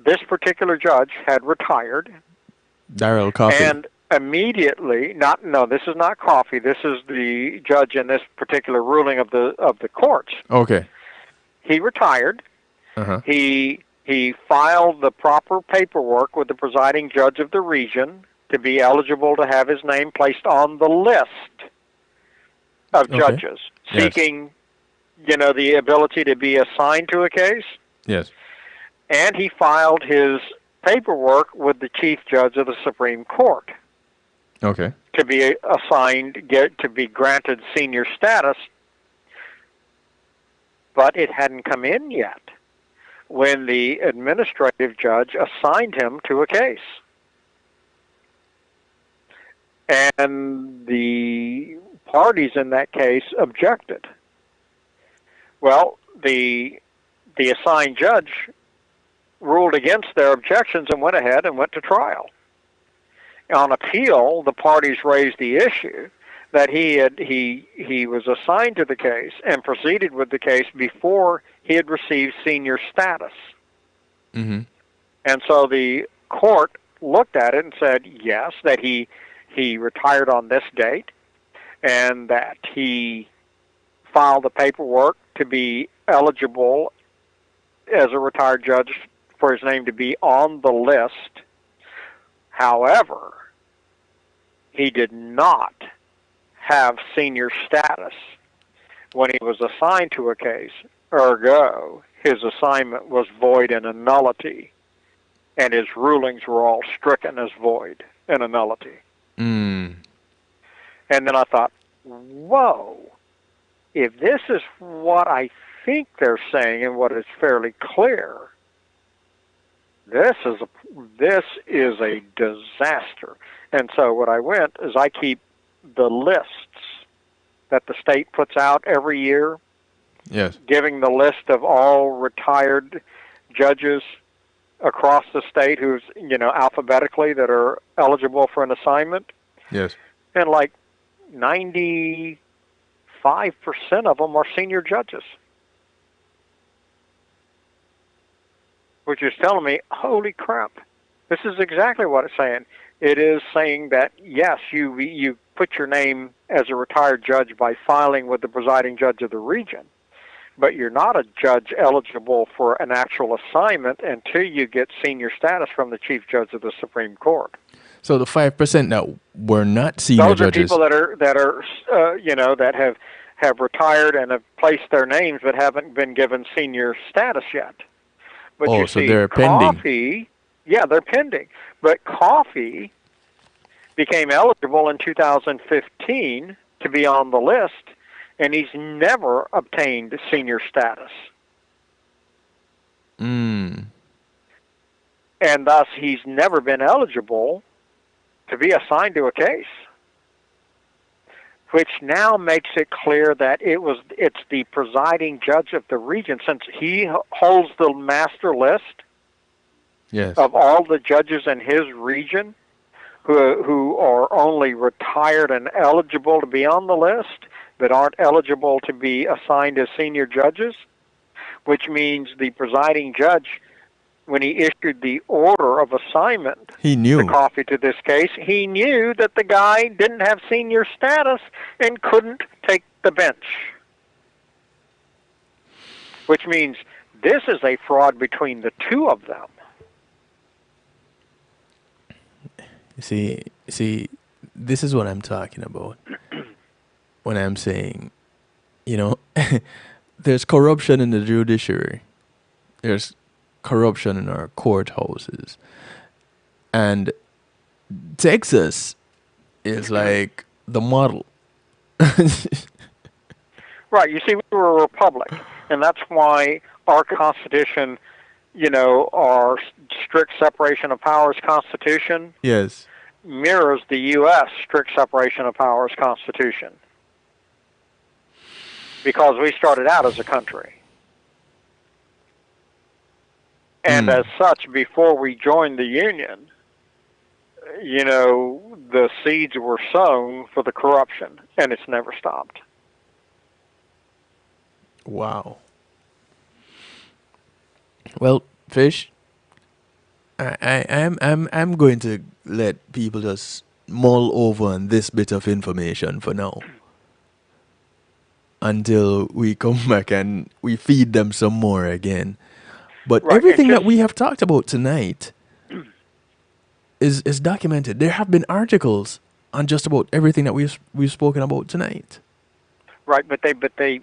this particular judge had retired. Darrell Coffey. And immediately, this is not Coffey. This is the judge in this particular ruling of the courts. Okay. He retired. He filed the proper paperwork with the presiding judge of the region to be eligible to have his name placed on the list of judges seeking, the ability to be assigned to a case. Yes. And he filed his paperwork with the chief judge of the Supreme Court. Okay. To be assigned, to be granted senior status, but it hadn't come in yet when the administrative judge assigned him to a case. And the parties in that case objected. Well, the assigned judge ruled against their objections and went ahead and went to trial. On appeal, the parties raised the issue that he was assigned to the case and proceeded with the case before he had received senior status. And so the court looked at it and said, yes, that he retired on this date, and that he filed the paperwork to be eligible as a retired judge for his name to be on the list. However, he did not have senior status when he was assigned to a case. Ergo, his assignment was void and a nullity, and his rulings were all stricken as void and a nullity. Mm. And then I thought, whoa, if this is what I think they're saying and what is fairly clear, this is a disaster. And so what I went is I keep the lists that the state puts out every year, Yes. giving the list of all retired judges across the state who's, alphabetically that are eligible for an assignment. Yes. And like 95% of them are senior judges. Which is telling me, holy crap, this is exactly what it's saying. It is saying that, yes, you put your name as a retired judge by filing with the presiding judge of the region, but you're not a judge eligible for an actual assignment until you get senior status from the chief judge of the Supreme Court. So the 5% that were not senior Those judges. are people that have retired and have placed their names but haven't been given senior status yet. But Oh, you so see, they're pending. Coffee, yeah, they're pending. But Coffee became eligible in 2015 to be on the list, and he's never obtained senior status. Mm. And thus, he's never been eligible to be assigned to a case, which now makes it clear that it's the presiding judge of the region, since he holds the master list Yes. of all the judges in his region who are only retired and eligible to be on the list, but aren't eligible to be assigned as senior judges, which means the presiding judge, when he issued the order of assignment He knew. to Coffee to this case, he knew that the guy didn't have senior status and couldn't take the bench. Which means this is a fraud between the two of them. See, this is what I'm talking about when I'm saying, there's corruption in the judiciary. There's corruption in our courthouses. And Texas is like the model. Right. You see, we were a republic, and that's why our Constitution, our strict separation of powers Constitution, Yes. mirrors the U.S. strict separation of powers Constitution. Because we started out as a country. And as such, before we joined the Union, the seeds were sown for the corruption, and it's never stopped. Wow. Well, Fish, I'm going to let people just mull over on this bit of information for now, until we come back and we feed them some more again. But Right, everything that we have talked about tonight is documented. There have been articles on just about everything that we've spoken about tonight. Right, but they've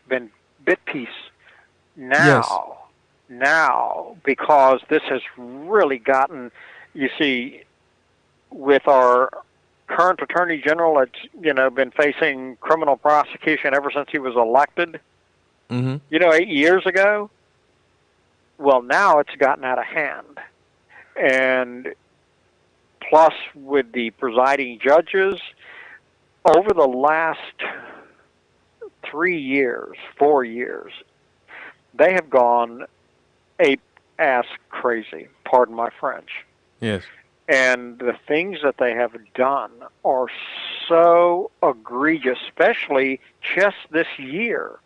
been bit piece now. Now, because this has really gotten, you see, with our current Attorney General, it's been facing criminal prosecution ever since he was elected. Mm-hmm. 8 years ago. Well, now it's gotten out of hand, and plus with the presiding judges, over the last 3 years, 4 years, they have gone ape-ass crazy, pardon my French. Yes. And the things that they have done are so egregious, especially just this year,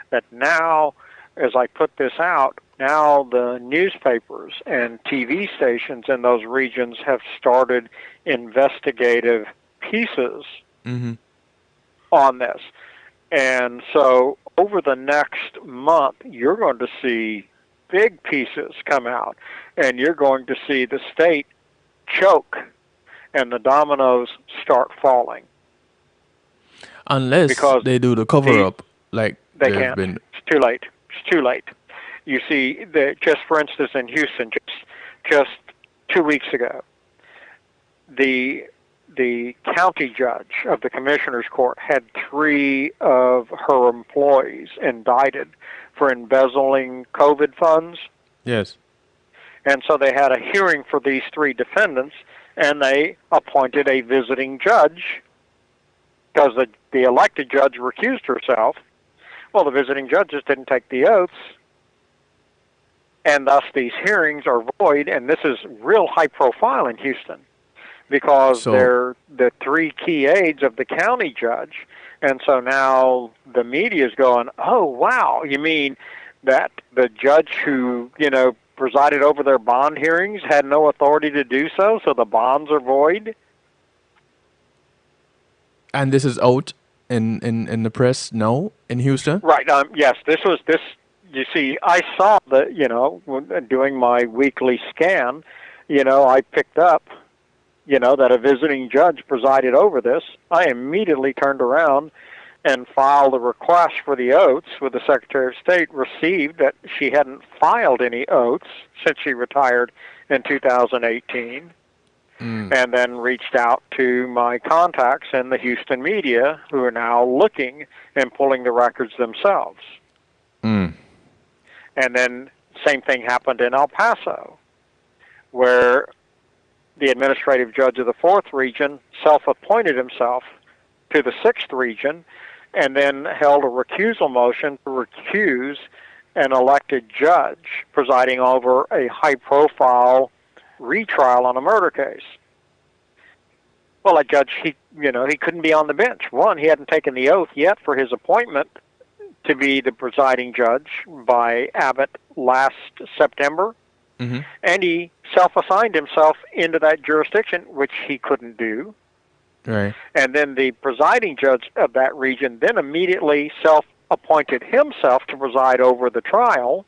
that now, as I put this out, now the newspapers and TV stations in those regions have started investigative pieces on this. And so over the next month, you're going to see big pieces come out, and you're going to see the state choke and the dominoes start falling. Unless because they do the cover-up, like they there's can't. been. It's too late. It's too late. You see, just for instance, in Houston, just 2 weeks ago, the county judge of the commissioner's court had 3 of her employees indicted for embezzling COVID funds. Yes. And so they had a hearing for these 3 defendants, and they appointed a visiting judge because the elected judge recused herself. Well, the visiting judge just didn't take the oaths, and thus these hearings are void, and this is real high profile in Houston because they're the 3 key aides of the county judge, and so now the media's going, oh, wow, you mean that the judge who, presided over their bond hearings had no authority to do so the bonds are void? And this is out in the press now in Houston? Right. Yes, this. You see, I saw doing my weekly scan, I picked up, that a visiting judge presided over this. I immediately turned around and filed a request for the oaths with the Secretary of State, received that she hadn't filed any oaths since she retired in 2018. And then reached out to my contacts in the Houston media who are now looking and pulling the records themselves. And then same thing happened in El Paso, where the administrative judge of the 4th region self-appointed himself to the 6th region and then held a recusal motion to recuse an elected judge presiding over a high-profile retrial on a murder case. Well, a judge, he couldn't be on the bench. One, he hadn't taken the oath yet for his appointment to be the presiding judge by Abbott last September, and he self-assigned himself into that jurisdiction, which he couldn't do. Right. And then the presiding judge of that region then immediately self-appointed himself to preside over the trial,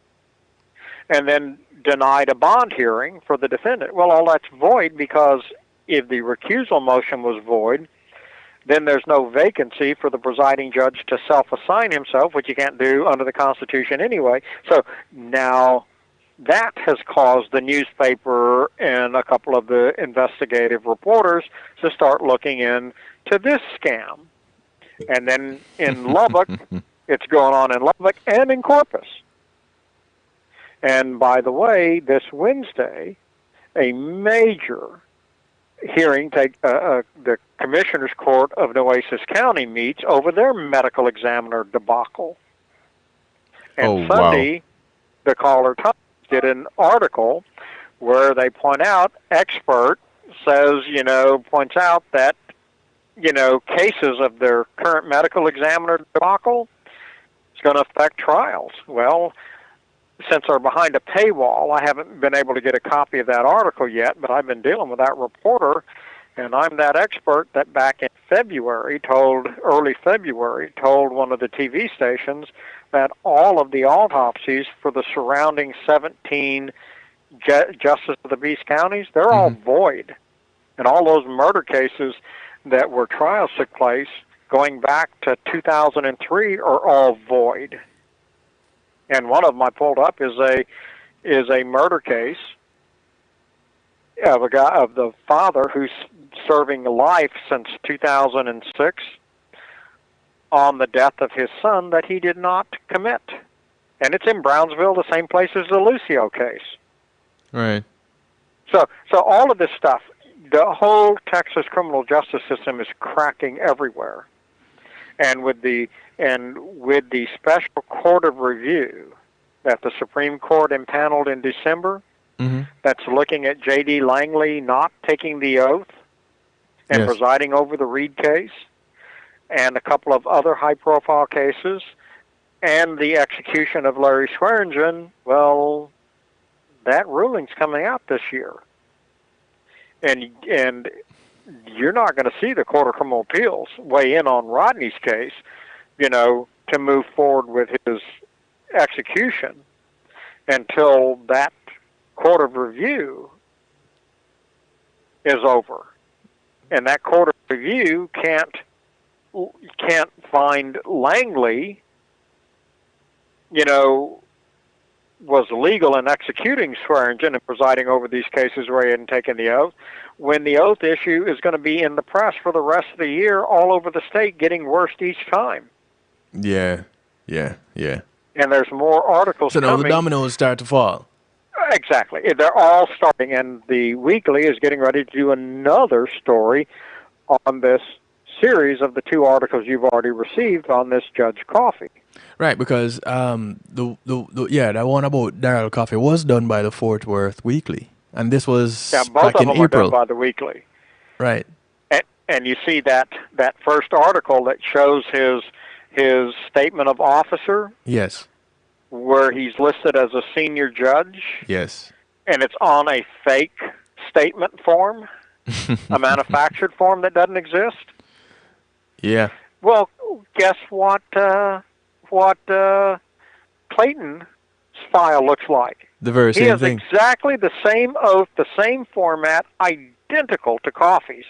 and then denied a bond hearing for the defendant. Well, all that's void because if the recusal motion was void, then there's no vacancy for the presiding judge to self-assign himself, which you can't do under the Constitution anyway. So now that has caused the newspaper and a couple of the investigative reporters to start looking into this scam. And then in Lubbock, it's going on in Lubbock and in Corpus. And by the way, this Wednesday, a major hearing, the Commissioner's Court of Nueces County meets over their medical examiner debacle. And Sunday, the Caller Times did an article where they point out, expert says, points out that, cases of their current medical examiner debacle is going to affect trials. Well, since they're behind a paywall, I haven't been able to get a copy of that article yet, but I've been dealing with that reporter, and I'm that expert that back in early February, told one of the TV stations that all of the autopsies for the surrounding 17 justice of the peace counties, they're all void. And all those murder cases that were trials took place going back to 2003 are all void. And one of them I pulled up is a murder case of the father who's serving life since 2006 on the death of his son that he did not commit. And it's in Brownsville, the same place as the Lucio case. Right. So all of this stuff, the whole Texas criminal justice system is cracking everywhere. And with the special court of review that the Supreme Court impaneled in December, that's looking at J.D. Langley not taking the oath and presiding over the Reed case, and a couple of other high-profile cases, and the execution of Larry Swearingen, well, that ruling's coming out this year. And you're not going to see the Court of Criminal Appeals weigh in on Rodney's case, to move forward with his execution until that court of review is over. And that court of review can't find Langley, was legal in executing Swearingen and presiding over these cases where he hadn't taken the oath, when the oath issue is going to be in the press for the rest of the year all over the state, getting worse each time. Yeah. And there's more articles So now coming. the dominoes start to fall. Exactly. They're all starting, and the Weekly is getting ready to do another story on this series of the 2 articles you've already received on this Judge Coffey. Right, because that one about Daryl Coffey was done by the Fort Worth Weekly, and this was Both back of in them are April. done by the Weekly. Right. And you see that first article that shows his statement of officer, Yes. where he's listed as a senior judge, Yes. and it's on a fake statement form, a manufactured form that doesn't exist. Yeah. Well, guess what? Clayton's file looks like. The very He same has thing. exactly the same oath, the same format, identical to Coffey's.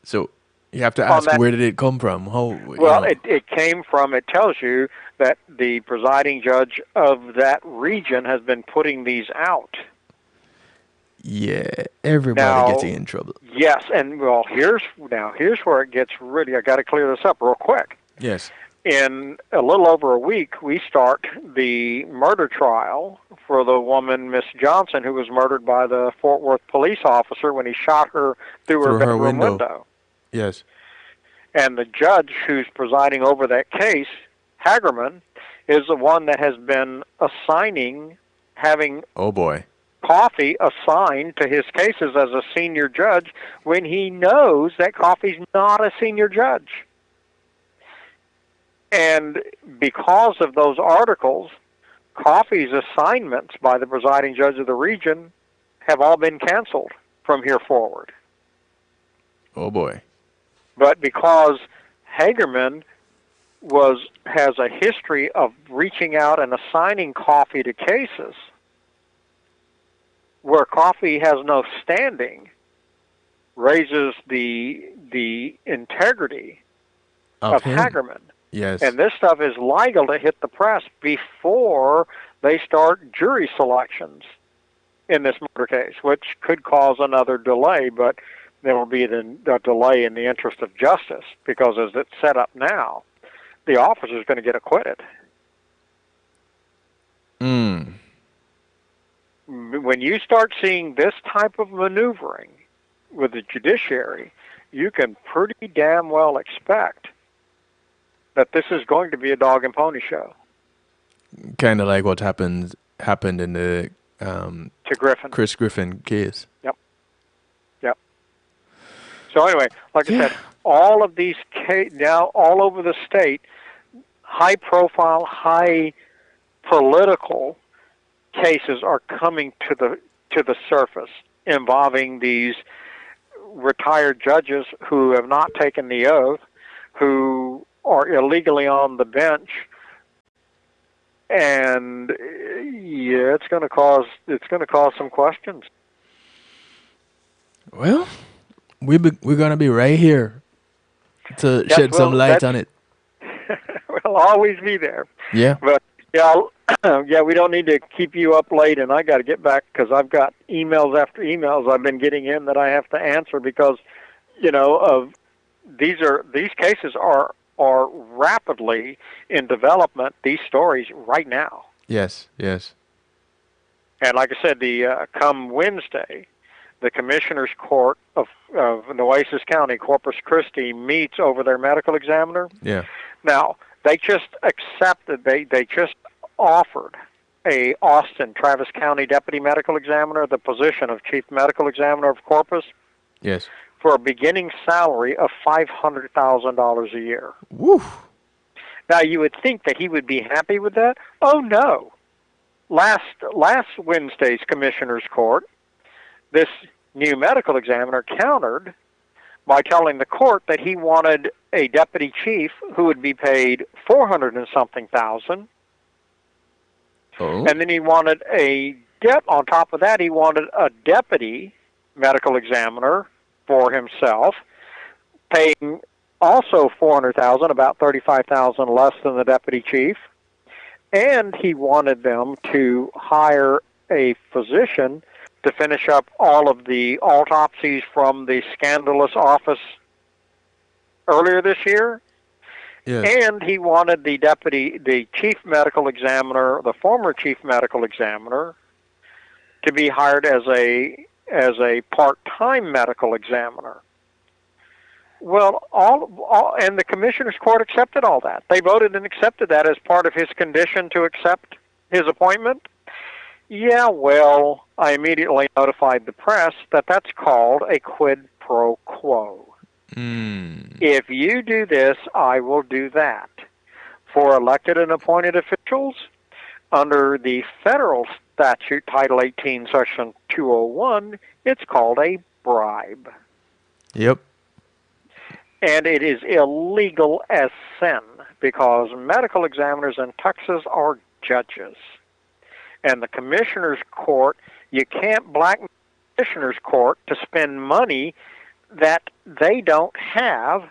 So you have to ask, where did it come from? Well, it came from, it tells you that the presiding judge of that region has been putting these out. Yeah, everybody Now, getting in trouble. Yes, and well, here's where it gets really, I got to clear this up real quick. Yes. In a little over a week, we start the murder trial for the woman, Miss Johnson, who was murdered by the Fort Worth police officer when he shot her through her bedroom window. Yes. And the judge who's presiding over that case, Hagerman, is the one that has been having Oh boy. Coffey assigned to his cases as a senior judge when he knows that Coffey's not a senior judge. And because of those articles, Coffey's assignments by the presiding judge of the region have all been canceled from here forward. Oh boy. But because Hagerman has a history of reaching out and assigning Coffey to cases where Coffey has no standing, raises the integrity of Hagerman. Yes. And this stuff is liable to hit the press before they start jury selections in this murder case, which could cause another delay, but there will be a delay in the interest of justice, because as it's set up now, the officer is going to get acquitted. When you start seeing this type of maneuvering with the judiciary, you can pretty damn well expect that this is going to be a dog and pony show. Kind of like what happened in the to Griffin. Chris Griffin case. Yep. So anyway, like I said, all of these now all over the state, high-profile, high political cases are coming to the surface involving these retired judges who have not taken the oath, who are illegally on the bench, and yeah, it's going to cause some questions. Well, we're going to be right here to shed some light on it. We'll always be there. Yeah. But yeah, we don't need to keep you up late, and I got to get back because I've got emails after emails I've been getting in that I have to answer because, of these cases are rapidly in development. These stories right now. Yes. And like I said, come Wednesday, the Commissioner's Court of Nueces County, Corpus Christi, meets over their medical examiner. Yeah. Now, they just accepted, they just offered a Austin, Travis County Deputy Medical Examiner the position of Chief Medical Examiner of Corpus. Yes. For a beginning salary of $500,000 a year. Woo. Now, you would think that he would be happy with that. Oh, no. Last Wednesday's Commissioner's Court, this new medical examiner countered by telling the court that he wanted a deputy chief who would be paid 400 and something thousand. Oh. And then he wanted on top of that, he wanted a deputy medical examiner for himself, paying also 400,000, about 35,000 less than the deputy chief. And he wanted them to hire a physician to finish up all of the autopsies from the scandalous office earlier this year. Yes. And he wanted the chief medical examiner, the former chief medical examiner, to be hired as a part-time medical examiner. Well, and the Commissioner's Court accepted all that. They voted and accepted that as part of his condition to accept his appointment. Yeah, well, I immediately notified the press that that's called a quid pro quo. If you do this, I will do that. For elected and appointed officials, under the federal statute, Title 18, Section 201, it's called a bribe. Yep. And it is illegal as sin because medical examiners in Texas are judges. And the Commissioner's Court, you can't blackmail the Commissioner's Court to spend money that they don't have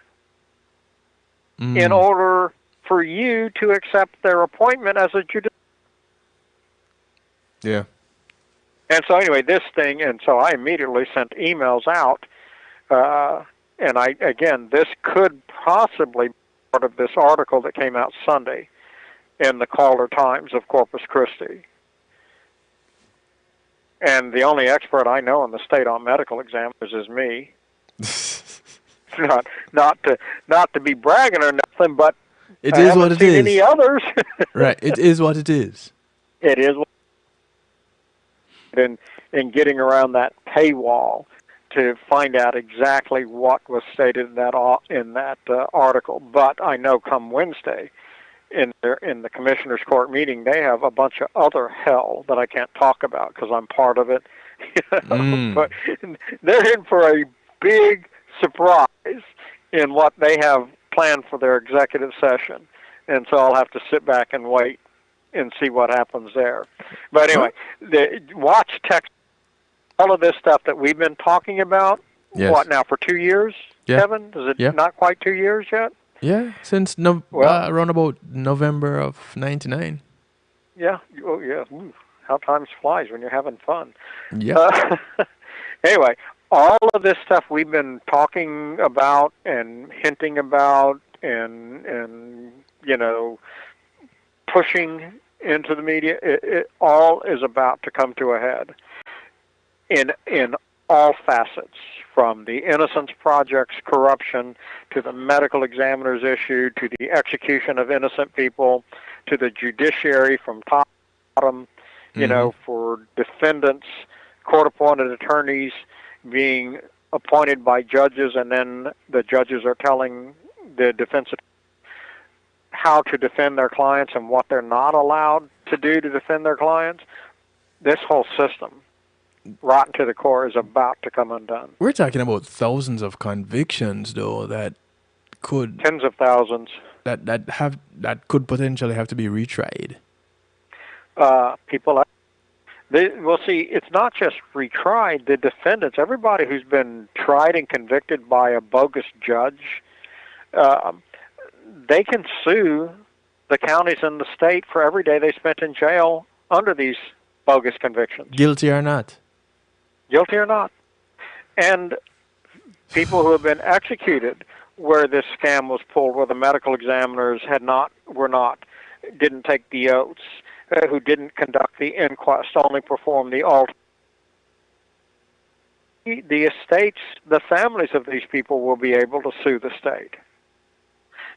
in order for you to accept their appointment as a judicial. Yeah. And so anyway, this thing, and so I immediately sent emails out, and this could possibly be part of this article that came out Sunday in the Caller Times of Corpus Christi. And the only expert I know in the state on medical examiners is me. not to be bragging or nothing, but it is what it is. Any others? Right. It is what it is. It is. In getting around that paywall to find out exactly what was stated in that article, but I know come Wednesday in the Commissioner's Court meeting, they have a bunch of other hell that I can't talk about because I'm part of it. But they're in for a big surprise in what they have planned for their executive session, and so I'll have to sit back and wait and see what happens there. But anyway, watch Texas. All of this stuff that we've been talking about. Yes. What now for 2 years, Yeah. Kevin? Is it not quite 2 years yet? Yeah, since around about November of '99. Yeah. Oh, yeah. Ooh, how time flies when you're having fun. Yeah. Anyway, all of this stuff we've been talking about and hinting about and pushing into the media, it all is about to come to a head in all facets, from the Innocence Project's corruption to the medical examiner's issue to the execution of innocent people to the judiciary from top to bottom, for defendants, court-appointed attorneys being appointed by judges, and then the judges are telling the defense how to defend their clients and what they're not allowed to do to defend their clients. This whole system, rotten to the core, is about to come undone. We're talking about thousands of convictions, though, that could tens of thousands that could potentially have to be retried. Well, see, it's not just retried. The defendants, everybody who's been tried and convicted by a bogus judge, they can sue the counties and the state for every day they spent in jail under these bogus convictions. Guilty or not. Guilty or not. And people who have been executed where this scam was pulled, where the medical examiners didn't take the oaths, who didn't conduct the inquest, only performed the the estates, the families of these people will be able to sue the state.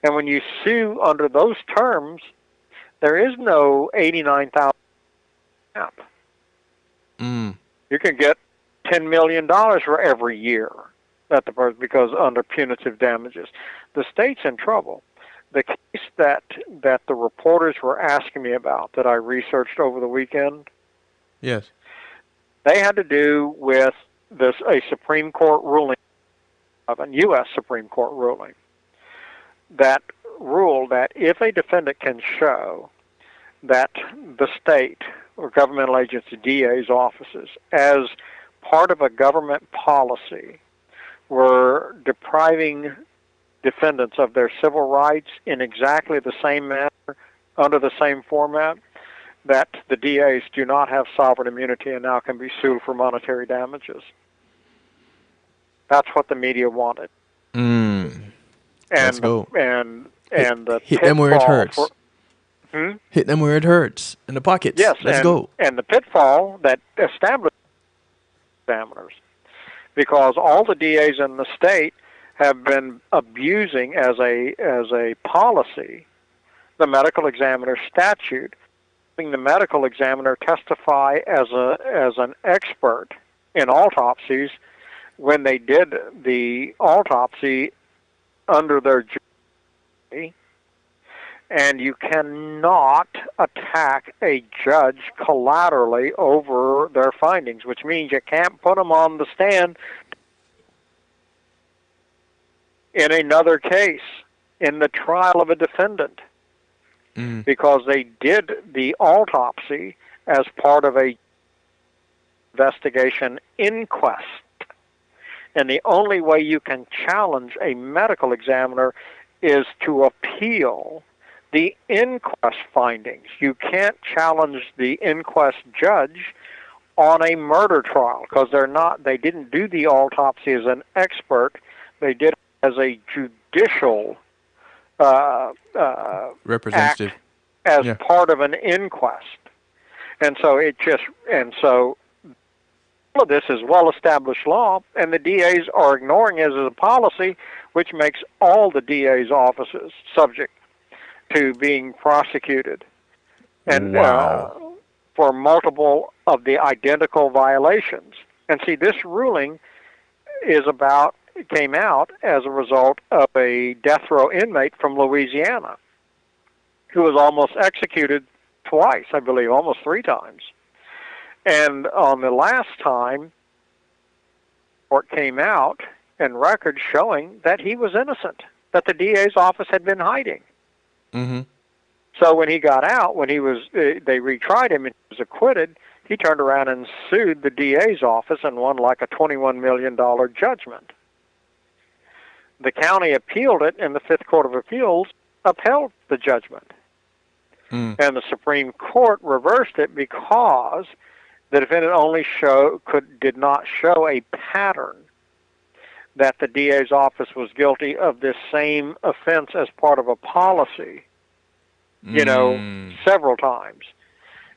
And when you sue under those terms, there is no $89,000 cap. You can get $10 million for every year because under punitive damages. The state's in trouble. The case that the reporters were asking me about that I researched over the weekend, Yes. they had to do with a Supreme Court ruling, of a U.S. Supreme Court ruling, that ruled that if a defendant can show that the state or governmental agency, DA's offices, as part of a government policy, were depriving defendants of their civil rights in exactly the same manner, under the same format, that the DAs do not have sovereign immunity and now can be sued for monetary damages. That's what the media wanted. Let's go. And the hit them where it hurts. Hmm? Hit them where it hurts. In the pockets. Yes, Let's go. And the pitfall that established examiners, because all the DAs in the state have been abusing as a policy the medical examiner statute, having the medical examiner testify as an expert in autopsies when they did the autopsy under their jury. And you cannot attack a judge collaterally over their findings, which means you can't put them on the stand in another case, in the trial of a defendant, because they did the autopsy as part of a investigation inquest. And the only way you can challenge a medical examiner is to appeal the inquest findings. You can't challenge the inquest judge on a murder trial, because they didn't do the autopsy as an expert. They did it as a judicial representative act as part of an inquest. And so all of this is well-established law, and the DAs are ignoring it as a policy, which makes all the DAs' offices subject to being prosecuted, and for multiple of the identical violations. And see, this ruling came out as a result of a death row inmate from Louisiana who was almost executed twice, I believe, almost 3 times. And on the last time, court came out and records showing that he was innocent, that the DA's office had been hiding. So when he got out, they retried him and he was acquitted, he turned around and sued the DA's office and won like a $21 million judgment. The county appealed it, and the Fifth Court of Appeals upheld the judgment. And the Supreme Court reversed it because the defendant did not show a pattern that the DA's office was guilty of this same offense as part of a policy, several times.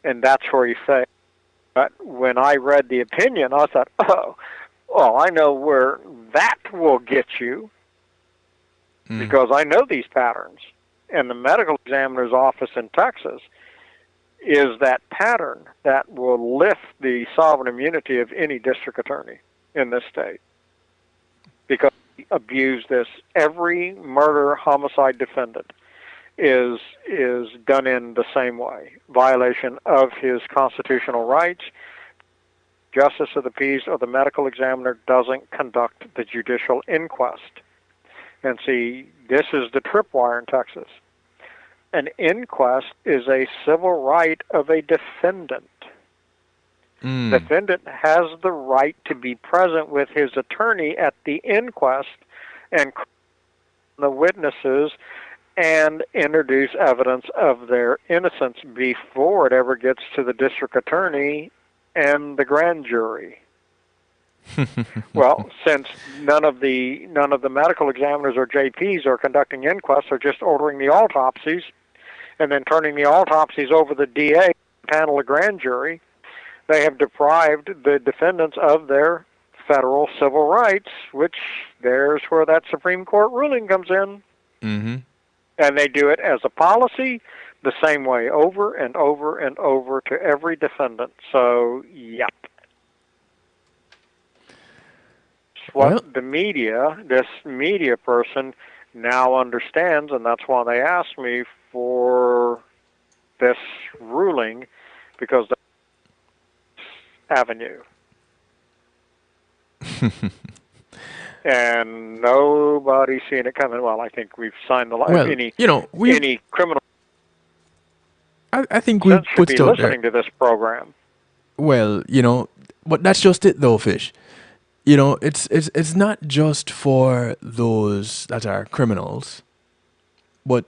And that's where he failed. But when I read the opinion, I thought, I know where that will get you, because I know these patterns. And the medical examiner's office in Texas is that pattern that will lift the sovereign immunity of any district attorney in this state, because he abused this. Every murder homicide defendant is done in the same way: violation of his constitutional rights. Justice of the peace or the medical examiner doesn't conduct the judicial inquest. And see, this is the tripwire in Texas. An inquest is a civil right of a defendant. The defendant has the right to be present with his attorney at the inquest and the witnesses and introduce evidence of their innocence before it ever gets to the district attorney and the grand jury. Well, since none of the medical examiners or JPs are conducting inquests, or just ordering the autopsies and then turning the autopsies over the DA panel of grand jury, they have deprived the defendants of their federal civil rights, which there's where that Supreme Court ruling comes in. And they do it as a policy the same way over and over and over to every defendant. So, yep. what this media person now understands, and that's why they asked me for this ruling, because that's avenue. And nobody's seeing it coming. Well, I think we've signed the Well, any criminal I think we've should put be out there. listening to this program. Well, but that's just it though, Fish. It's not just for those that are criminals, but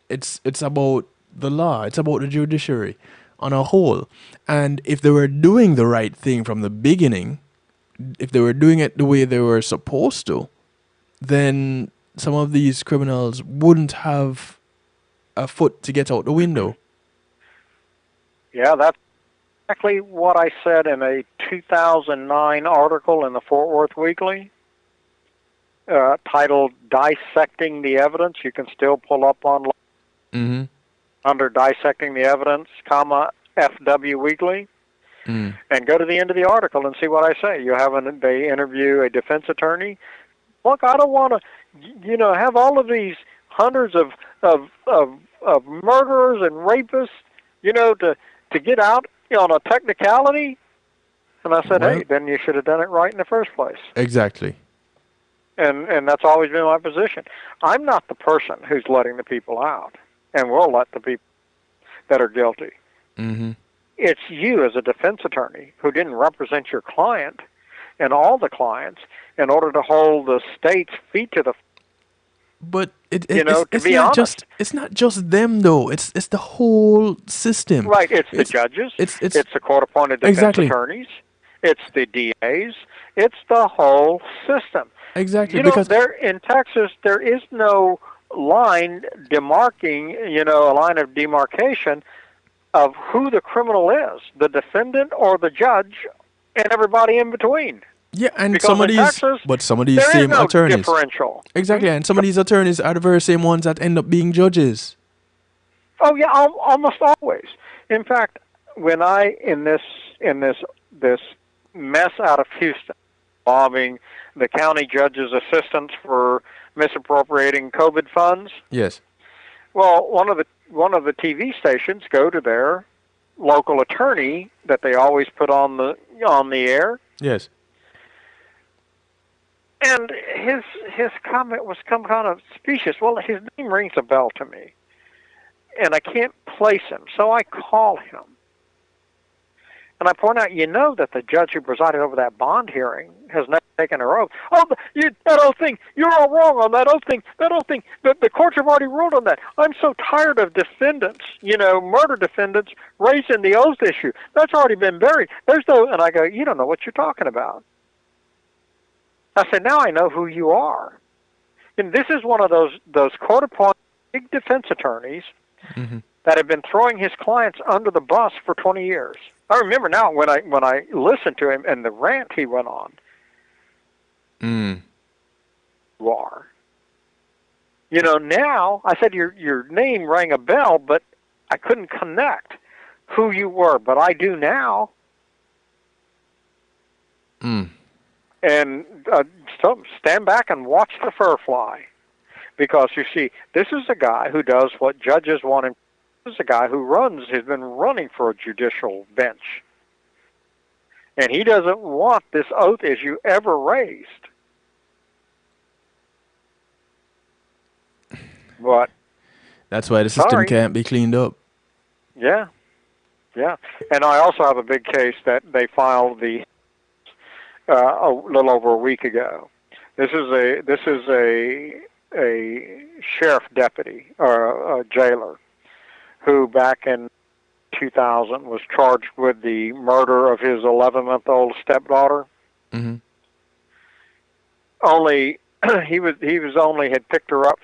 it's about the law. It's about the judiciary on a whole. And if they were doing the right thing from the beginning, if they were doing it the way they were supposed to, then some of these criminals wouldn't have a foot to get out the window. Yeah, that's exactly what I said in a 2009 article in the Fort Worth Weekly, titled "Dissecting the Evidence." You can still pull up online under "Dissecting the Evidence," FW Weekly, and go to the end of the article and see what I say. They interview a defense attorney. Look, I don't want to, have all of these hundreds of murderers and rapists, to get out on a technicality. And I said, hey, then you should have done it right in the first place. Exactly. And that's always been my position. I'm not the person who's letting the people out, and will let the people that are guilty. Mm-hmm. It's you as a defense attorney who didn't represent your client and all the clients in order to hold the state's feet to the. But it's not just them though. It's the whole system. Right. It's the judges. It's the court-appointed defense attorneys. It's the DAs. It's the whole system. Exactly. Because there in Texas there is no line demarking, a line of demarcation of who the criminal is, the defendant or the judge, and everybody in between. Yeah, and because some of these, Texas, but some of these there same is no attorneys. Differential. Exactly, and some of these attorneys are the very same ones that end up being judges. Oh yeah, almost always. In fact, when in this mess out of Houston involving the county judge's assistants for misappropriating COVID funds. Yes. Well, one of the TV stations go to their local attorney that they always put on the air. Yes. And his comment was some kind of specious. Well, his name rings a bell to me, and I can't place him, so I call him. And I point out, that the judge who presided over that bond hearing has never taken an oath. Oh, that oath thing, you're all wrong on that oath thing. The courts have already ruled on that. I'm so tired of defendants, murder defendants, raising the oath issue. That's already been buried. And I go, you don't know what you're talking about. I said, now I know who you are. And this is one of those court-appointed big defense attorneys that have been throwing his clients under the bus for 20 years. I remember now when I listened to him and the rant he went on. You are. Now I said your name rang a bell, but I couldn't connect who you were, but I do now. And so stand back and watch the fur fly, because you see, this is a guy who does what judges want him. This is a guy who has been running for a judicial bench. And he doesn't want this oath issue ever raised. But that's why the system can't be cleaned up. Yeah. And I also have a big case that they filed a little over a week ago. This is a sheriff deputy or a jailer who back in 2000 was charged with the murder of his 11-month-old stepdaughter. Only he had picked her up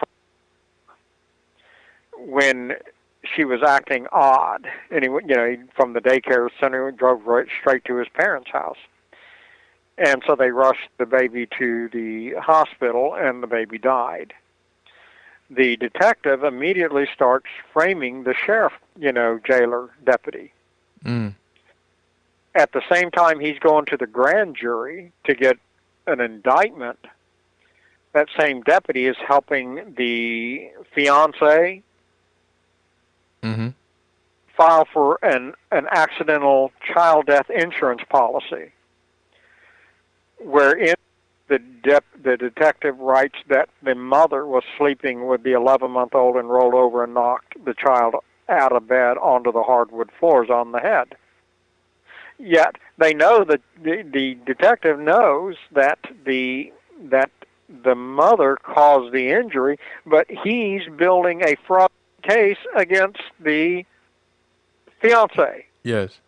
when she was acting odd, and he from the daycare center drove right straight to his parents' house, and so they rushed the baby to the hospital, and the baby died. The detective immediately starts framing the sheriff, jailer deputy. At the same time, he's going to the grand jury to get an indictment, that same deputy is helping the fiance file for an accidental child death insurance policy, wherein the detective writes that the mother was sleeping with the 11-month-old and rolled over and knocked the child out of bed onto the hardwood floors on the head. Yet they know that the detective knows that the mother caused the injury, but he's building a fraud case against the fiance. Yes.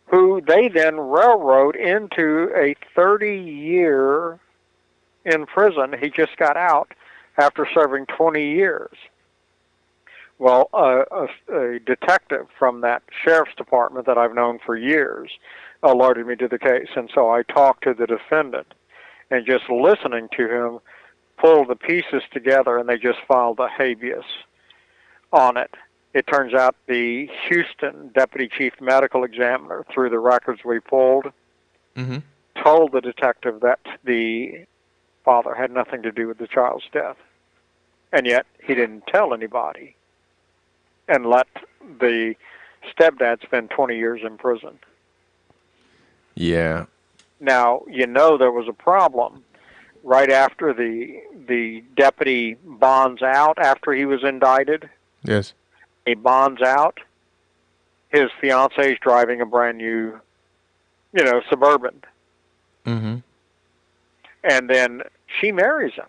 Who they then railroad into a 30-year in prison. He just got out after serving 20 years. Well, a detective from that sheriff's department that I've known for years alerted me to the case, and so I talked to the defendant, and just listening to him pull the pieces together, and they just filed a habeas on it. It turns out the Houston deputy chief medical examiner, through the records we pulled, told the detective that the father had nothing to do with the child's death. And yet he didn't tell anybody and let the stepdad spend 20 years in prison. Yeah. Now, you know there was a problem right after the deputy bonds out after he was indicted. Yes. He bonds out. His fiance's driving a brand new, Suburban. And then she marries him.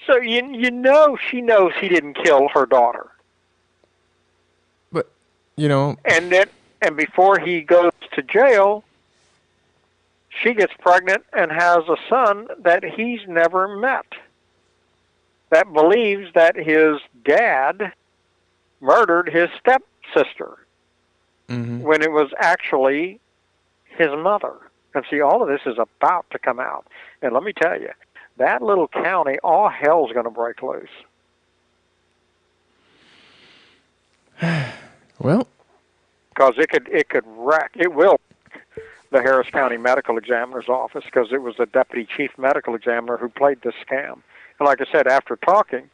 So you know she knows he didn't kill her daughter. But, And before he goes to jail, she gets pregnant and has a son that he's never met, that believes that his dad murdered his stepsister when it was actually his mother. And see, all of this is about to come out. And let me tell you, that little county, all hell's going to break loose. Well, because it will wreck the Harris County Medical Examiner's office, because it was the deputy chief medical examiner who played this scam. And like I said, after talking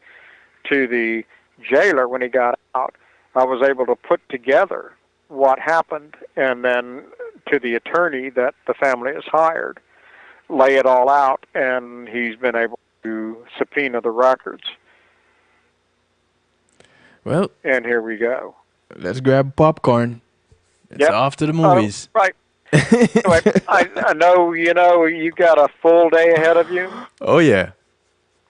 to the jailer when he got out, I was able to put together what happened, and then to the attorney that the family has hired, lay it all out, and he's been able to subpoena the records. Well, and here we go. Let's grab popcorn. It's off to the movies. Right. Anyway, I know you've got a full day ahead of you. Oh, yeah.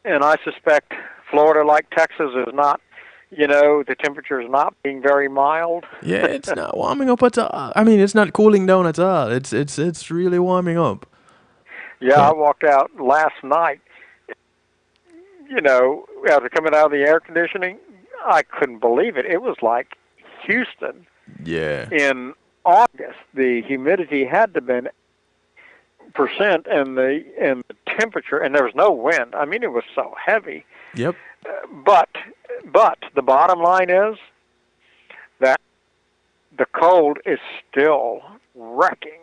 And I suspect Florida, like Texas, is not, the temperature is not being very mild. Yeah, it's not warming up at all. I mean, it's not cooling down at all. It's really warming up. Yeah, I walked out last night, after coming out of the air conditioning, I couldn't believe it. It was like Houston. Yeah. In August, the humidity had to have been percent, and the temperature, and there was no wind. I mean, it was so heavy. Yep. But the bottom line is that the cold is still wrecking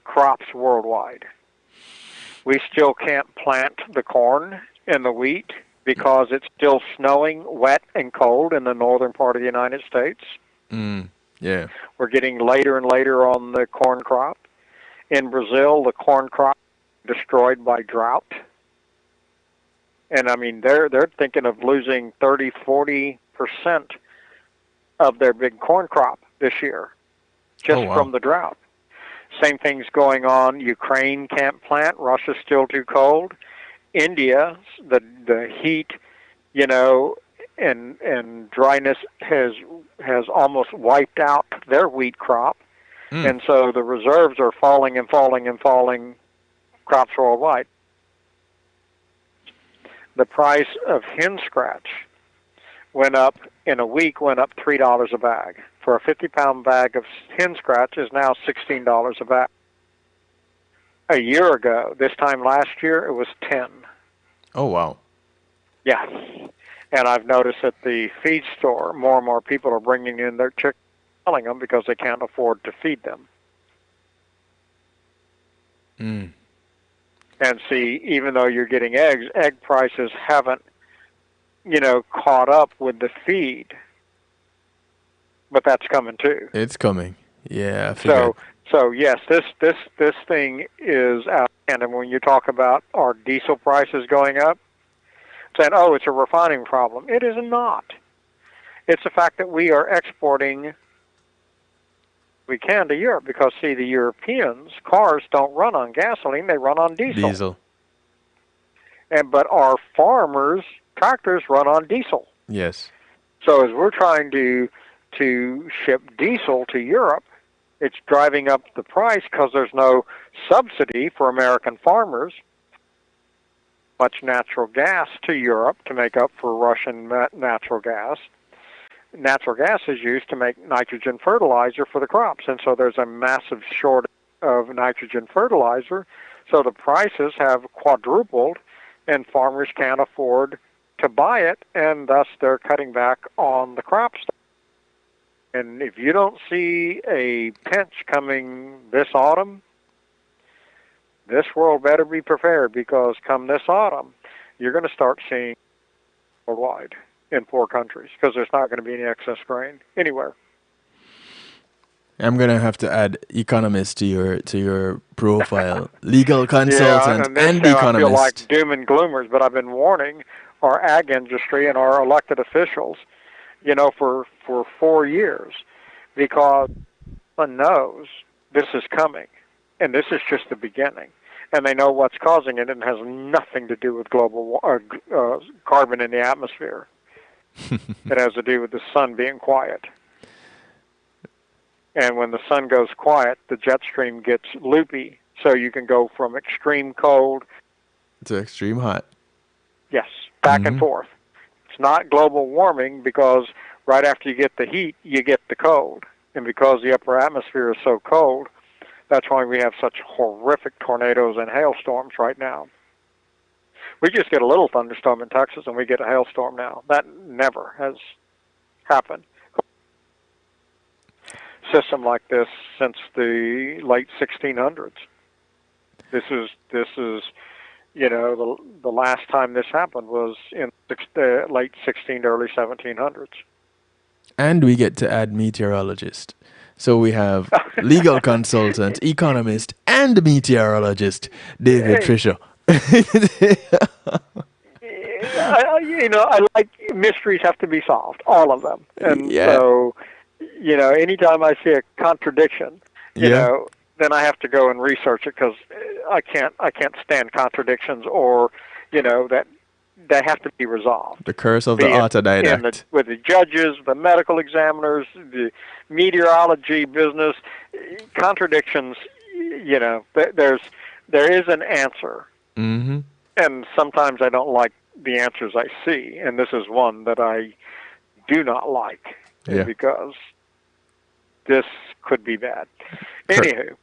crops worldwide. We still can't plant the corn and the wheat because it's still snowing, wet, and cold in the northern part of the United States. Yeah. We're getting later and later on the corn crop. In Brazil, the corn crop is destroyed by drought. And I mean, they're thinking of losing 30-40% of their big corn crop this year, just from the drought. Same thing's going on. Ukraine can't plant. Russia's still too cold. India, the heat, and dryness has almost wiped out their wheat crop, and so the reserves are falling and falling and falling. Crops worldwide. The price of hen scratch went up in a week. Went up $3 a bag. For a 50-pound bag of hen scratch is now $16 a bag. A year ago, this time last year, it was 10. Oh wow. Yeah. And I've noticed at the feed store, more and more people are bringing in their chickens, selling them because they can't afford to feed them. And see, even though you're getting eggs, egg prices haven't, caught up with the feed. But that's coming too. It's coming. Yeah, I figured. So yes, this thing is out. And when you talk about our diesel prices going up, saying, oh, it's a refining problem. It is not. It's the fact that we are exporting we can to Europe because, see, the Europeans, cars don't run on gasoline, they run on diesel. But our farmers, tractors run on diesel. Yes. So as we're trying to ship diesel to Europe, it's driving up the price because there's no subsidy for American farmers. Much natural gas to Europe to make up for Russian natural gas. Natural gas is used to make nitrogen fertilizer for the crops, and so there's a massive shortage of nitrogen fertilizer. So the prices have quadrupled, and farmers can't afford to buy it, and thus they're cutting back on the crops. And if you don't see a pinch coming this autumn, this world better be prepared, because come this autumn, you're going to start seeing worldwide in poor countries, because there's not going to be any excess grain anywhere. I'm going to have to add economist to your profile. Legal consultant and economist. I feel like doom and gloomers, but I've been warning our ag industry and our elected officials, for 4 years, because one knows this is coming, and this is just the beginning. And they know what's causing it, and it has nothing to do with global carbon in the atmosphere. It has to do with the sun being quiet. And when the sun goes quiet, the jet stream gets loopy, so you can go from extreme cold to extreme hot. Yes, back and forth. It's not global warming, because right after you get the heat, you get the cold. And because the upper atmosphere is so cold, that's why we have such horrific tornadoes and hailstorms right now. We just get a little thunderstorm in Texas, and we get a hailstorm now. That never has happened. System like this since the late 1600s. This is the last time this happened was in late 16 to early 1700s. And we get to add meteorologist. So we have legal consultant, economist, and meteorologist, David Fisher. I like mysteries have to be solved, all of them. And so, anytime I see a contradiction, then I have to go and research it, because I can't stand contradictions, or that they have to be resolved. The curse of the autodidact. With the judges, the medical examiners, the meteorology business, contradictions. There is an answer, and sometimes I don't like the answers I see, and this is one that I do not like, because this could be bad. Anywho,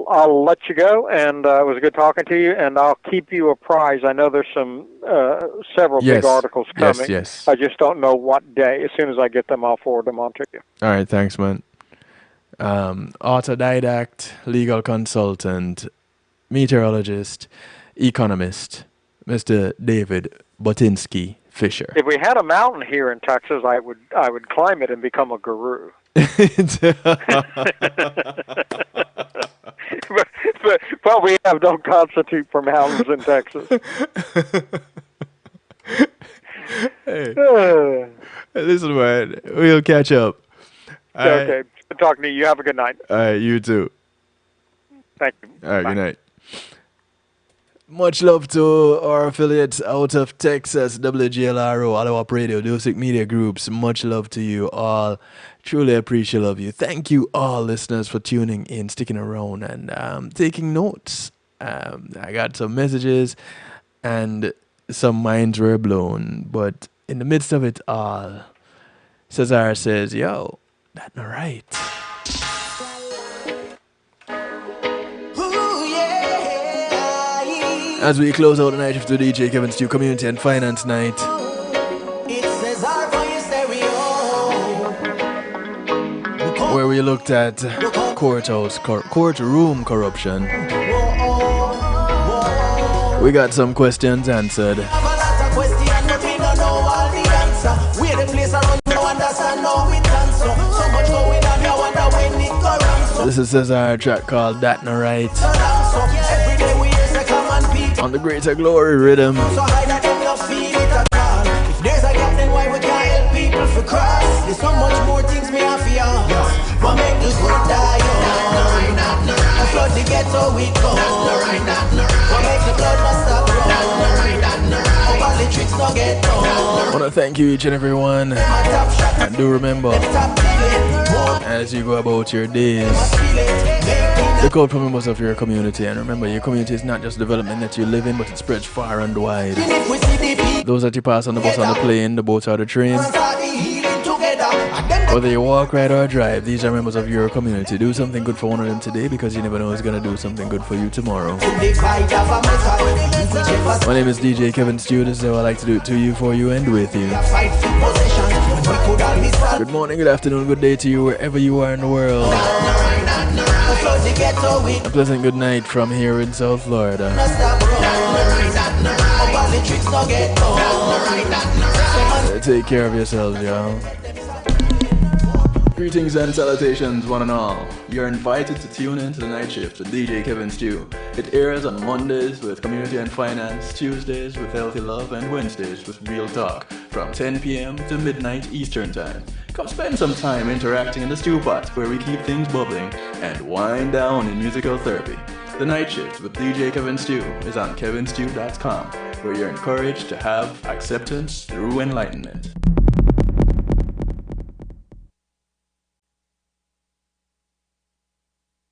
I'll let you go, and it was good talking to you, and I'll keep you apprised. I know there's some several big articles coming. Yes. I just don't know what day. As soon as I get them, I'll forward them on to you. All right, thanks, man. Autodidact, legal consultant, meteorologist, economist, Mr. David Botinsky Fisher. If we had a mountain here in Texas, I would climb it and become a guru. but we have no constitute for mountains in Texas. Hey, listen, man, we'll catch up. Okay, good talking to you. You have a good night. All right, you too. Thank you. All right, good night. Much love to our affiliates out of Texas, WGLRO, Aloha Radio, Dosic Media Groups. Much love to you all. Truly appreciate of you. Thank you all, listeners, for tuning in, sticking around, and taking notes. I got some messages, and some minds were blown. But in the midst of it all, Cesar says, yo, that's not right. As we close out the night of the DJ Kevin Stew Community and Finance Night, where we looked at courtroom corruption, We got some questions answered. Have a lot of questions, but we don't know all the answer. We're the place around, no understand, no we dance. So much going on, you wonder when it go wrong. So This is Cesar, a track called That No Right every day we hear say common people. on the Greater Glory Rhythm. So hide that them not feel it at all. If there's a gap, then why we can't help people for cross? There's so much more things me have for y'all. What make the good die young? I flood the ghetto with gold. What make the blood not stop running? How all the tricks not get done? I want to thank you each and every one. My top shot, And do remember, top feeling. More as you go about your days, feeling. look out for members of your community. And remember, your community is not just development that you live in, but it spreads far and wide. If we see the people Those that you pass on the bus, on the plane, the boat, or the train, start the healing together, and then whether you walk, ride, or drive, these are members of your community. Do something good for one of them today, because you never know who's going to do something good for you tomorrow. the fight of a metal. My name is DJ Kevin Stew. This is how I like to do it to you, for you, and with you. Fight for possession. We could all be solved. Good morning, good afternoon, good day to you, wherever you are in the world. Flood the ghetto with A pleasant good night from here in South Florida. stop running. How all the tricks not get done. Take care of yourselves, y'all. Greetings and salutations, one and all. You're invited to tune in to the night shift with DJ Kevin Stew. It airs on Mondays with Community and Finance, Tuesdays with Healthy Love, and Wednesdays with Real Talk from 10 p.m. to midnight Eastern Time. Come spend some time interacting in the stew pot where we keep things bubbling and wind down in musical therapy. The night shift with DJ Kevin Stew is on kevinstew.com, where you're encouraged to have acceptance through enlightenment.